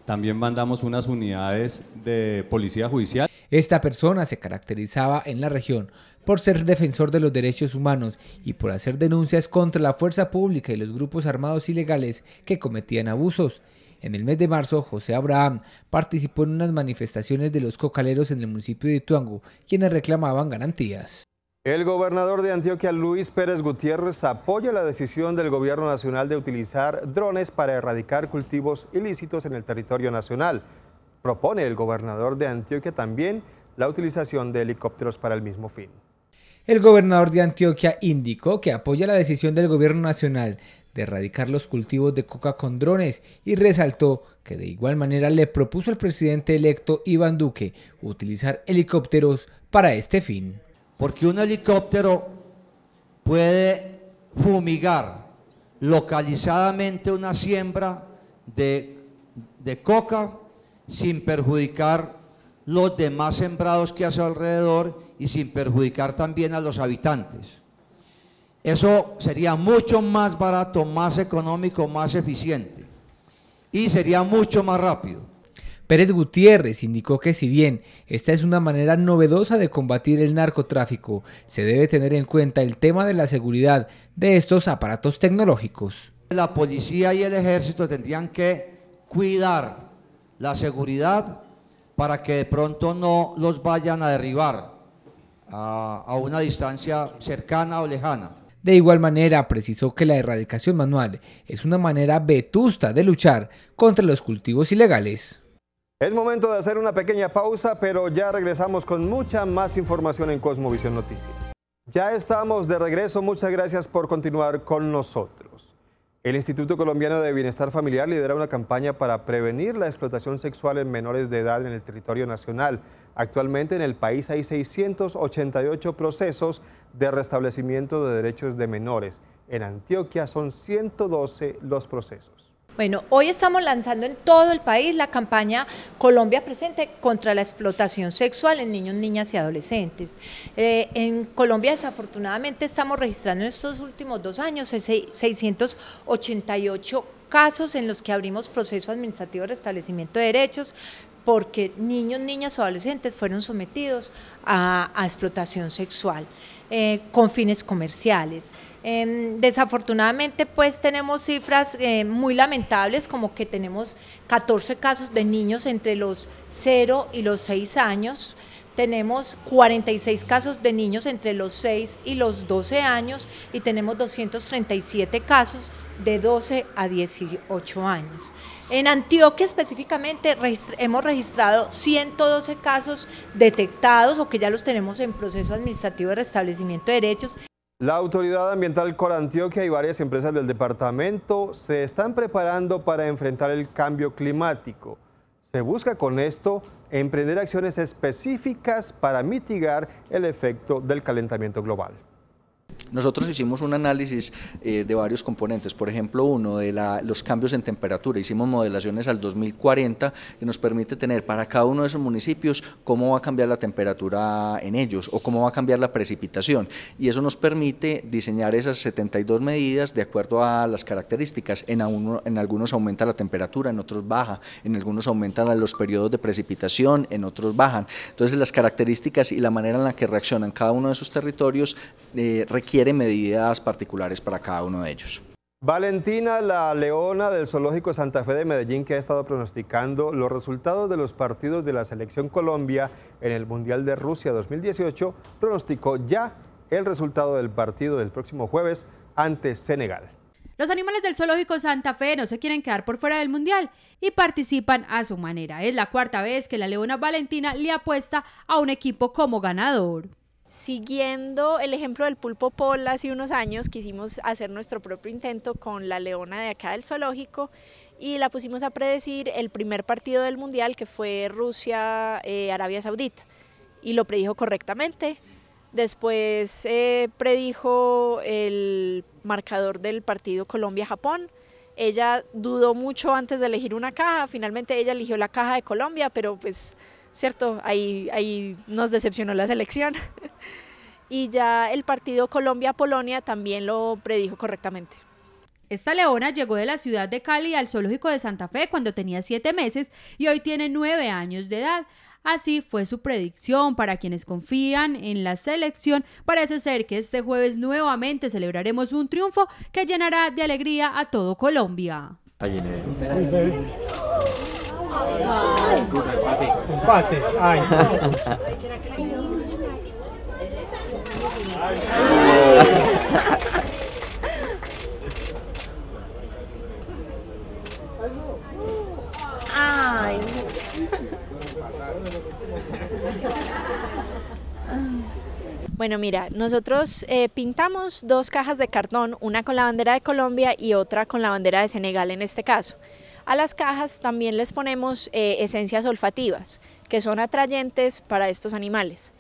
También mandamos unas unidades de Policía Judicial. Esta persona se caracterizaba en la región por ser defensor de los derechos humanos y por hacer denuncias contra la fuerza pública y los grupos armados ilegales que cometían abusos. En el mes de marzo, José Abraham participó en unas manifestaciones de los cocaleros en el municipio de Ituango, quienes reclamaban garantías. El gobernador de Antioquia, Luis Pérez Gutiérrez, apoya la decisión del gobierno nacional de utilizar drones para erradicar cultivos ilícitos en el territorio nacional. Propone el gobernador de Antioquia también la utilización de helicópteros para el mismo fin. El gobernador de Antioquia indicó que apoya la decisión del gobierno nacional de erradicar los cultivos de coca con drones y resaltó que de igual manera le propuso al presidente electo Iván Duque utilizar helicópteros para este fin. Porque un helicóptero puede fumigar localizadamente una siembra de coca sin perjudicar los demás sembrados que hay a su alrededor y sin perjudicar también a los habitantes. Eso sería mucho más barato, más económico, más eficiente y sería mucho más rápido. Pérez Gutiérrez indicó que si bien esta es una manera novedosa de combatir el narcotráfico, se debe tener en cuenta el tema de la seguridad de estos aparatos tecnológicos. La policía y el ejército tendrían que cuidar la seguridad para que de pronto no los vayan a derribar a una distancia cercana o lejana. De igual manera, precisó que la erradicación manual es una manera vetusta de luchar contra los cultivos ilegales. Es momento de hacer una pequeña pausa, pero ya regresamos con mucha más información en Cosmovisión Noticias. Ya estamos de regreso, muchas gracias por continuar con nosotros. El Instituto Colombiano de Bienestar Familiar lidera una campaña para prevenir la explotación sexual en menores de edad en el territorio nacional. Actualmente en el país hay 688 procesos de restablecimiento de derechos de menores. En Antioquia son 112 los procesos. Bueno, hoy estamos lanzando en todo el país la campaña Colombia Presente contra la explotación sexual en niños, niñas y adolescentes. En Colombia desafortunadamente estamos registrando en estos últimos 2 años 688 casos en los que abrimos proceso administrativo de restablecimiento de derechos porque niños, niñas o adolescentes fueron sometidos a explotación sexual con fines comerciales. Desafortunadamente pues tenemos cifras muy lamentables, como que tenemos 14 casos de niños entre los 0 y los 6 años, tenemos 46 casos de niños entre los 6 y los 12 años y tenemos 237 casos de 12 a 18 años. En Antioquia específicamente hemos registrado 112 casos detectados o que ya los tenemos en proceso administrativo de restablecimiento de derechos. La Autoridad Ambiental Corantioquia y varias empresas del departamento se están preparando para enfrentar el cambio climático. Se busca con esto emprender acciones específicas para mitigar el efecto del calentamiento global. Nosotros hicimos un análisis de varios componentes, por ejemplo, uno de los cambios en temperatura. Hicimos modelaciones al 2040 que nos permite tener para cada uno de esos municipios cómo va a cambiar la temperatura en ellos o cómo va a cambiar la precipitación. Y eso nos permite diseñar esas 72 medidas de acuerdo a las características. En algunos aumenta la temperatura, en otros baja, en algunos aumentan los periodos de precipitación, en otros bajan. Entonces las características y la manera en la que reaccionan cada uno de esos territorios requiere medidas particulares para cada uno de ellos. Valentina, la leona del Zoológico Santa Fe de Medellín, que ha estado pronosticando los resultados de los partidos de la Selección Colombia en el Mundial de Rusia 2018, pronosticó ya el resultado del partido del próximo jueves ante Senegal. Los animales del Zoológico Santa Fe no se quieren quedar por fuera del Mundial y participan a su manera. Es la 4ª vez que la leona Valentina le apuesta a un equipo como ganador. Siguiendo el ejemplo del pulpo Paul, hace unos años quisimos hacer nuestro propio intento con la leona de acá del zoológico y la pusimos a predecir el primer partido del Mundial, que fue Rusia-Arabia Saudita, y lo predijo correctamente. Después predijo el marcador del partido Colombia-Japón. Ella dudó mucho antes de elegir una caja, finalmente ella eligió la caja de Colombia, pero pues cierto, ahí nos decepcionó la selección. Y ya el partido Colombia-Polonia también lo predijo correctamente. Esta leona llegó de la ciudad de Cali al Zoológico de Santa Fe cuando tenía 7 meses y hoy tiene 9 años de edad. Así fue su predicción. Para quienes confían en la selección, parece ser que este jueves nuevamente celebraremos un triunfo que llenará de alegría a todo Colombia. Empate. Ay. Ay. Bueno, mira, nosotros pintamos 2 cajas de cartón, una con la bandera de Colombia y otra con la bandera de Senegal en este caso. A las cajas también les ponemos esencias olfativas, que son atrayentes para estos animales.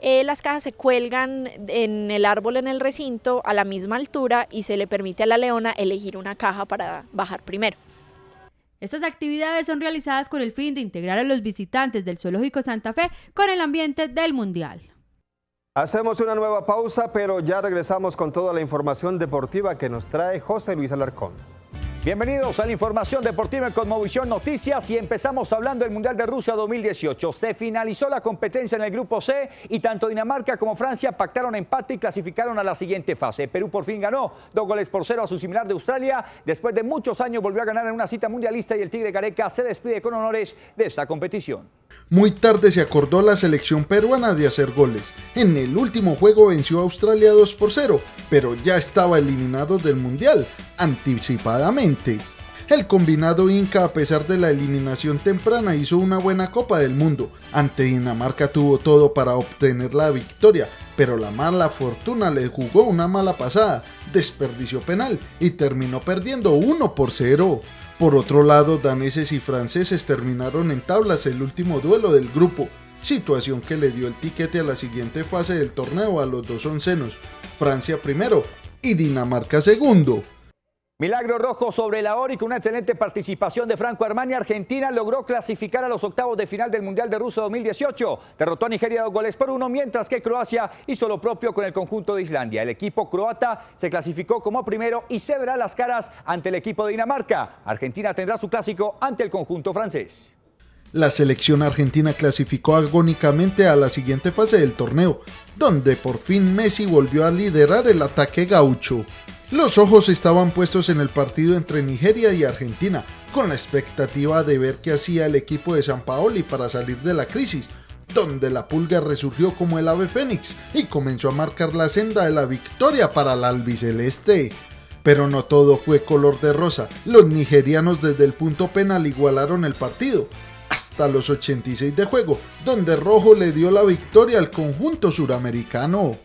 las cajas se cuelgan en el árbol en el recinto a la misma altura y se le permite a la leona elegir una caja para bajar primero. Estas actividades son realizadas con el fin de integrar a los visitantes del Zoológico Santa Fe con el ambiente del Mundial. Hacemos una nueva pausa, pero ya regresamos con toda la información deportiva que nos trae José Luis Alarcón. Bienvenidos a la información deportiva en Cosmovisión Noticias y empezamos hablando del Mundial de Rusia 2018. Se finalizó la competencia en el grupo C y tanto Dinamarca como Francia pactaron empate y clasificaron a la siguiente fase. Perú por fin ganó 2-0 a su similar de Australia. Después de muchos años volvió a ganar en una cita mundialista y el Tigre Gareca se despide con honores de esta competición. Muy tarde se acordó la selección peruana de hacer goles. En el último juego venció a Australia 2-0, pero ya estaba eliminado del Mundial anticipadamente. El combinado Inca, a pesar de la eliminación temprana, hizo una buena Copa del Mundo. Ante Dinamarca tuvo todo para obtener la victoria, pero la mala fortuna le jugó una mala pasada, desperdició penal y terminó perdiendo 1-0. Por otro lado, daneses y franceses terminaron en tablas el último duelo del grupo, situación que le dio el tiquete a la siguiente fase del torneo a los dos oncenos, Francia primero y Dinamarca segundo. Milagro rojo sobre la hora y con una excelente participación de Franco Armani, Argentina logró clasificar a los octavos de final del Mundial de Rusia 2018. Derrotó a Nigeria 2-1, mientras que Croacia hizo lo propio con el conjunto de Islandia. El equipo croata se clasificó como primero y se verá las caras ante el equipo de Dinamarca. Argentina tendrá su clásico ante el conjunto francés. La selección argentina clasificó agónicamente a la siguiente fase del torneo, donde por fin Messi volvió a liderar el ataque gaucho. Los ojos estaban puestos en el partido entre Nigeria y Argentina, con la expectativa de ver qué hacía el equipo de Sampaoli para salir de la crisis, donde la Pulga resurgió como el ave fénix y comenzó a marcar la senda de la victoria para la albiceleste. Pero no todo fue color de rosa. Los nigerianos desde el punto penal igualaron el partido, hasta los 86 de juego, donde Rojo le dio la victoria al conjunto suramericano.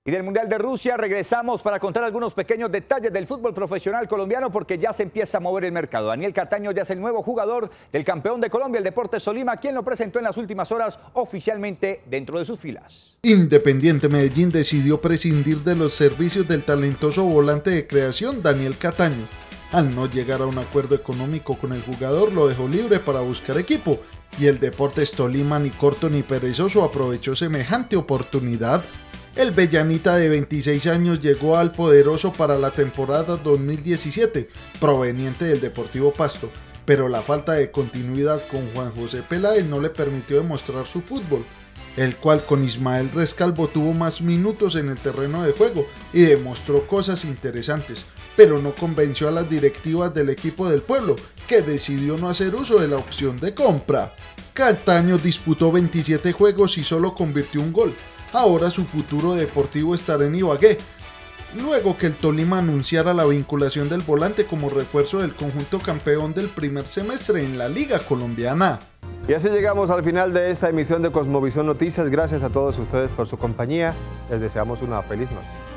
Y del Mundial de Rusia regresamos para contar algunos pequeños detalles del fútbol profesional colombiano porque ya se empieza a mover el mercado. Daniel Cataño ya es el nuevo jugador del campeón de Colombia, el Deportes Tolima, quien lo presentó en las últimas horas oficialmente dentro de sus filas. Independiente Medellín decidió prescindir de los servicios del talentoso volante de creación Daniel Cataño. Al no llegar a un acuerdo económico con el jugador, lo dejó libre para buscar equipo y el Deportes Tolima, ni corto ni perezoso, aprovechó semejante oportunidad. El bellanita de 26 años llegó al Poderoso para la temporada 2017, proveniente del Deportivo Pasto, pero la falta de continuidad con Juan José Peláez no le permitió demostrar su fútbol, el cual con Ismael Rescalvo tuvo más minutos en el terreno de juego y demostró cosas interesantes, pero no convenció a las directivas del equipo del pueblo, que decidió no hacer uso de la opción de compra. Cataño disputó 27 juegos y solo convirtió un gol. Ahora su futuro deportivo estará en Ibagué, luego que el Tolima anunciara la vinculación del volante como refuerzo del conjunto campeón del primer semestre en la Liga Colombiana. Y así llegamos al final de esta emisión de Cosmovisión Noticias. Gracias a todos ustedes por su compañía. Les deseamos una feliz noche.